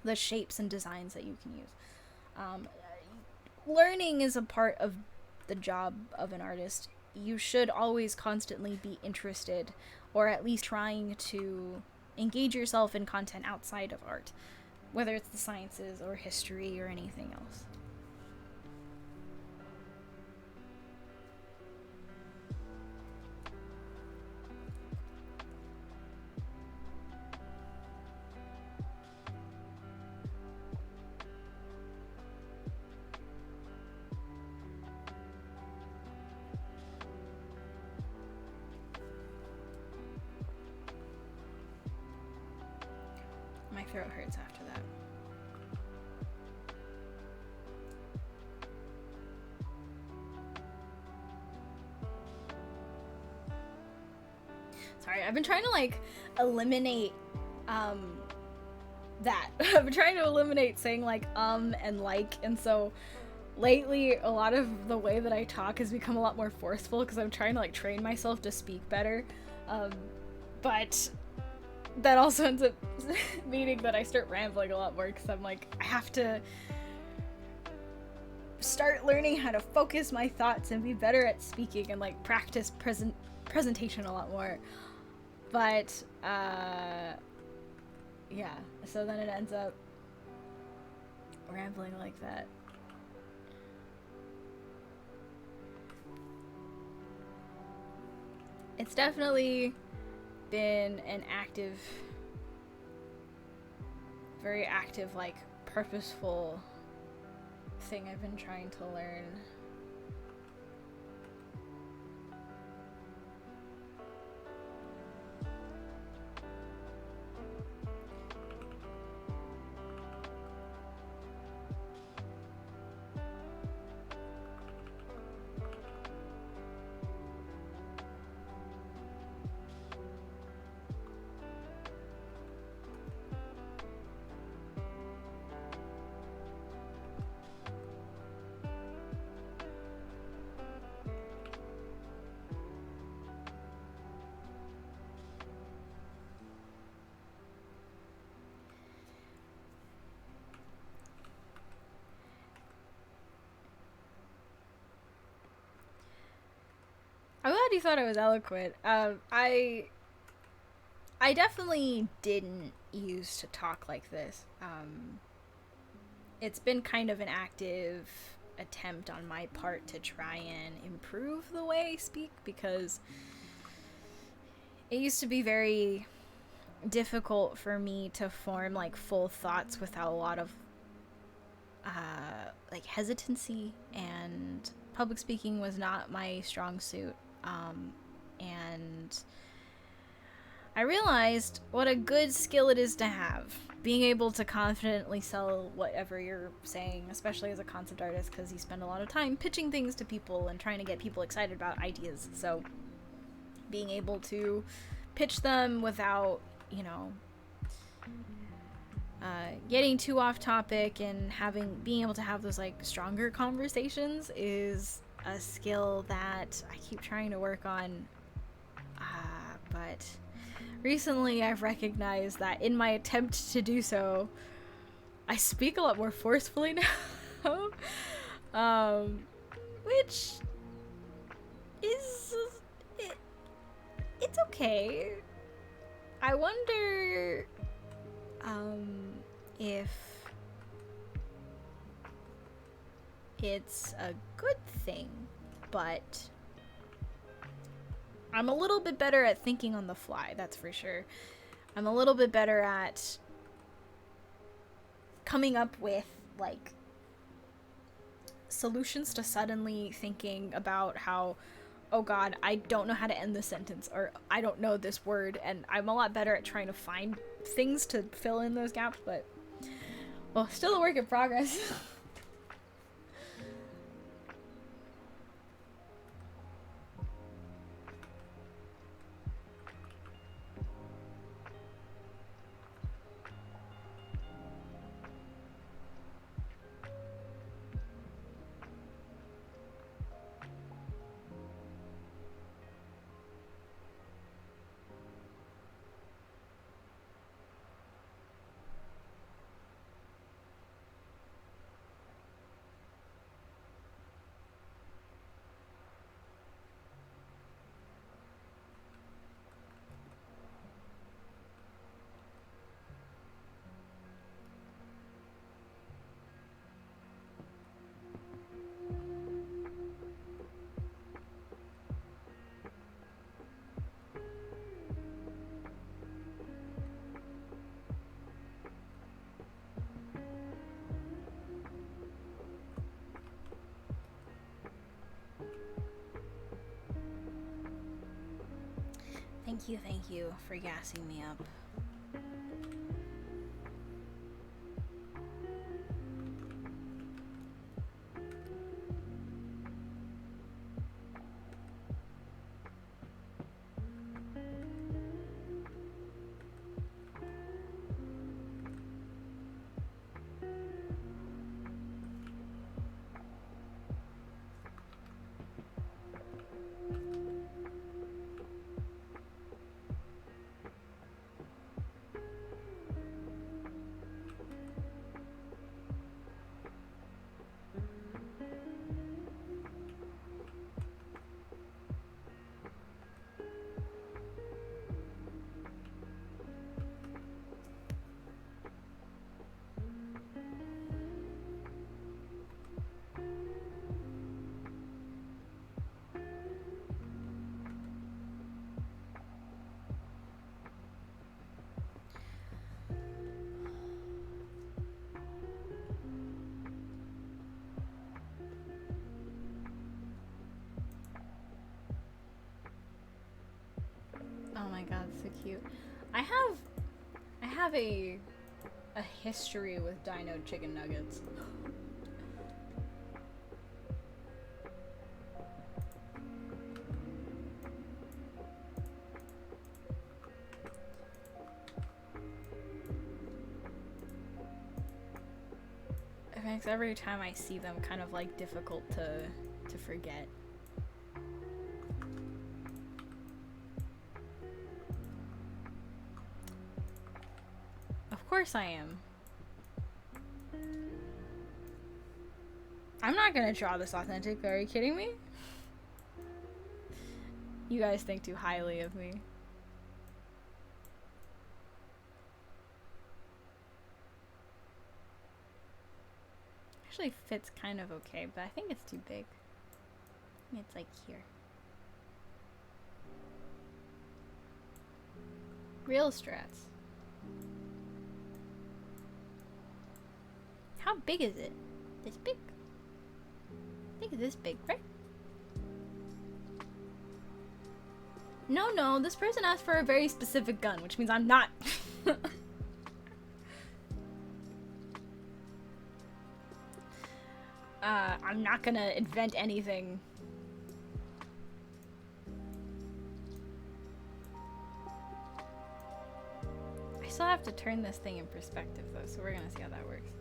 the shapes and designs that you can use. Learning is a part of the job of an artist. You should always constantly be interested, or at least trying to engage yourself in content outside of art, whether it's the sciences or history or anything else. My throat hurts after that. Sorry, I've been trying to eliminate that. I've been trying to eliminate saying and like, and so lately a lot of the way that I talk has become a lot more forceful because I'm trying to like train myself to speak better. But that also ends up meaning that I start rambling a lot more because I'm like, I have to start learning how to focus my thoughts and be better at speaking and like practice presentation a lot more. But yeah, so then it ends up rambling like that. It's definitely been an active, very active, like purposeful thing I've been trying to learn. I'm glad you thought I was eloquent. I definitely didn't used to talk like this. It's been kind of an active attempt on my part to try and improve the way I speak because it used to be very difficult for me to form like full thoughts without a lot of like hesitancy, and public speaking was not my strong suit. And I realized what a good skill it is to have. Being able to confidently sell whatever you're saying, especially as a concept artist, because you spend a lot of time pitching things to people and trying to get people excited about ideas. So being able to pitch them without, you know, getting too off topic and being able to have those like stronger conversations is a skill that I keep trying to work on. But recently I've recognized that in my attempt to do so, I speak a lot more forcefully now. Which is it's okay. I wonder if it's a good thing, but I'm a little bit better at thinking on the fly, that's for sure. I'm a little bit better at coming up with like solutions to suddenly thinking about how, oh god, I don't know how to end this sentence, or I don't know this word, and I'm a lot better at trying to find things to fill in those gaps, but well, still a work in progress. Thank you for gassing me up. god, so cute. I have a history with dino chicken nuggets. It makes every time I see them kind of like difficult to forget. Of course I am. I'm not gonna draw this authentic, are you kidding me? You guys think too highly of me. Actually fits kind of okay, but I think it's too big. It's like here. Real strats. How big is it? This big? I think it's this big, right? No, this person asked for a very specific gun, which means I'm not. I'm not gonna invent anything. I still have to turn this thing in perspective though, so we're gonna see how that works.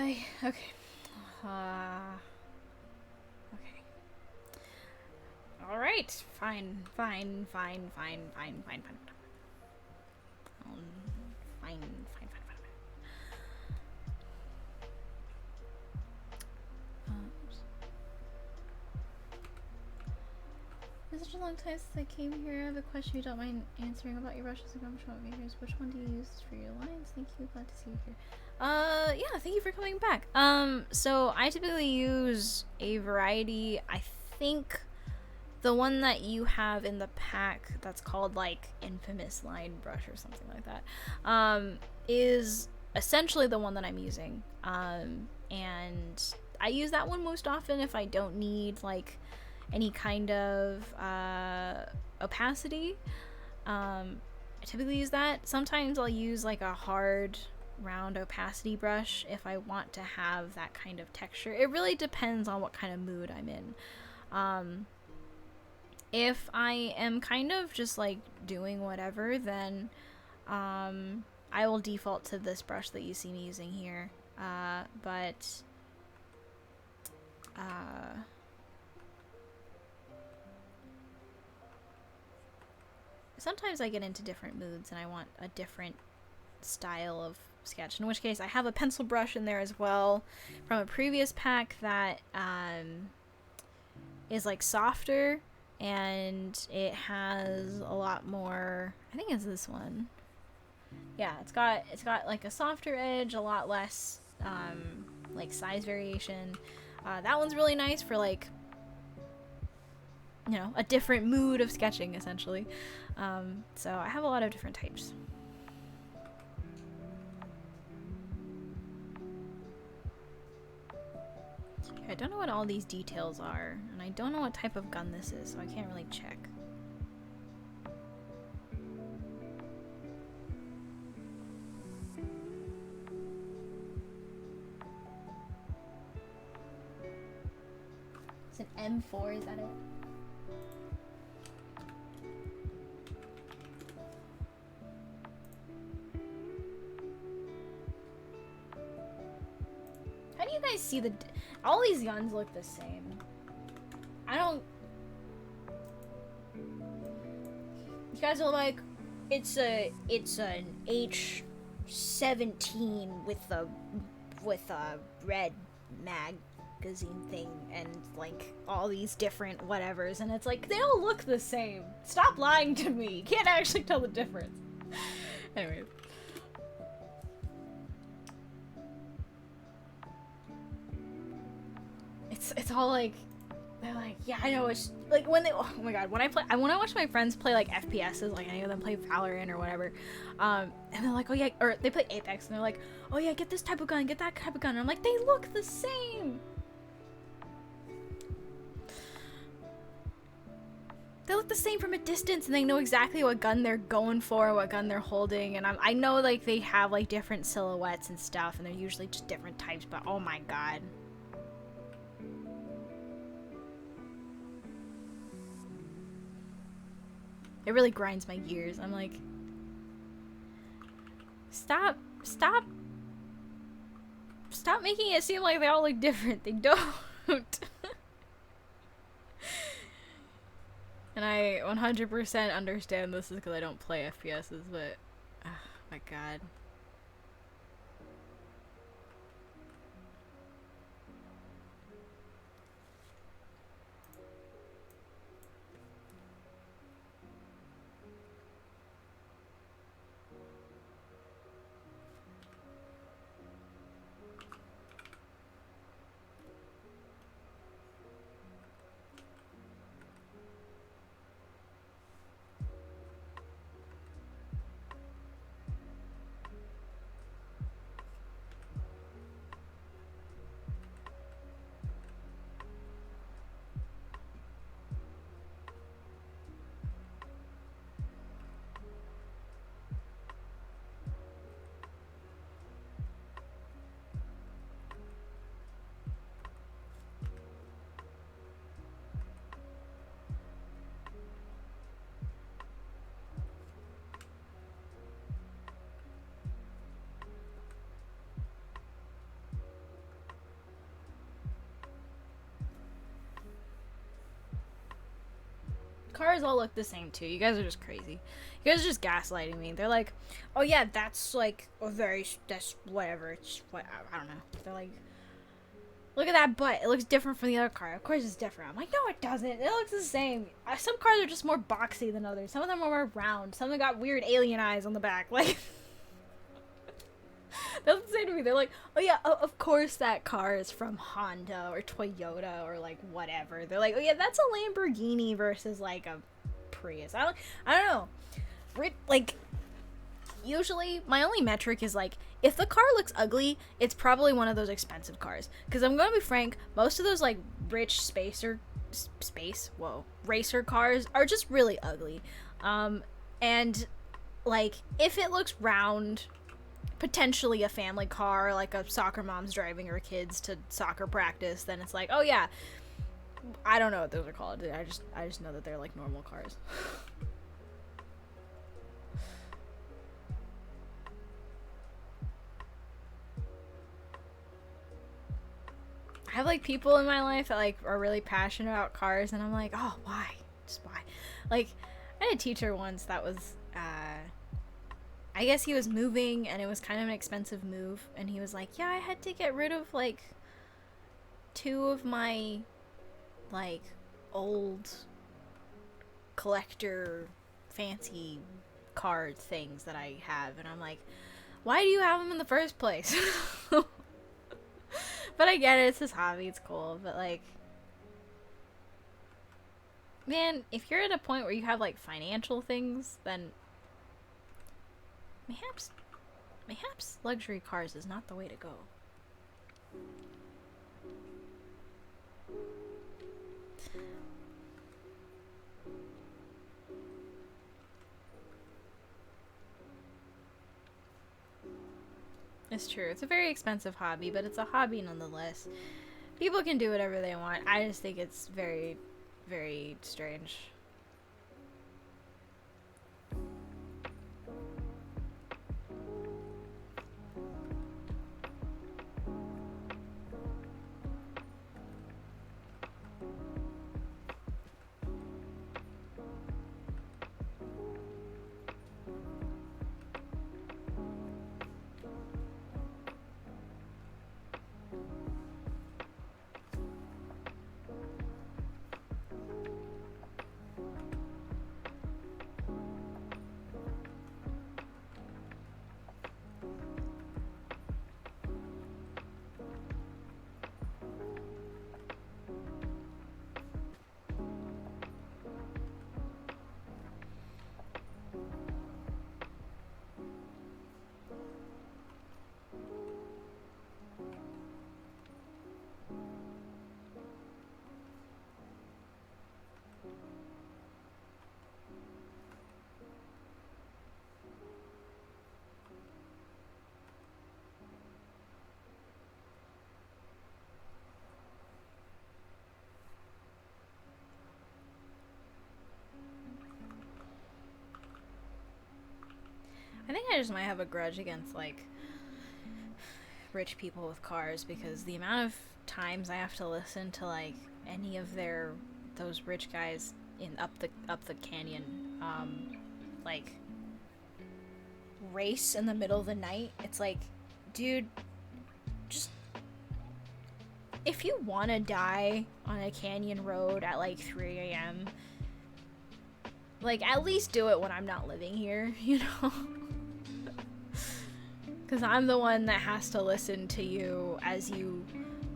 Okay. Okay. All right. Fine. Fine. Fine. Fine. Fine. Fine. Fine. Fine. Fine. Fine. Fine. It's such a long time since I came here. I have a question you don't mind answering about your brushes and gum shop makers. Which one do you use for your lines? Thank you. Glad to see you here. Yeah, thank you for coming back. So I typically use a variety. I think the one that you have in the pack that's called like Infamous Line Brush or something like that, is essentially the one that I'm using. And I use that one most often if I don't need like any kind of opacity. I typically use that. Sometimes I'll use like a hard round opacity brush if I want to have that kind of texture. It really depends on what kind of mood I'm in. If I am kind of just like doing whatever, then I will default to this brush that you see me using here. But sometimes I get into different moods and I want a different style of sketch, in which case I have a pencil brush in there as well from a previous pack that is like softer, and it has a lot more, I think it's this one. Yeah, it's got like a softer edge, a lot less like size variation. That one's really nice for like, you know, a different mood of sketching essentially. So I have a lot of different types. I don't know what all these details are, and I don't know what type of gun this is, so I can't really check. It's an M4, is that it? How do you guys see all these guns look the same? I don't... You guys are like, it's an H17 with a red magazine thing and like all these different whatevers, and it's like they all look the same. Stop lying to me. You can't actually tell the difference. Anyways. It's all like, they're like, yeah, I know, it's like when they, oh my god, when I watch my friends play like FPSs, like any of them play Valorant or whatever, and they're like, oh yeah, or they play Apex and they're like, oh yeah, get this type of gun, get that type of gun, and I'm like, they look the same. They look the same from a distance, and they know exactly what gun they're going for, what gun they're holding, and I know like they have like different silhouettes and stuff, and they're usually just different types, but oh my god. It really grinds my gears. I'm like, stop making it seem like they all look different. They don't. And I 100% understand this is because I don't play FPSs, but oh my god. cars all look the same too. You guys are just crazy. You guys are just gaslighting me. They're like, oh yeah, that's like a very, that's whatever. It's what, I don't know. They're like, look at that butt. It looks different from the other car. Of course it's different. I'm like, no, it doesn't. It looks the same. Some cars are just more boxy than others. Some of them are more round. Some of them got weird alien eyes on the back. Like, they'll say to me, they're like, oh yeah, of course that car is from Honda or Toyota or like whatever. They're like, oh yeah, that's a Lamborghini versus like a Prius. I don't know. Like, usually my only metric is like, if the car looks ugly, it's probably one of those expensive cars. Because I'm gonna be frank, most of those like rich racer cars are just really ugly. And like, if it looks round, potentially a family car, like a soccer mom's driving her kids to soccer practice, then it's like, oh yeah, I don't know what those are called. I just know that they're like normal cars. I have like people in my life that like are really passionate about cars, and I'm like, oh, why? Just why? Like, I had a teacher once that was, I guess he was moving, and it was kind of an expensive move, and he was like, yeah, I had to get rid of like 2 of my like old collector fancy card things that I have, and I'm like, why do you have them in the first place? But I get it, it's his hobby, it's cool, but like, man, if you're at a point where you have like financial things, then mayhaps luxury cars is not the way to go. It's true. It's a very expensive hobby, but it's a hobby nonetheless. People can do whatever they want. I just think it's very, very strange. I think I just might have a grudge against like rich people with cars, because the amount of times I have to listen to like any of those rich guys in up the canyon like race in the middle of the night. It's like, dude, just, if you want to die on a canyon road at like 3 a.m., like, at least do it when I'm not living here, you know? Because I'm the one that has to listen to you as you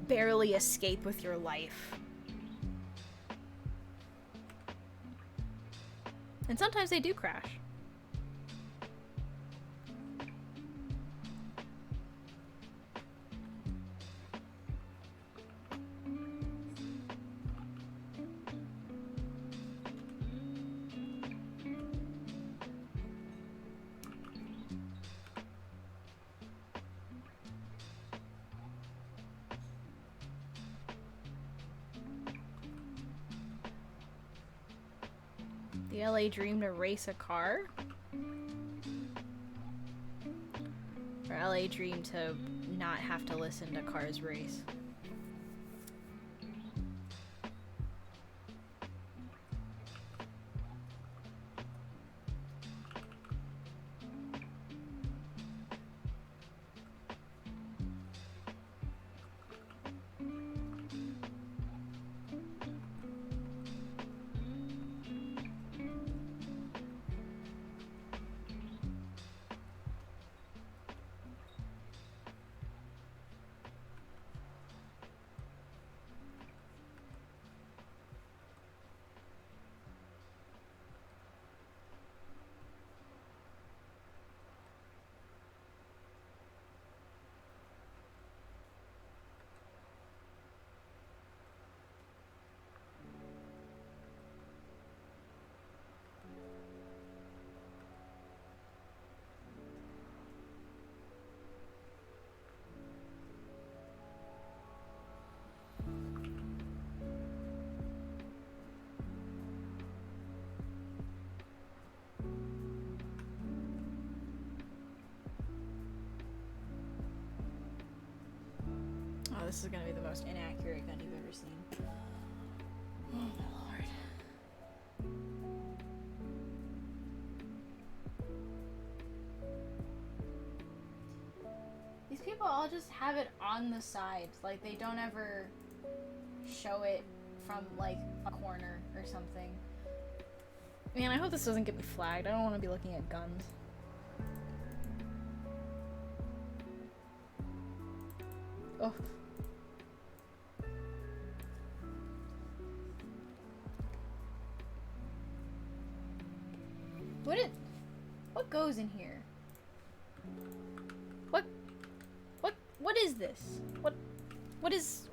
barely escape with your life. And sometimes they do crash. The LA dream to race a car? Or LA dream to not have to listen to cars race? this is gonna be the most inaccurate gun you've ever seen. Oh my lord. These people all just have it on the sides, like they don't ever show it from like a corner or something. Man, I hope this doesn't get me flagged. I don't want to be looking at guns. Oh. What goes in here? What is this? What is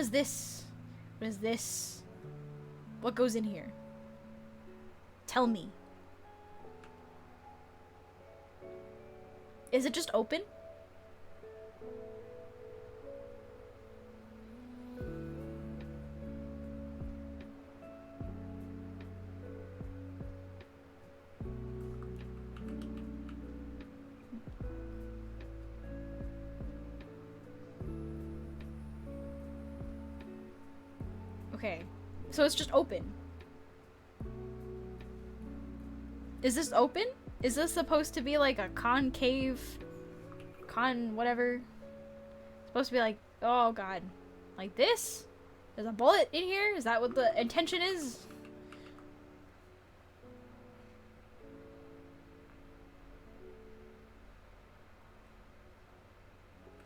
this? What is this? What goes in here? Tell me. Is it just open? Okay, so it's just open. Is this open? Is this supposed to be like a concave, whatever? It's supposed to be like, oh god, like this? There's a bullet in here? Is that what the intention is?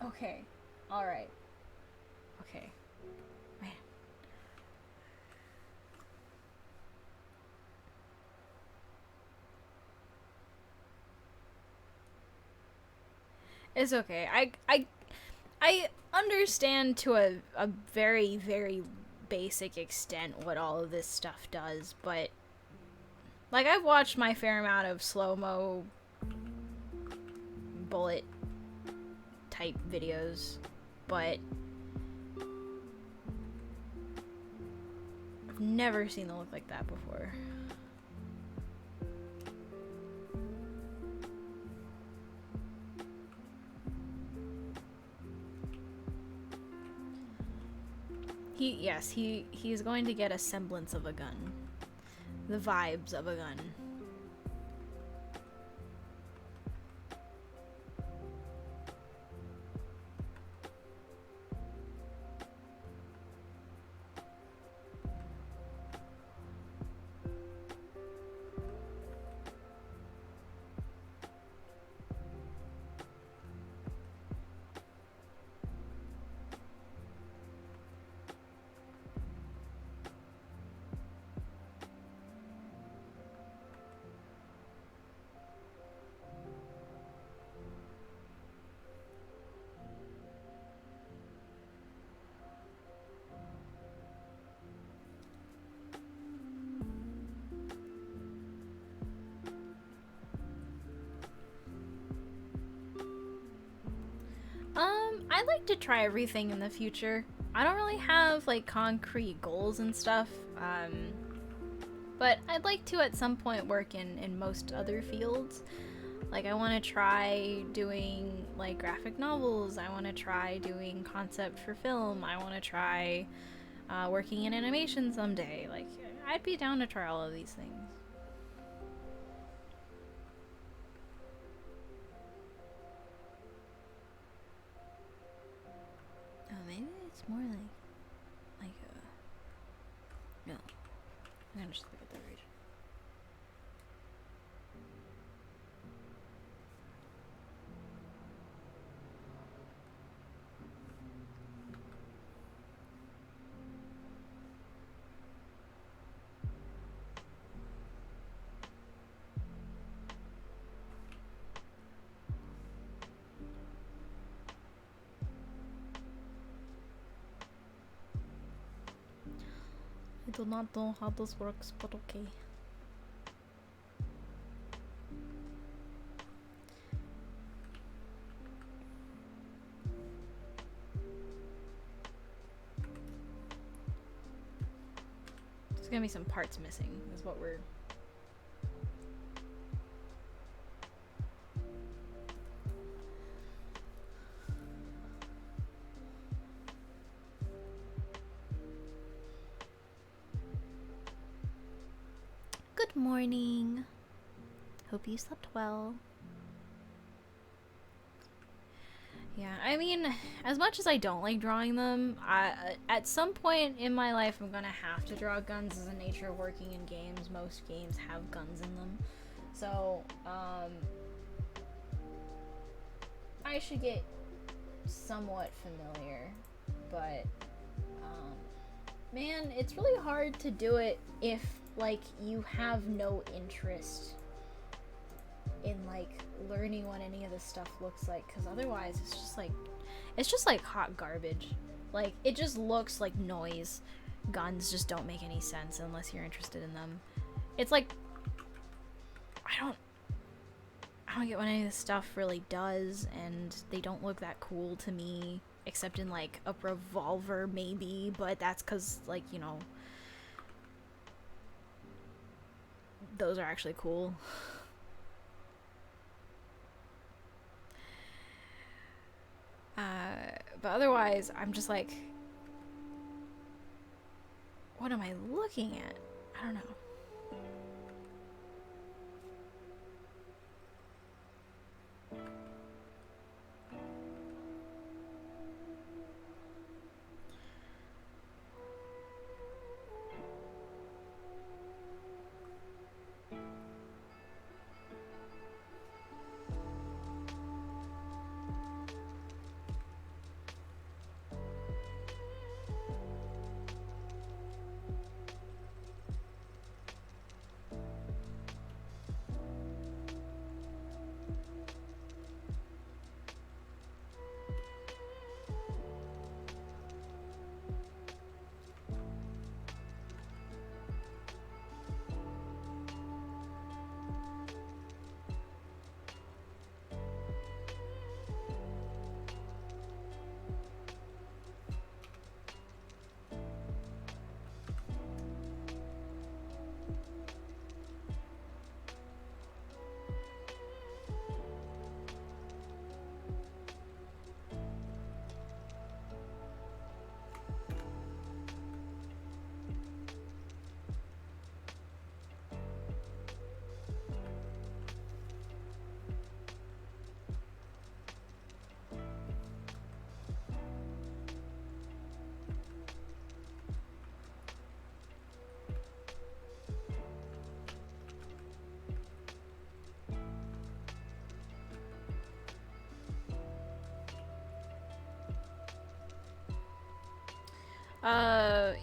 Okay, alright. Okay. Man. It's okay. I understand to a very, very basic extent what all of this stuff does, but like I've watched my fair amount of slow-mo bullet type videos, but I've never seen them look like that before. He's going to get a semblance of a gun. The vibes of a gun. I'd like to try everything in the future. I don't really have like concrete goals and stuff, but I'd like to at some point work in most other fields. Like I want to try doing like graphic novels, I want to try doing concept for film, I want to try working in animation someday. Like I'd be down to try all of these things. Maybe it's more like no. I'm gonna just look at the region. I do not know how this works, but okay. There's gonna be some parts missing, is what we're... morning. Hope you slept well. Yeah, I mean, as much as I don't like drawing them, at some point in my life I'm gonna have to draw guns as a nature of working in games. Most games have guns in them. So, I should get somewhat familiar. But, man, it's really hard to do it if, like, you have no interest in like learning what any of this stuff looks like, because otherwise it's just like hot garbage. Like, it just looks like noise. Guns just don't make any sense unless you're interested in them. It's like I don't get what any of this stuff really does, and they don't look that cool to me, except in like a revolver maybe, but that's because, like, you know, those are actually cool. But otherwise, I'm just like, what am I looking at? I don't know.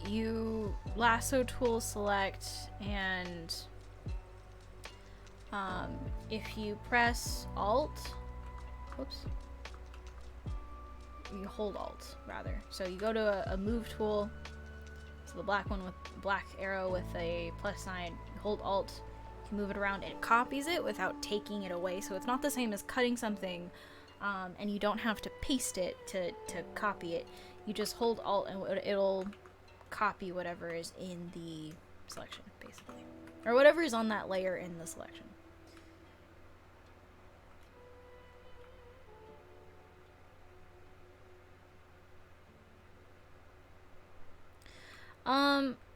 You lasso tool select, and if you press Alt, whoops, you hold Alt rather. So you go to a move tool, so the black one with black arrow with a plus sign, you hold Alt, you can move it around, and it copies it without taking it away. So it's not the same as cutting something, and you don't have to paste it to copy it. You just hold Alt and it'll copy whatever is in the selection, basically. Or whatever is on that layer in the selection.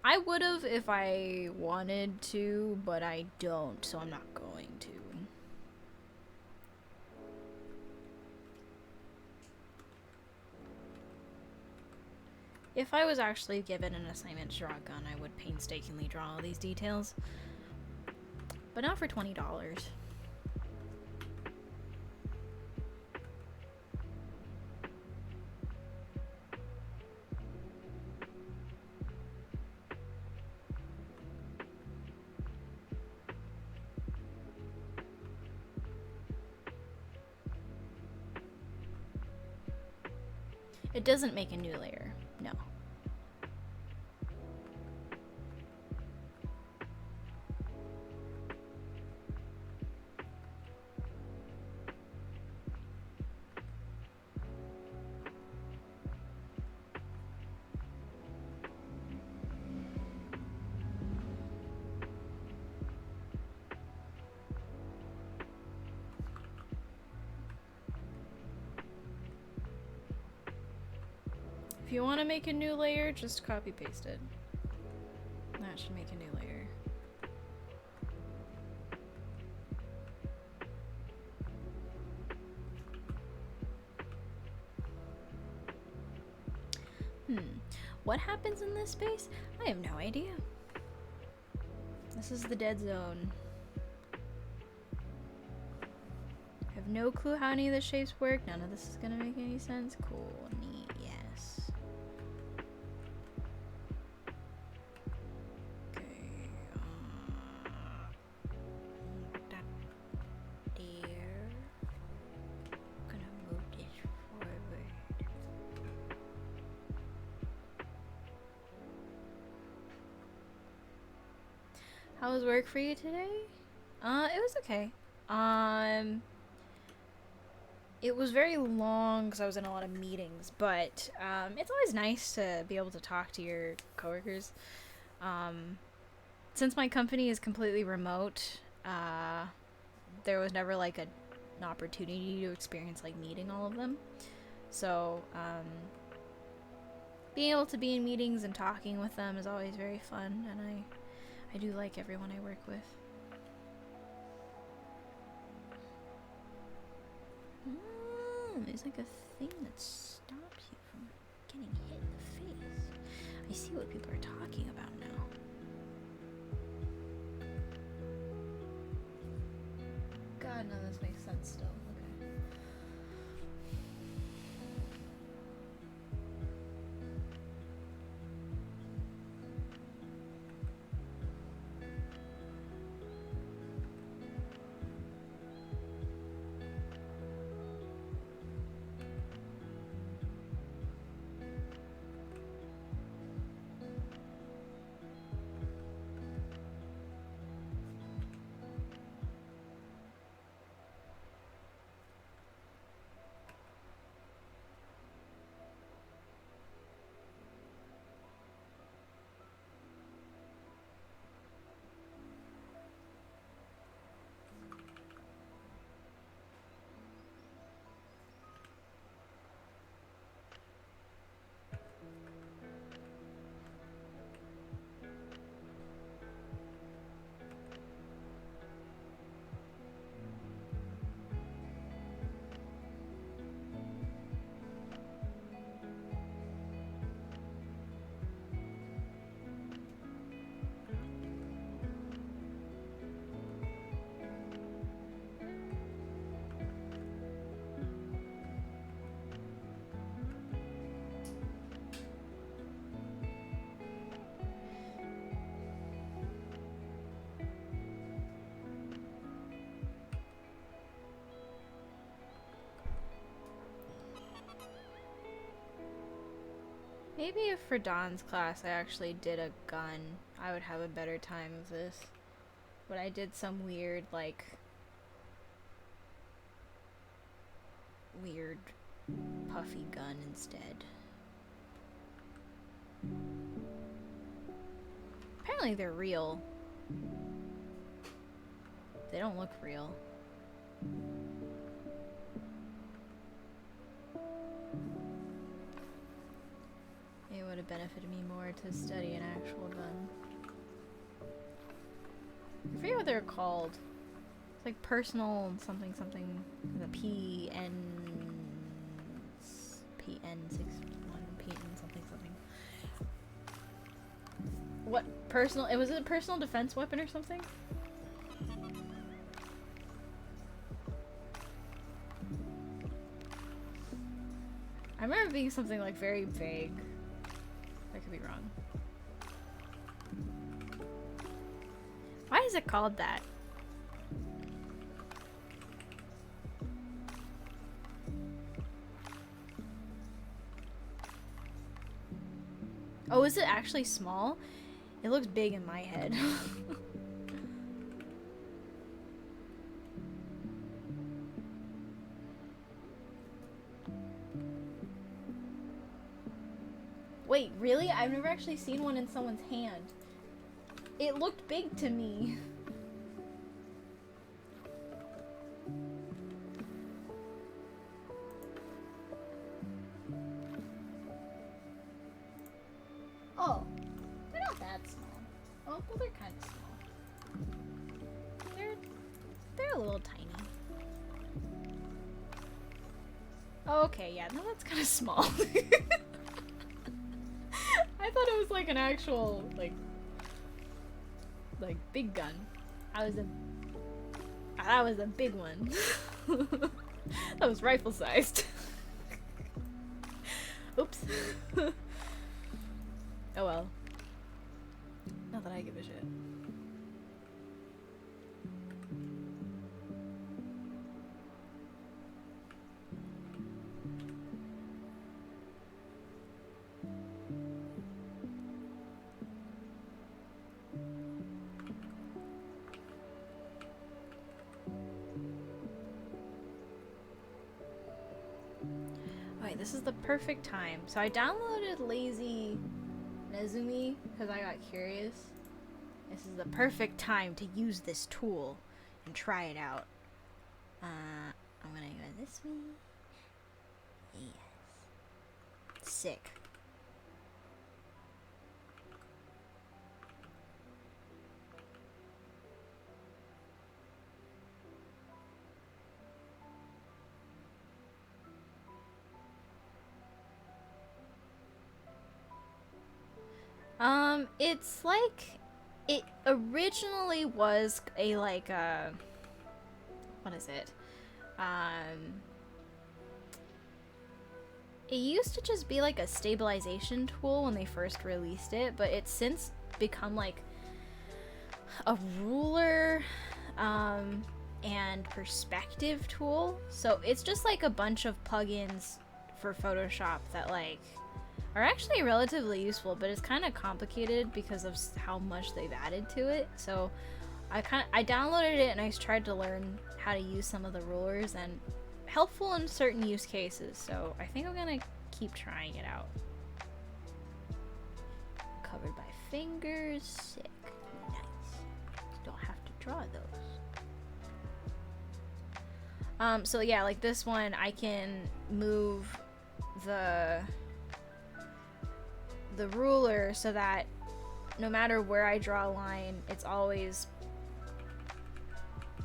I would've if I wanted to, but I don't, so I'm not going to. If I was actually given an assignment to draw a gun, I would painstakingly draw all these details. But not for $20. It doesn't make a new layer, no. If you want to make a new layer, just copy paste it. That should make a new layer. What happens in this space? I have no idea. This is the dead zone. I have no clue how any of the shapes work. None of this is gonna make any sense. Cool, neat, yes. Okay. That there. Gonna move this forward. How was work for you today? It was okay. It was very long because I was in a lot of meetings, but it's always nice to be able to talk to your coworkers. Since my company is completely remote, there was never like an opportunity to experience like meeting all of them. So being able to be in meetings and talking with them is always very fun, and I do like everyone I work with. There's like a thing that stops you from getting hit in the face. I see what people are talking about now. God, no, this makes sense still. Okay. Maybe if for Dawn's class I actually did a gun, I would have a better time of this. But I did some weird, like, weird puffy gun instead. Apparently they're real. They don't look real. It would have benefited me more to study an actual gun. I forget what they're called. It's like personal something something. The PN61, PN something something. What personal? It was a personal defense weapon or something. I remember being something like very vague. I could be wrong. Why is it called that? Oh, is it actually small? It looks big in my head. Wait, really? I've never actually seen one in someone's hand. It looked big to me. Oh, they're not that small. Oh, well, they're kind of small. They're a little tiny. Oh, okay, yeah, no, that's kind of small. thought it was like an actual like big gun. That was a big one. That was rifle sized. Oops. Oh well. Not that I give a shit. Alright, this is the perfect time. So I downloaded Lazy Nezumi because I got curious. This is the perfect time to use this tool and try it out. I'm gonna go this way. Yes. Sick. It's like, it originally was a, like, what is it? It used to just be like a stabilization tool when they first released it, but it's since become like a ruler, and perspective tool. So it's just like a bunch of plugins for Photoshop that like are actually relatively useful, but it's kind of complicated because of how much they've added to it. So I downloaded it and I tried to learn how to use some of the rulers, and helpful in certain use cases. So I think I'm gonna keep trying it out. Covered by fingers, sick, nice. Don't have to draw those. So yeah, like this one, I can move the ruler so that no matter where I draw a line, it's always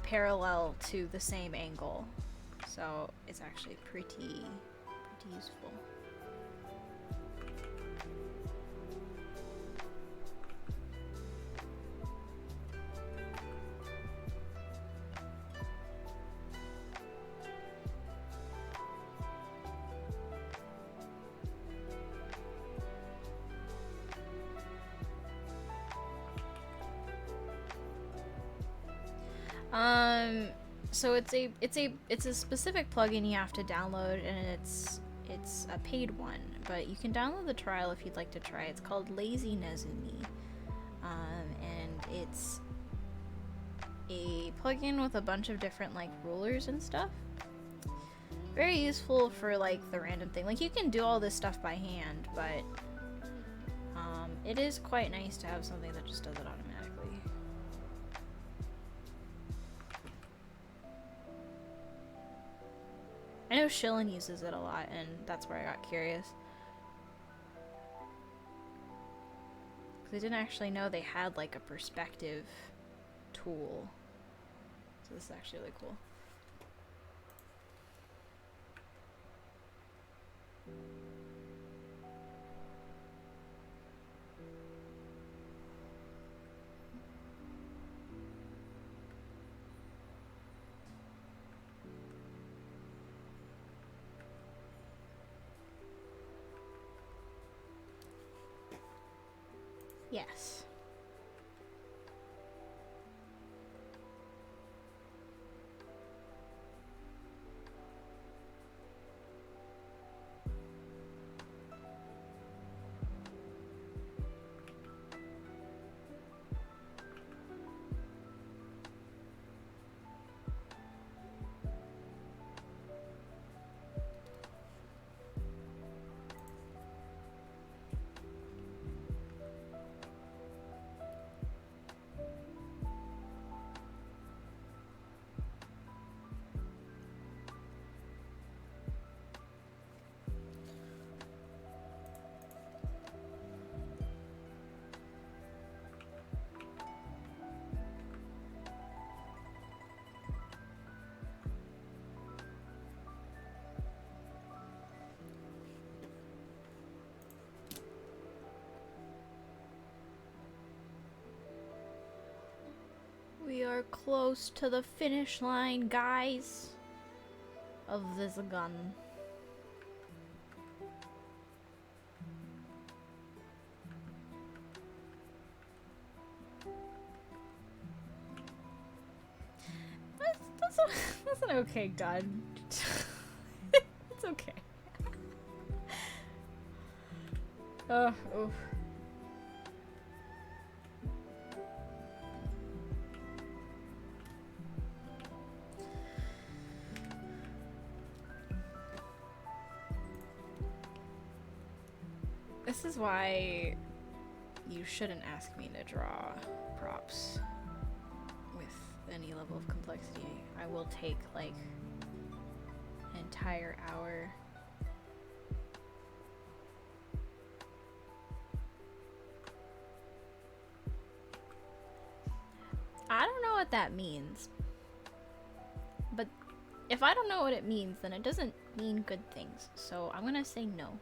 parallel to the same angle. So it's actually pretty useful. So it's a specific plugin you have to download, and it's a paid one, but you can download the trial if you'd like to try. It's called Lazy Nezumi, and it's a plugin with a bunch of different like rulers and stuff. Very useful for like the random thing. Like you can do all this stuff by hand, but it is quite nice to have something that just does it automatically. I know Shillin uses it a lot, and that's where I got curious. Because I didn't actually know they had like a perspective tool. So this is actually really cool. Yes. close to the finish line, guys, of this gun. That's an okay gun. It's okay. Oof. This is why you shouldn't ask me to draw props with any level of complexity. I will take like an entire hour. I don't know what that means. But if I don't know what it means, then it doesn't mean good things. So I'm gonna say no.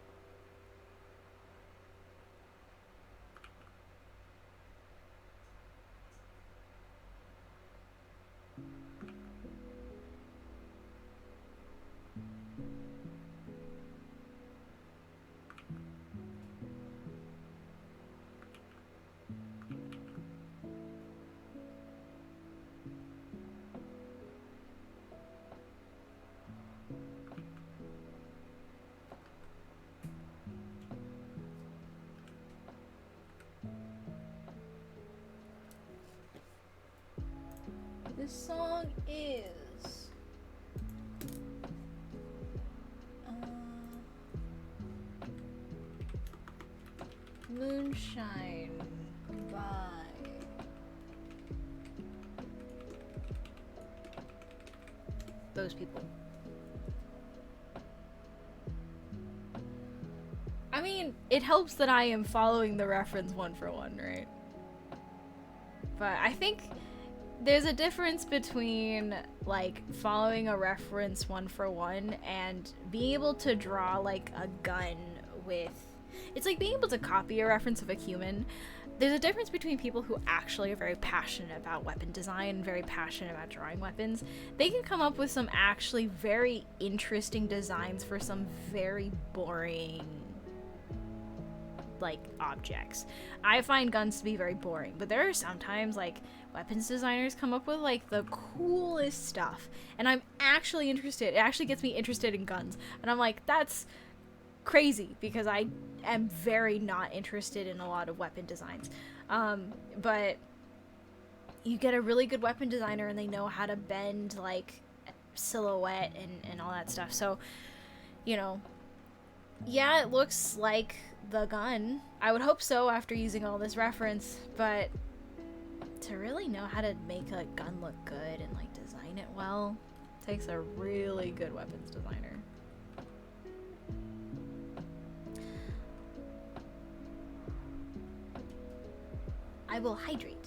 This song is Moonshine by those people. I mean, it helps that I am following the reference one for one, right? But I think there's a difference between like following a reference one for one and being able to draw like a gun with, it's like being able to copy a reference of a human. There's a difference between people who actually are very passionate about weapon design, very passionate about drawing weapons. They can come up with some actually very interesting designs for some very boring like objects. I find guns to be very boring, but there are sometimes like weapons designers come up with like the coolest stuff, and I'm actually interested. It actually gets me interested in guns, and I'm like, that's crazy because I am very not interested in a lot of weapon designs. But you get a really good weapon designer and they know how to bend like silhouette and all that stuff. So, you know, yeah, it looks like the gun. I would hope so after using all this reference, but to really know how to make a gun look good and like design it well takes a really good weapons designer. I will hydrate.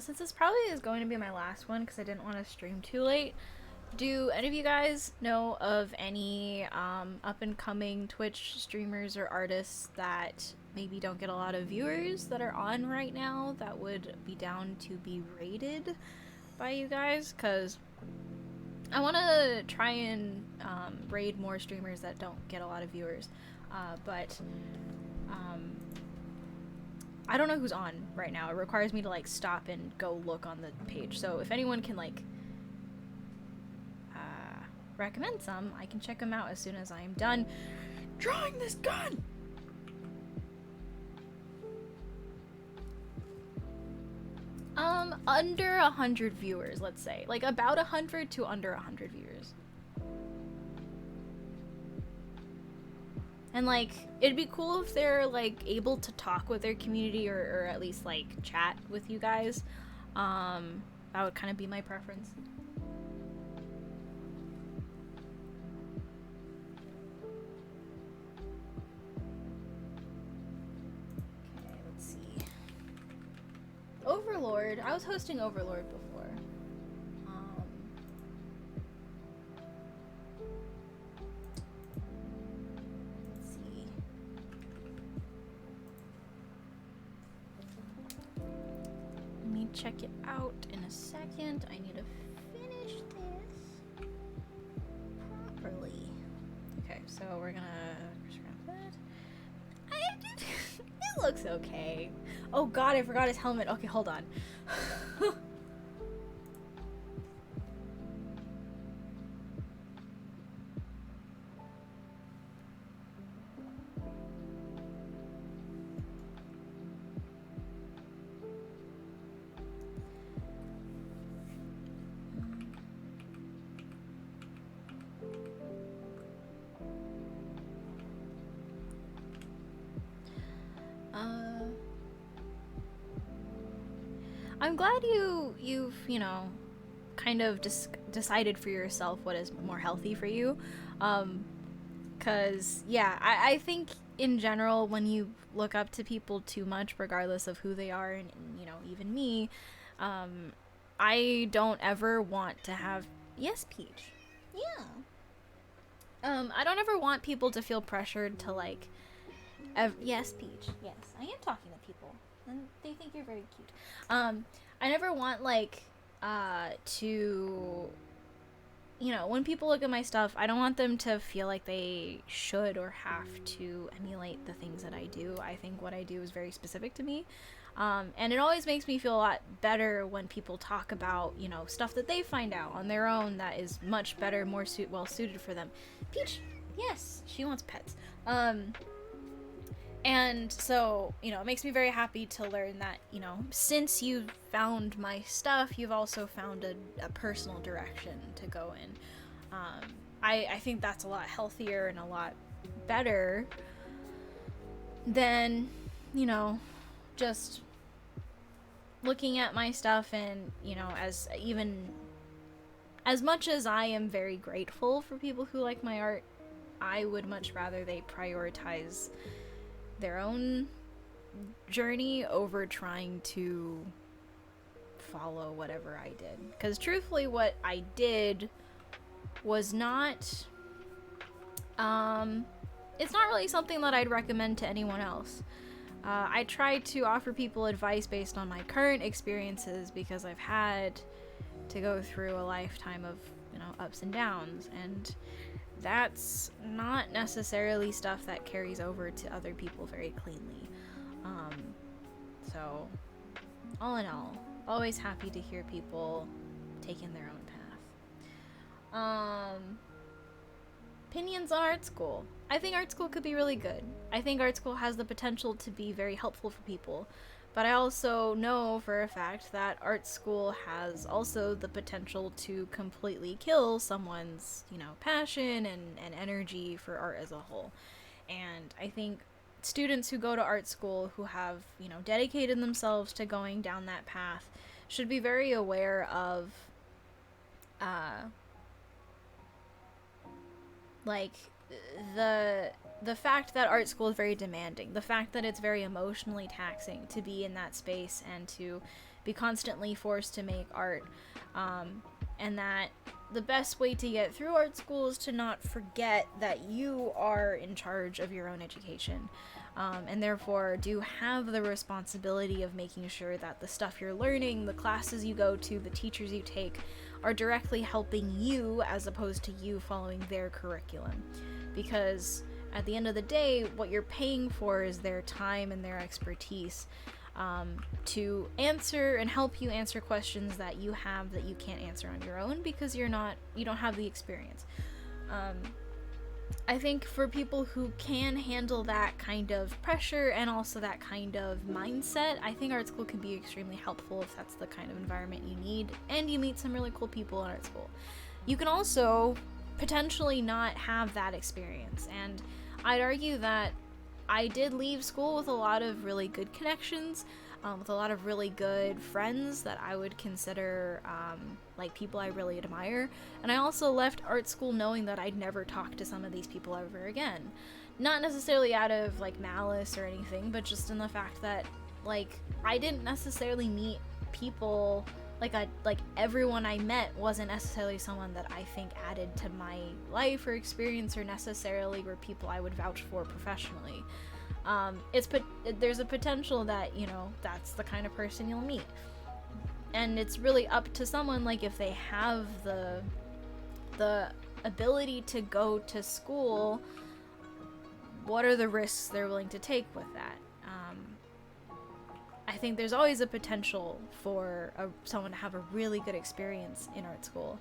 Since this probably is going to be my last one because I didn't want to stream too late, do any of you guys know of any up-and-coming Twitch streamers or artists that maybe don't get a lot of viewers that are on right now that would be down to be rated by you guys? Because I want to try and raid more streamers that don't get a lot of viewers, but I don't know who's on right now. It requires me to like stop and go look on the page. So if anyone can like recommend some, I can check them out as soon as I am done drawing this gun. Under 100 viewers, let's say. Like about 100 to under 100 viewers. And like, it'd be cool if they're like able to talk with their community or at least like chat with you guys. That would kind of be my preference. Okay, let's see. Overlord. I was hosting Overlord before. Let's see. Let me check it out in a second. I need to finish this properly. Okay, so we're gonna it looks okay. Oh god, I forgot his helmet. Okay, hold on. I'm glad you've, you know, kind of decided for yourself what is more healthy for you. Cause yeah, I think in general when you look up to people too much, regardless of who they are, and you know, even me, I don't ever want to have, yes, Peach. Yeah. I don't ever want people to feel pressured to like, yes, Peach. Yes, I am talking to people, and they think you're very cute. I never want like, to, you know, when people look at my stuff, I don't want them to feel like they should or have to emulate the things that I do. I think what I do is very specific to me. And it always makes me feel a lot better when people talk about, you know, stuff that they find out on their own that is much better, more well suited for them. Peach, yes, she wants pets. And so, you know, it makes me very happy to learn that, you know, since you've found my stuff, you've also found a personal direction to go in. I think that's a lot healthier and a lot better than, you know, just looking at my stuff and, you know, as much as I am very grateful for people who like my art, I would much rather they prioritize their own journey over trying to follow whatever I did. Because truthfully, what I did was not, it's not really something that I'd recommend to anyone else. I try to offer people advice based on my current experiences because I've had to go through a lifetime of, you know, ups and downs, and that's not necessarily stuff that carries over to other people very cleanly. So, all in all, always happy to hear people taking their own path. Opinions on art school. I think art school could be really good. I think art school has the potential to be very helpful for people. But I also know for a fact that art school has also the potential to completely kill someone's, you know, passion and energy for art as a whole. And I think students who go to art school who have, you know, dedicated themselves to going down that path should be very aware of, like, the fact that art school is very demanding, the fact that it's very emotionally taxing to be in that space and to be constantly forced to make art, and that the best way to get through art school is to not forget that you are in charge of your own education, and therefore do have the responsibility of making sure that the stuff you're learning, the classes you go to, the teachers you take, are directly helping you as opposed to you following their curriculum. Because at the end of the day, what you're paying for is their time and their expertise, to answer and help you answer questions that you have that you can't answer on your own because you don't have the experience. I think for people who can handle that kind of pressure and also that kind of mindset, I think art school can be extremely helpful if that's the kind of environment you need and you meet some really cool people in art school. You can also potentially not have that experience, and I'd argue that I did leave school with a lot of really good connections, with a lot of really good friends that I would consider like people I really admire. And I also left art school knowing that I'd never talk to some of these people ever again. Not necessarily out of like malice or anything, but just in the fact that like I didn't necessarily meet people like everyone I met wasn't necessarily someone that I think added to my life or experience or necessarily were people I would vouch for professionally. There's a potential that, you know, that's the kind of person you'll meet. And it's really up to someone, like, if they have the ability to go to school, what are the risks they're willing to take with that? I think there's always a potential for someone to have a really good experience in art school.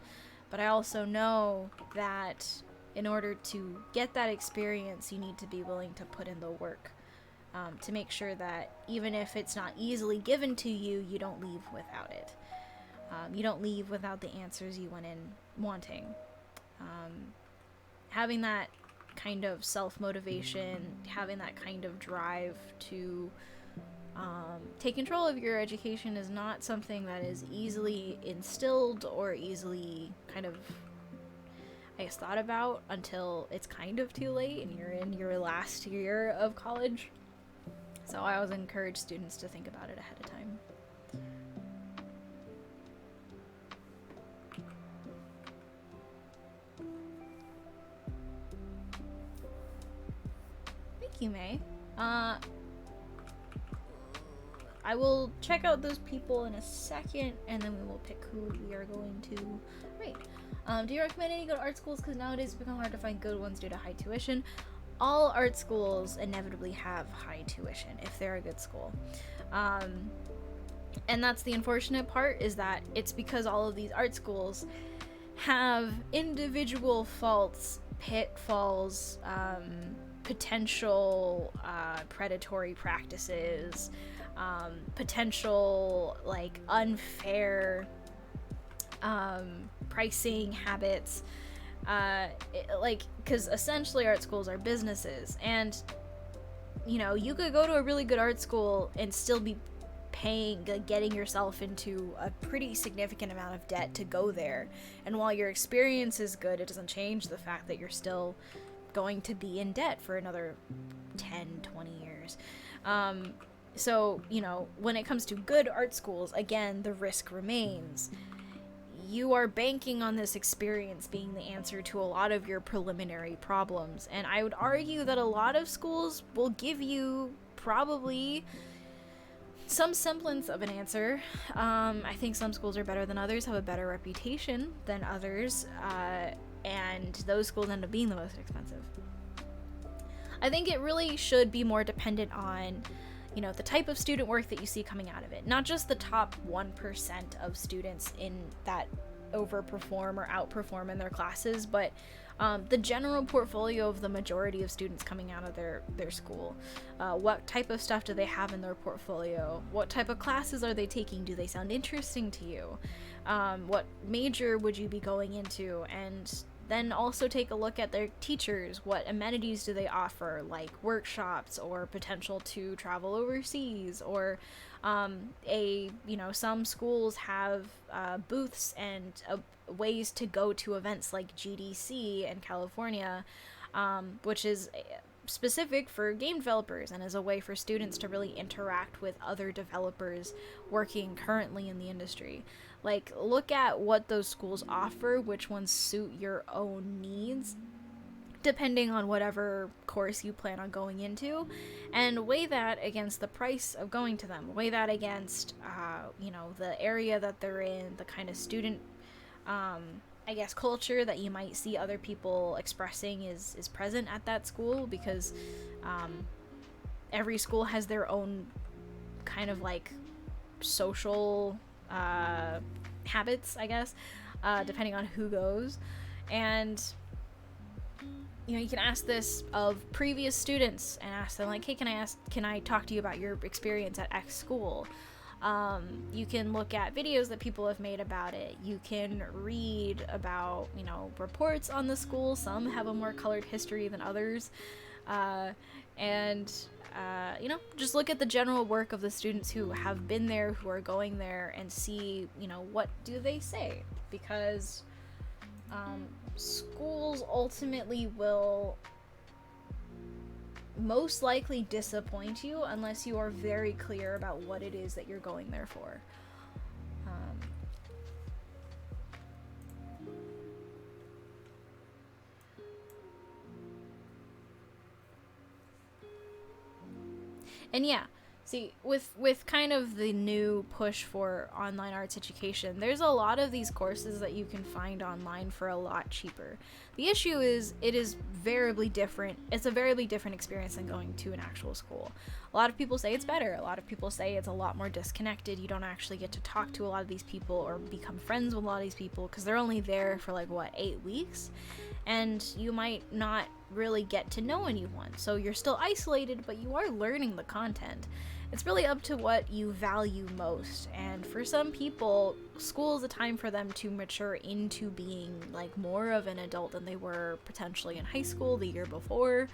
But I also know that in order to get that experience, you need to be willing to put in the work to make sure that even if it's not easily given to you, you don't leave without it. You don't leave without the answers you went in wanting. Having that kind of self-motivation, having that kind of drive to take control of your education is not something that is easily instilled or easily kind of, I guess, thought about until it's kind of too late and you're in your last year of college. So I always encourage students to think about it ahead of time. Thank you, May. I will check out those people in a second, and then we will pick who we are going to rate. Do you recommend any good art schools? Because nowadays it's become hard to find good ones due to high tuition. All art schools inevitably have high tuition if they're a good school. And that's the unfortunate part, is that it's because all of these art schools have individual faults, pitfalls, potential predatory practices, potential like unfair pricing habits, because essentially art schools are businesses, and you know, you could go to a really good art school and still be getting yourself into a pretty significant amount of debt to go there, and while your experience is good, it doesn't change the fact that you're still going to be in debt for another 10-20 years. So, you know, when it comes to good art schools, again, the risk remains. You are banking on this experience being the answer to a lot of your preliminary problems. And I would argue that a lot of schools will give you probably some semblance of an answer. I think some schools are better than others, have a better reputation than others, and those schools end up being the most expensive. I think it really should be more dependent on, you know, the type of student work that you see coming out of it. Not just the top 1% of students in that overperform or outperform in their classes, but the general portfolio of the majority of students coming out of their school. What type of stuff do they have in their portfolio? What type of classes are they taking? Do they sound interesting to you? What major would you be going into? And then also take a look at their teachers. What amenities do they offer, like workshops or potential to travel overseas, or some schools have booths and ways to go to events like GDC in California, which is specific for game developers and is a way for students to really interact with other developers working currently in the industry. Like, look at what those schools offer, which ones suit your own needs, depending on whatever course you plan on going into, and weigh that against the price of going to them. Weigh that against, the area that they're in, the kind of student, culture that you might see other people expressing is present at that school, because every school has their own kind of like social habits, I guess, depending on who goes. And you can ask this of previous students and ask them, like, hey, can I talk to you about your experience at X school? You can look at videos that people have made about it. You can read about, reports on the school. Some have a more colored history than others. And you know, just look at the general work of the students who have been there, who are going there, and see, you know, what do they say, because schools ultimately will most likely disappoint you unless you are very clear about what it is that you're going there for. And yeah, see, with kind of the new push for online arts education, there's a lot of these courses that you can find online for a lot cheaper. The issue is it is variably different. It's a variably different experience than going to an actual school. A lot of people say it's better. A lot of people say it's a lot more disconnected. You don't actually get to talk to a lot of these people or become friends with a lot of these people because they're only there for like, what, 8 weeks? And you might not really get to know anyone. So you're still isolated, but you are learning the content. It's really up to what you value most. And for some people, school is a time for them to mature into being like more of an adult than they were potentially in high school the year before.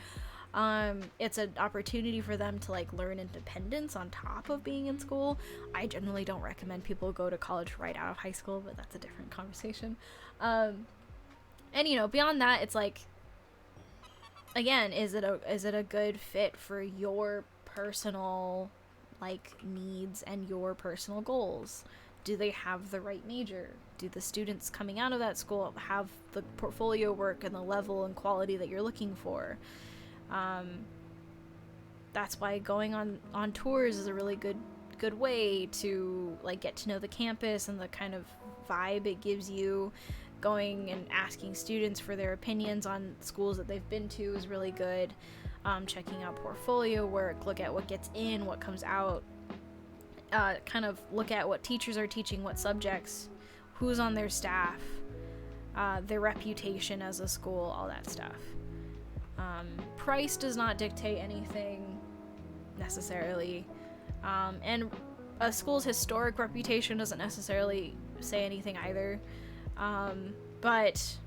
It's an opportunity for them to like learn independence on top of being in school. I generally don't recommend people go to college right out of high school, but that's a different conversation. And you know, beyond that, it's like, again, is it a good fit for your personal like needs and your personal goals? Do they have the right major? Do the students coming out of that school have the portfolio work and the level and quality that you're looking for? That's why going on tours is a really good way to like get to know the campus and the kind of vibe it gives you. Going and asking students for their opinions on schools that they've been to is really good. Checking out portfolio work, look at what gets in, what comes out, kind of look at what teachers are teaching, what subjects, who's on their staff, their reputation as a school, all that stuff. Price does not dictate anything necessarily, and a school's historic reputation doesn't necessarily say anything either. But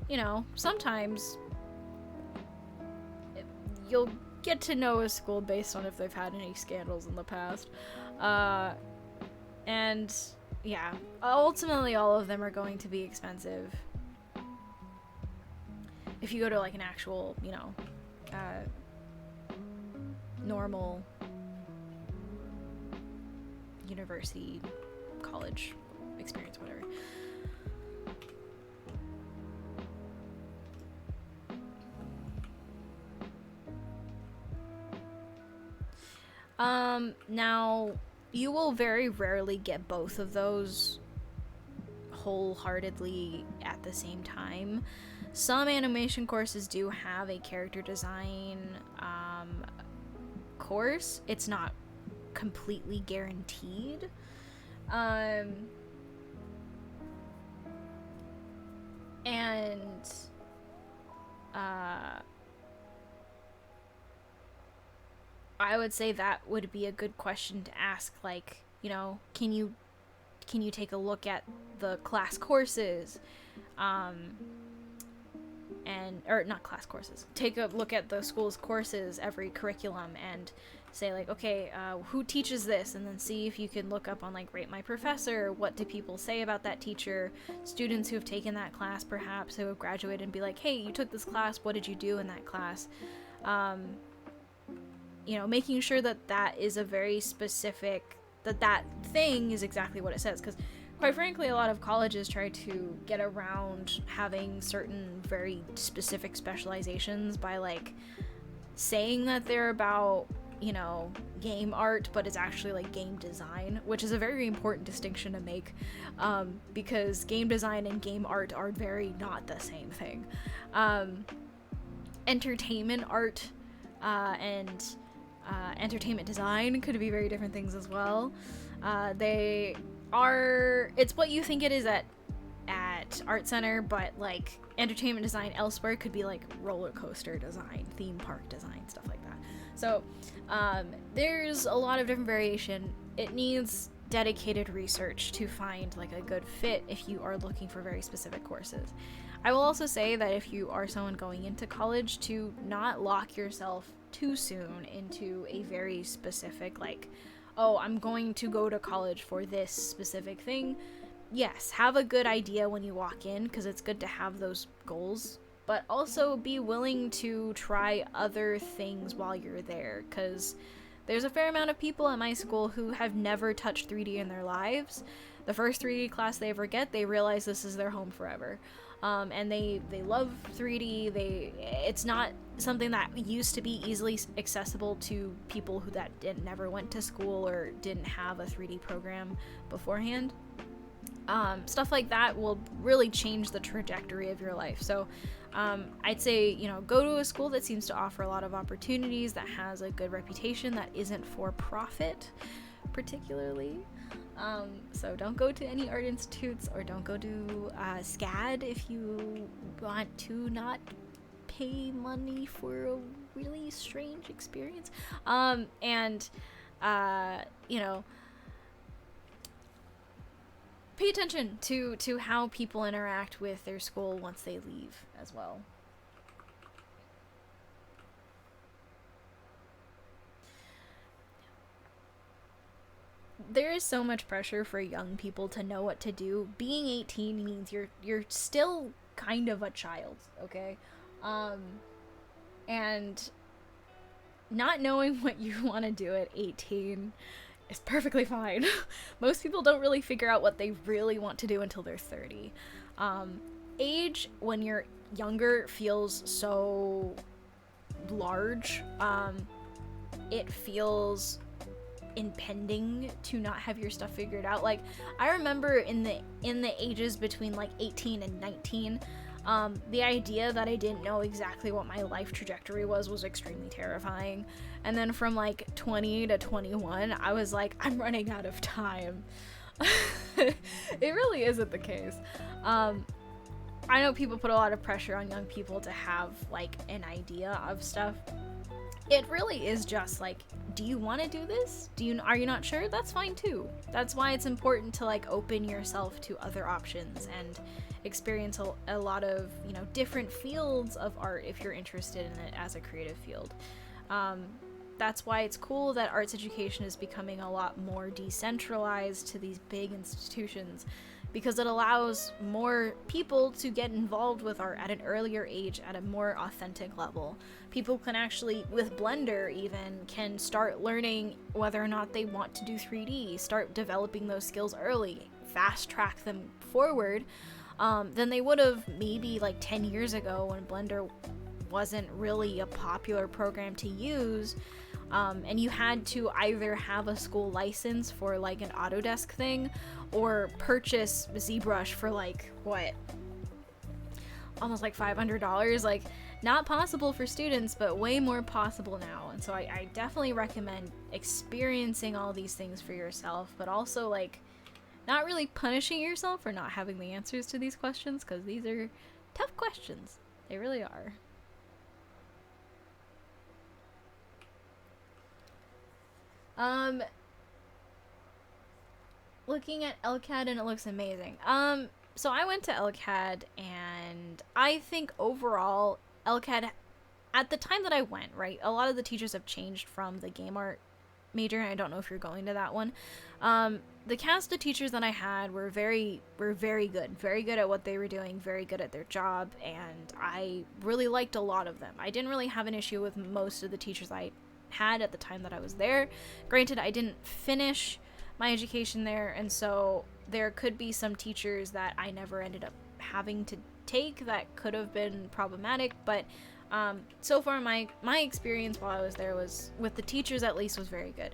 you know, sometimes you'll get to know a school based on if they've had any scandals in the past. And yeah, ultimately all of them are going to be expensive. If you go to like an actual, you know, normal university, college experience, whatever. Now, you will very rarely get both of those wholeheartedly at the same time. Some animation courses do have a character design course. It's not completely guaranteed. I would say that would be a good question to ask, like, you know, can you take a look at the class courses, or not class courses, take a look at the school's courses, every curriculum, and say like, okay, who teaches this, and then see if you can look up on like Rate My Professor, what do people say about that teacher, students who have taken that class perhaps, who have graduated, and be like, hey, you took this class, what did you do in that class? You know, making sure that that is a very specific, that thing is exactly what it says, because quite frankly, a lot of colleges try to get around having certain very specific specializations by like saying that they're about, you know, game art, but it's actually like game design, which is a very important distinction to make, because game design and game art are very not the same thing. Entertainment art and entertainment design could be very different things as well. It's what you think it is at Art Center, but like entertainment design elsewhere could be like roller coaster design, theme park design, stuff like that. So there's a lot of different variation. It needs dedicated research to find like a good fit if you are looking for very specific courses. I will also say that if you are someone going into college, to not lock yourself too soon into a very specific, like, oh, I'm going to go to college for this specific thing. Yes, have a good idea when you walk in, because it's good to have those goals, but also be willing to try other things while you're there, because there's a fair amount of people at my school who have never touched 3D in their lives. The first 3D class they ever get, they realize this is their home forever. And they love 3D. It's not something that used to be easily accessible to people who never went to school or didn't have a 3D program beforehand. Stuff like that will really change the trajectory of your life. So I'd say, go to a school that seems to offer a lot of opportunities, that has a good reputation, that isn't for profit particularly. So don't go to any art institutes, or don't go to SCAD if you want to not pay money for a really strange experience. Pay attention to how people interact with their school once they leave as well. There is so much pressure for young people to know what to do. Being 18 means you're still kind of a child, okay? And not knowing what you want to do at 18 is perfectly fine. Most people don't really figure out what they really want to do until they're 30. Age, when you're younger, feels so large. It feels impending to not have your stuff figured out. Like, I remember in the ages between like 18 and 19, the idea that I didn't know exactly what my life trajectory was extremely terrifying. And then from like 20 to 21, I was like, I'm running out of time. It really isn't the case. I know people put a lot of pressure on young people to have like an idea of stuff. It really is just like, do you want to do this? Are you not sure? That's fine too. That's why it's important to like open yourself to other options and experience a lot of, different fields of art if you're interested in it as a creative field. That's why it's cool that arts education is becoming a lot more decentralized to these big institutions, because it allows more people to get involved with art at an earlier age, at a more authentic level. People can actually, with Blender even, can start learning whether or not they want to do 3D, start developing those skills early, fast track them forward, than they would have maybe like 10 years ago when Blender wasn't really a popular program to use. And you had to either have a school license for like an Autodesk thing, or purchase ZBrush for like, what? Almost like $500. Like, not possible for students, but way more possible now. And so I definitely recommend experiencing all these things for yourself, but also like not really punishing yourself for not having the answers to these questions, because these are tough questions. They really are. Looking at LCAD and it looks amazing. So I went to LCAD, and I think overall LCAD, at the time that I went, right, a lot of the teachers have changed from the game art major, and I don't know if you're going to that one. The cast of teachers that I had were very good at what they were doing, very good at their job, and I really liked a lot of them. I didn't really have an issue with most of the teachers I had at the time that I was there. Granted, I didn't finish my education there, and so there could be some teachers that I never ended up having to take that could have been problematic, but so far my experience while I was there was, with the teachers at least, was very good.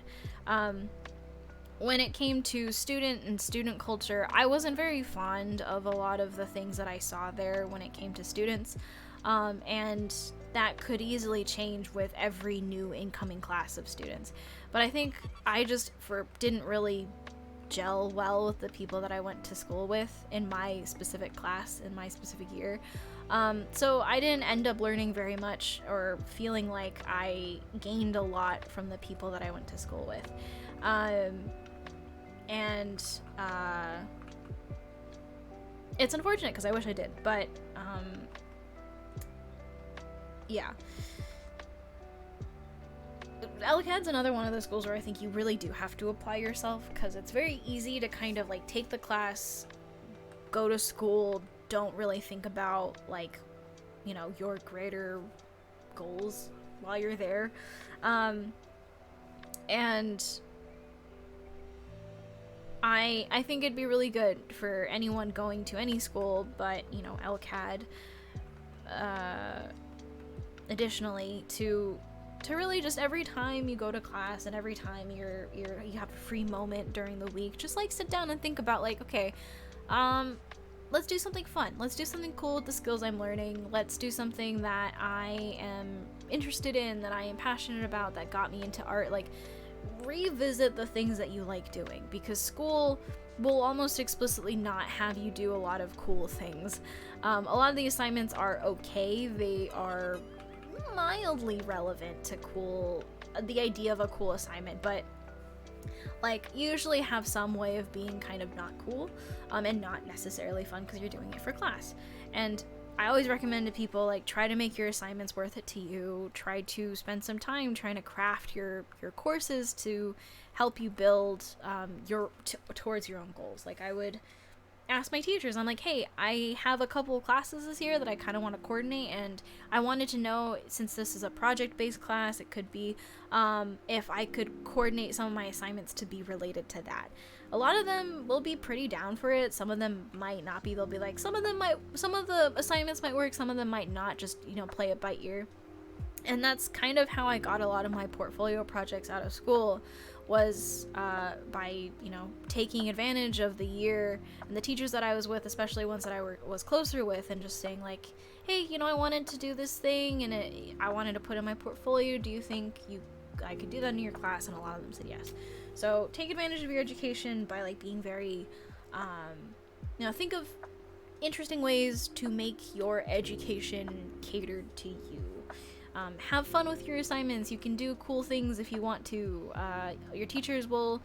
When it came to student and student culture, I wasn't very fond of a lot of the things that I saw there when it came to students, and that could easily change with every new incoming class of students. But I think I just didn't really gel well with the people that I went to school with in my specific class, in my specific year. So I didn't end up learning very much or feeling like I gained a lot from the people that I went to school with. it's unfortunate because I wish I did, but yeah. LCAD's another one of those schools where I think you really do have to apply yourself, because it's very easy to kind of like take the class, go to school, don't really think about like, you know, your greater goals while you're there. And I think it'd be really good for anyone going to any school, but, you know, LCAD, additionally, to really just every time you go to class and every time you have a free moment during the week, just like sit down and think about like, okay, let's do something fun. Let's do something cool with the skills I'm learning. Let's do something that I am interested in, that I am passionate about, that got me into art. Like, revisit the things that you like doing, because school will almost explicitly not have you do a lot of cool things. A lot of the assignments are okay. They are mildly relevant to the idea of a cool assignment, but like usually have some way of being kind of not cool, and not necessarily fun because you're doing it for class. And I always recommend to people, like, try to make your assignments worth it to you. Try to spend some time trying to craft your courses to help you build towards your own goals. Like, I would ask my teachers, I'm like, hey, I have a couple of classes this year that I kind of want to coordinate, and I wanted to know, since this is a project-based class, it could be if I could coordinate some of my assignments to be related to that. A lot of them will be pretty down for it. Some of them might not be. They'll be like, some of the assignments might work, some of them might not, just, you know, play it by ear. And that's kind of how I got a lot of my portfolio projects out of school, was by, you know, taking advantage of the year and the teachers that I was with, especially ones that I was closer with, and just saying like, hey, you know, I wanted to do this thing and I wanted to put in my portfolio. Do you think I could do that in your class? And a lot of them said yes. So take advantage of your education by like being very, you know, think of interesting ways to make your education catered to you. Have fun with your assignments. You can do cool things if you want to. Your teachers will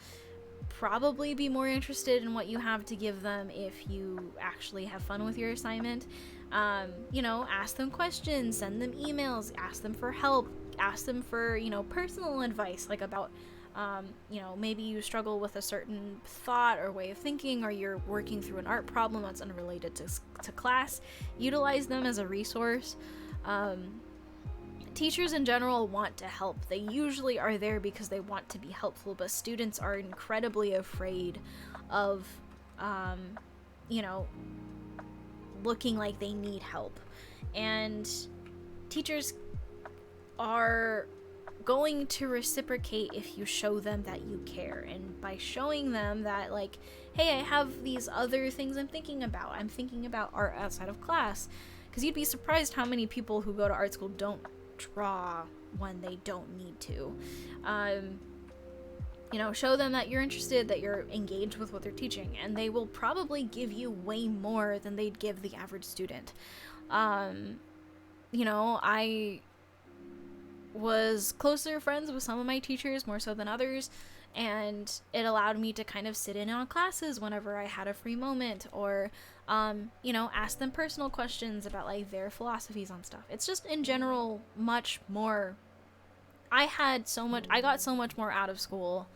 probably be more interested in what you have to give them if you actually have fun with your assignment. You know, ask them questions, send them emails, ask them for help, ask them for, you know, personal advice, like about, you know, maybe you struggle with a certain thought or way of thinking, or you're working through an art problem that's unrelated to class. Utilize them as a resource. Teachers in general want to help. They usually are there because they want to be helpful, but students are incredibly afraid of, you know, looking like they need help. And teachers are going to reciprocate if you show them that you care. And by showing them that, like, hey, I have these other things I'm thinking about. I'm thinking about art outside of class. Because you'd be surprised how many people who go to art school don't draw when they don't need to. You know, show them that you're interested, that you're engaged with what they're teaching, and they will probably give you way more than they'd give the average student. You know, I was closer friends with some of my teachers more so than others, and it allowed me to kind of sit in on classes whenever I had a free moment, or you know, ask them personal questions about like their philosophies on stuff. It's just in general much more. I got so much more out of school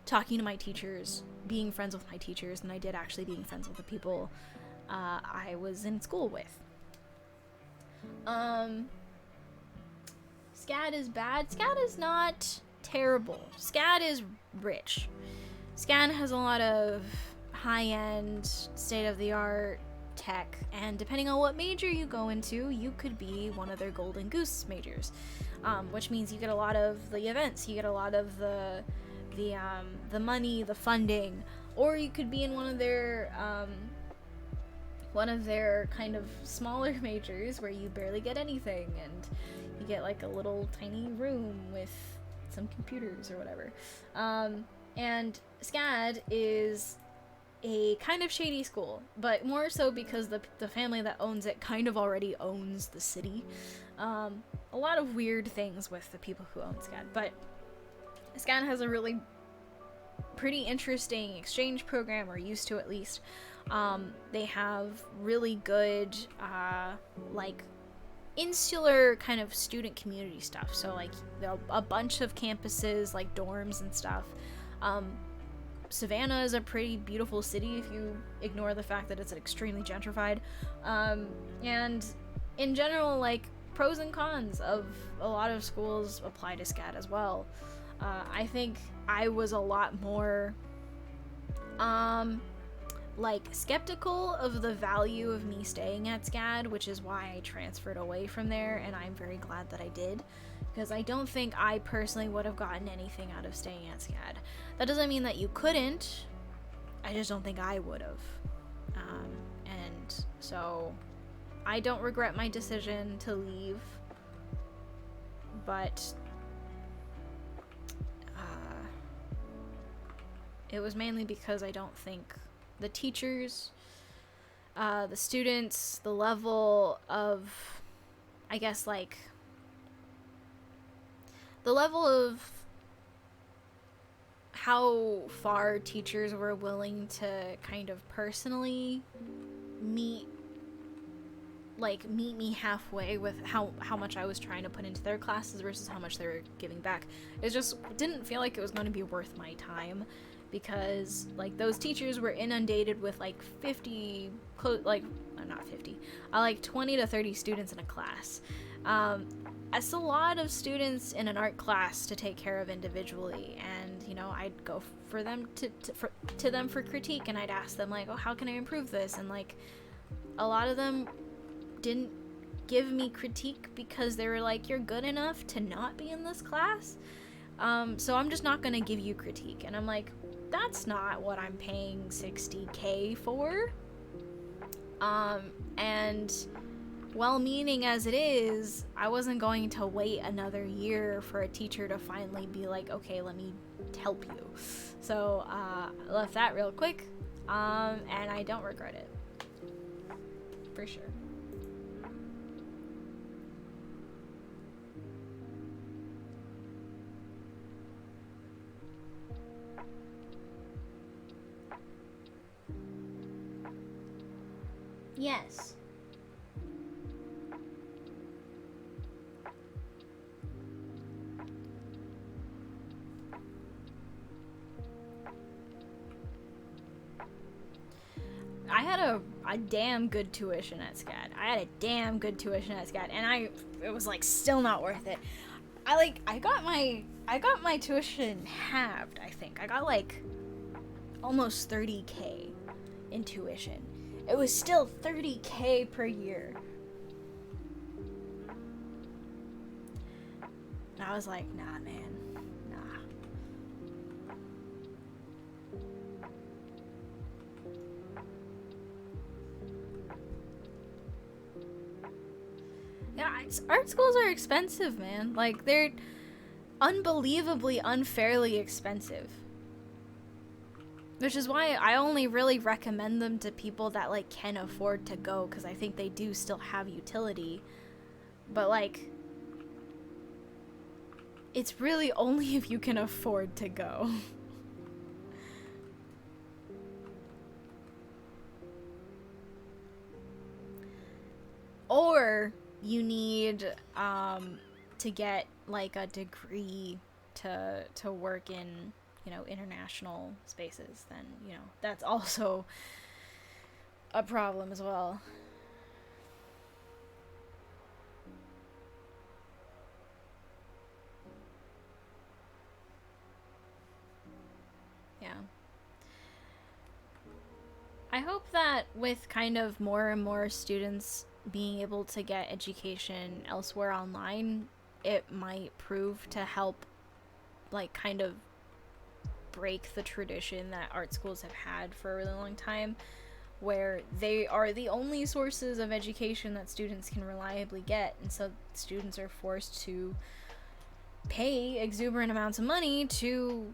talking to my teachers, being friends with my teachers, than I did actually being friends with the people I was in school with. SCAD is bad. SCAD is not terrible. SCAD is rich. SCAD has a lot of high-end, state-of-the-art tech, and depending on what major you go into, you could be one of their golden goose majors, which means you get a lot of the events, you get a lot of the money, the funding, or you could be in one of their kind of smaller majors where you barely get anything, and you get like a little tiny room with some computers or whatever. And SCAD is a kind of shady school, but more so because the family that owns it kind of already owns the city. A lot of weird things with the people who own SCAD, but SCAD has a really pretty interesting exchange program, or used to at least, They have really good, like, insular kind of student community stuff. So, like, a bunch of campuses, like dorms and stuff. Savannah is a pretty beautiful city if you ignore the fact that it's extremely gentrified. And in general, like, pros and cons of a lot of schools apply to SCAD as well. I think I was a lot more, like, skeptical of the value of me staying at SCAD, which is why I transferred away from there, and I'm very glad that I did, because I don't think I personally would have gotten anything out of staying at SCAD. That doesn't mean that you couldn't, I just don't think I would have. And so I don't regret my decision to leave, but it was mainly because I don't think the teachers, the students, the level of, I guess, like, the level of how far teachers were willing to kind of personally meet me halfway with how much I was trying to put into their classes versus how much they were giving back. It just didn't feel like it was going to be worth my time, because, like, those teachers were inundated with, like, 50, like, not 50, like 20 to 30 students in a class. It's a lot of students in an art class to take care of individually, and, you know, I'd go for them to them for critique, and I'd ask them, like, oh, how can I improve this? And, like, a lot of them didn't give me critique because they were like, you're good enough to not be in this class, so I'm just not gonna give you critique. And I'm like, that's not what I'm paying $60K for. And well-meaning as it is, I wasn't going to wait another year for a teacher to finally be like, okay, let me help you. So I left that real quick, and I don't regret it, for sure. Yes. I had a damn good tuition at SCAD. And it was, like, still not worth it. I got my tuition halved, I think. I got, like, almost 30K in tuition. It was still 30K per year. And I was like, nah, man. Nah. Yeah, art schools are expensive, man. Like, they're unbelievably unfairly expensive. Which is why I only really recommend them to people that, like, can afford to go, because I think they do still have utility. But, like, it's really only if you can afford to go. Or you need to get, like, a degree to work in, you know, international spaces, then, you know, that's also a problem as well. Yeah. I hope that with kind of more and more students being able to get education elsewhere online, it might prove to help, like, kind of break the tradition that art schools have had for a really long time, where they are the only sources of education that students can reliably get, and so students are forced to pay exuberant amounts of money to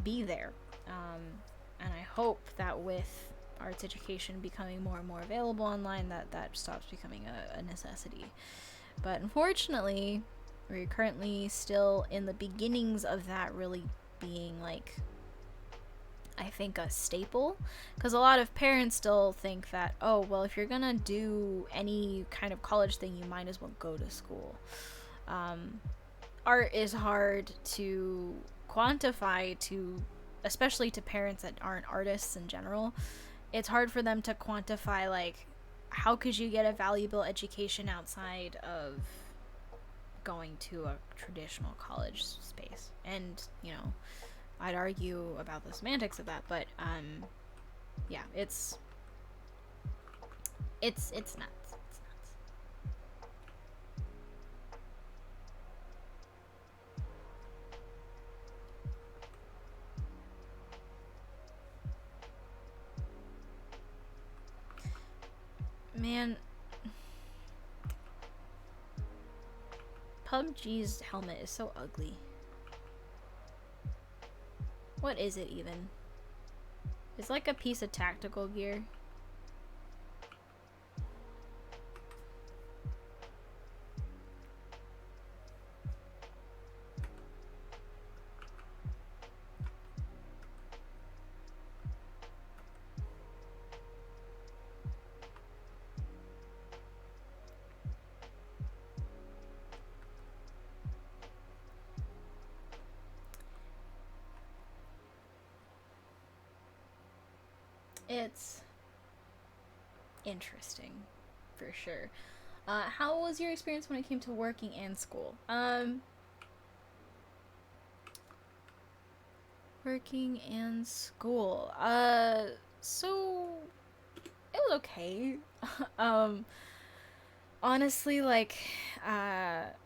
be there. And I hope that with arts education becoming more and more available online, that stops becoming a necessity. But unfortunately, we're currently still in the beginnings of that really being, like, I think, a staple, because a lot of parents still think that, oh, well, if you're gonna do any kind of college thing, you might as well go to school. Art is hard to quantify, to especially to parents that aren't artists in general. It's hard for them to quantify, like, how could you get a valuable education outside of going to a traditional college space. And I'd argue about the semantics of that, but yeah, it's nuts. It's nuts. Man, PUBG's helmet is so ugly. What is it even? It's like a piece of tactical gear. It's interesting, for sure. How was your experience when it came to working and school? Working and school. So it was okay. um, Honestly, like, at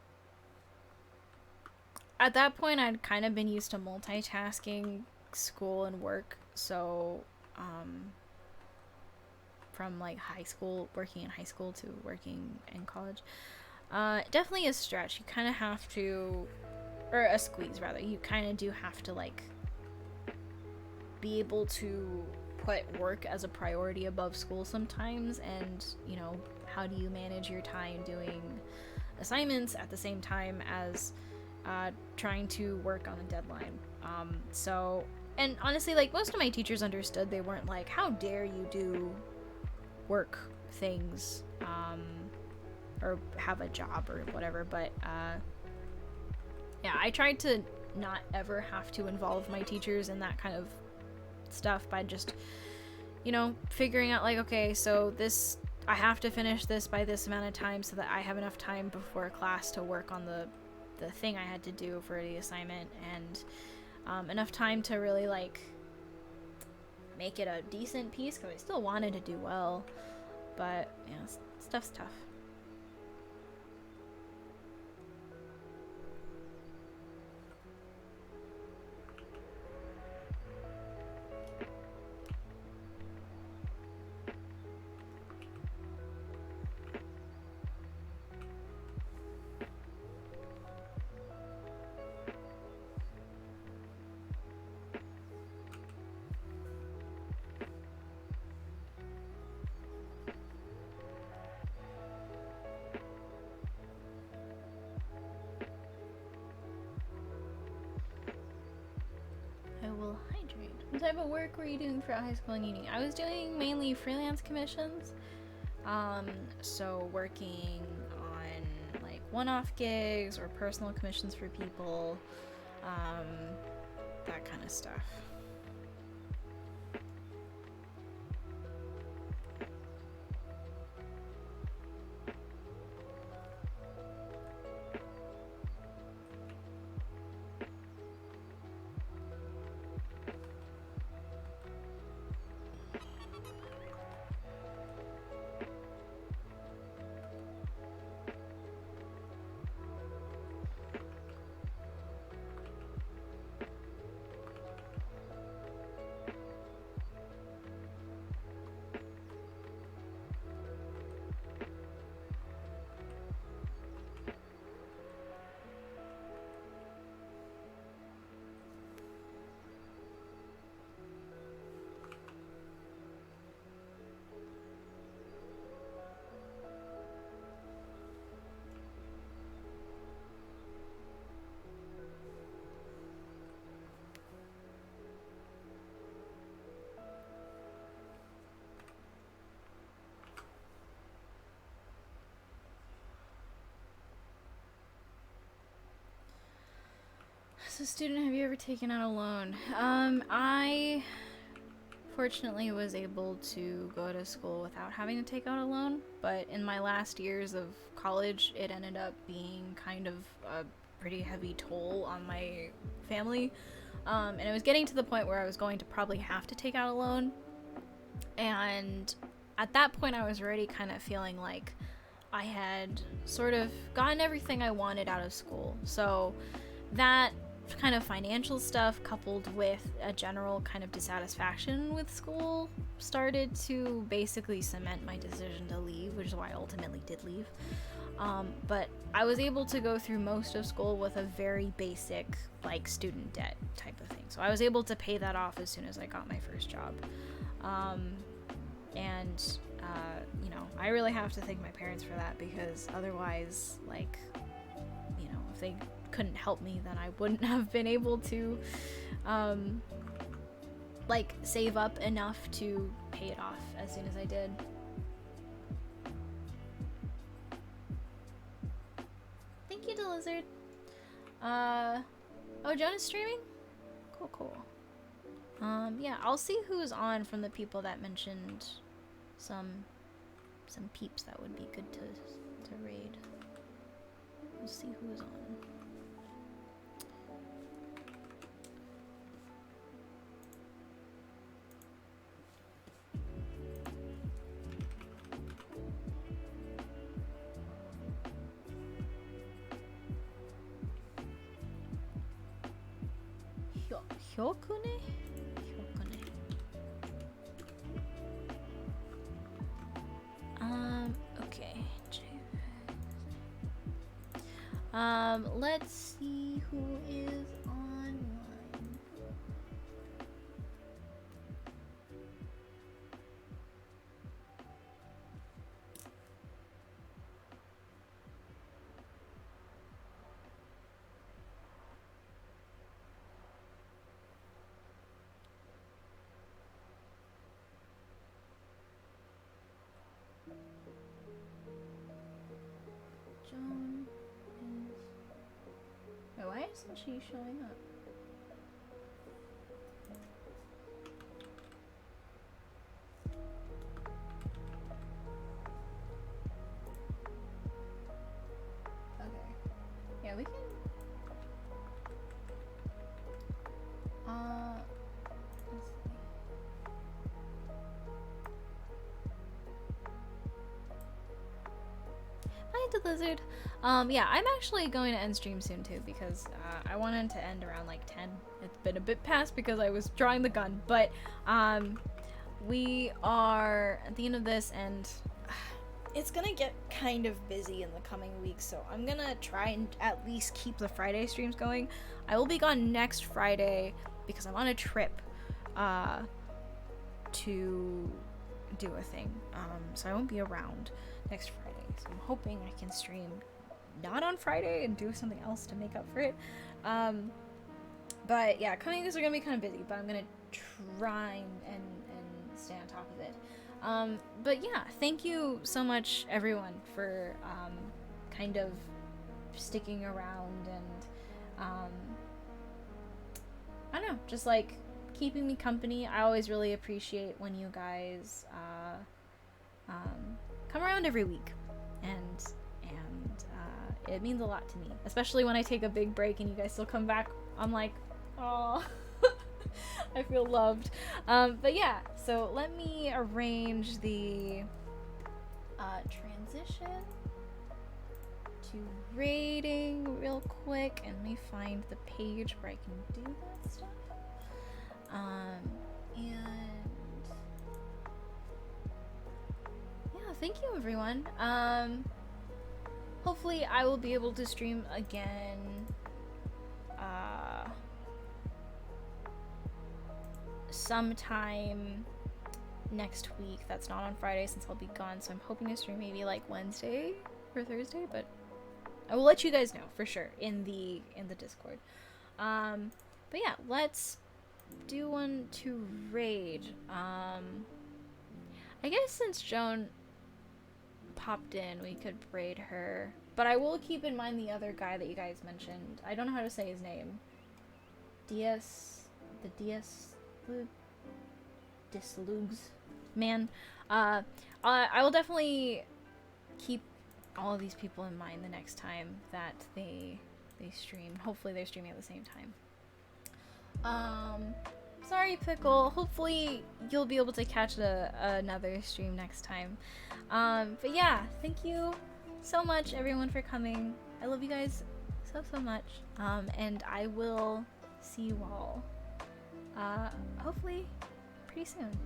that point, I'd kind of been used to multitasking school and work, so from like high school, working in high school to working in college, definitely a stretch. You kind of have to, or a squeeze rather. You kind of do have to like be able to put work as a priority above school sometimes, and how do you manage your time doing assignments at the same time as trying to work on a deadline. And honestly, like, most of my teachers understood. They weren't like, how dare you do work things, or have a job or whatever. But yeah, I tried to not ever have to involve my teachers in that kind of stuff by just, figuring out, like, okay, so this, I have to finish this by this amount of time so that I have enough time before class to work on the thing I had to do for the assignment, and enough time to really like make it a decent piece, because I still wanted to do well, but stuff's tough. I will hydrate. What type of work were you doing throughout high school and uni? I was doing mainly freelance commissions. So working on like one-off gigs or personal commissions for people, that kind of stuff. So student, have you ever taken out a loan? I fortunately was able to go to school without having to take out a loan, but in my last years of college, it ended up being kind of a pretty heavy toll on my family. And it was getting to the point where I was going to probably have to take out a loan. And at that point, I was already kind of feeling like I had sort of gotten everything I wanted out of school. So that kind of financial stuff coupled with a general kind of dissatisfaction with school started to basically cement my decision to leave, which is why I ultimately did leave. But I was able to go through most of school with a very basic like student debt type of thing, so I was able to pay that off as soon as I got my first job. And you know, I really have to thank my parents for that, because otherwise, like, you know, if they couldn't help me, then I wouldn't have been able to like save up enough to pay it off as soon as I did. Thank you to Lizard. Oh, Jonah's streaming? Cool. Yeah, I'll see who's on from the people that mentioned some peeps that would be good to raid. We'll see who's on. Hyokune? Okay. Let's see who is online. Joan is... Wait, why isn't she showing up? Okay. Yeah, we can... let's see. Hi, the Lizard. Yeah, I'm actually going to end stream soon too, because I wanted to end around like 10. It's been a bit past because I was drawing the gun, but we are at the end of this, and it's gonna get kind of busy in the coming weeks, so I'm gonna try and at least keep the Friday streams going. I will be gone next Friday because I'm on a trip to do a thing, so I won't be around next Friday. So I'm hoping I can stream not on Friday and do something else to make up for it. But yeah, coming weeks are gonna be kind of busy, but I'm gonna try and stay on top of it. But yeah, thank you so much everyone for kind of sticking around and I don't know, just like keeping me company. I always really appreciate when you guys come around every week, and it means a lot to me, especially when I take a big break and you guys still come back. I'm like, oh, I feel loved. But yeah, so let me arrange the transition to rating real quick, and let me find the page where I can do that stuff. And yeah, thank you everyone. Hopefully I will be able to stream again sometime next week. That's not on Friday since I'll be gone, so I'm hoping to stream maybe like Wednesday or Thursday, but I will let you guys know for sure in the Discord. But yeah, let's do one to raid. I guess since Joan popped in, we could raid her, but I will keep in mind the other guy that you guys mentioned. I don't know how to say his name. the Dislugs. Man, I will definitely keep all of these people in mind the next time that they stream. Hopefully they're streaming at the same time. Sorry, Pickle. Hopefully you'll be able to catch another stream next time. But yeah, thank you so much, everyone, for coming. I love you guys so much. And I will see you all, hopefully pretty soon.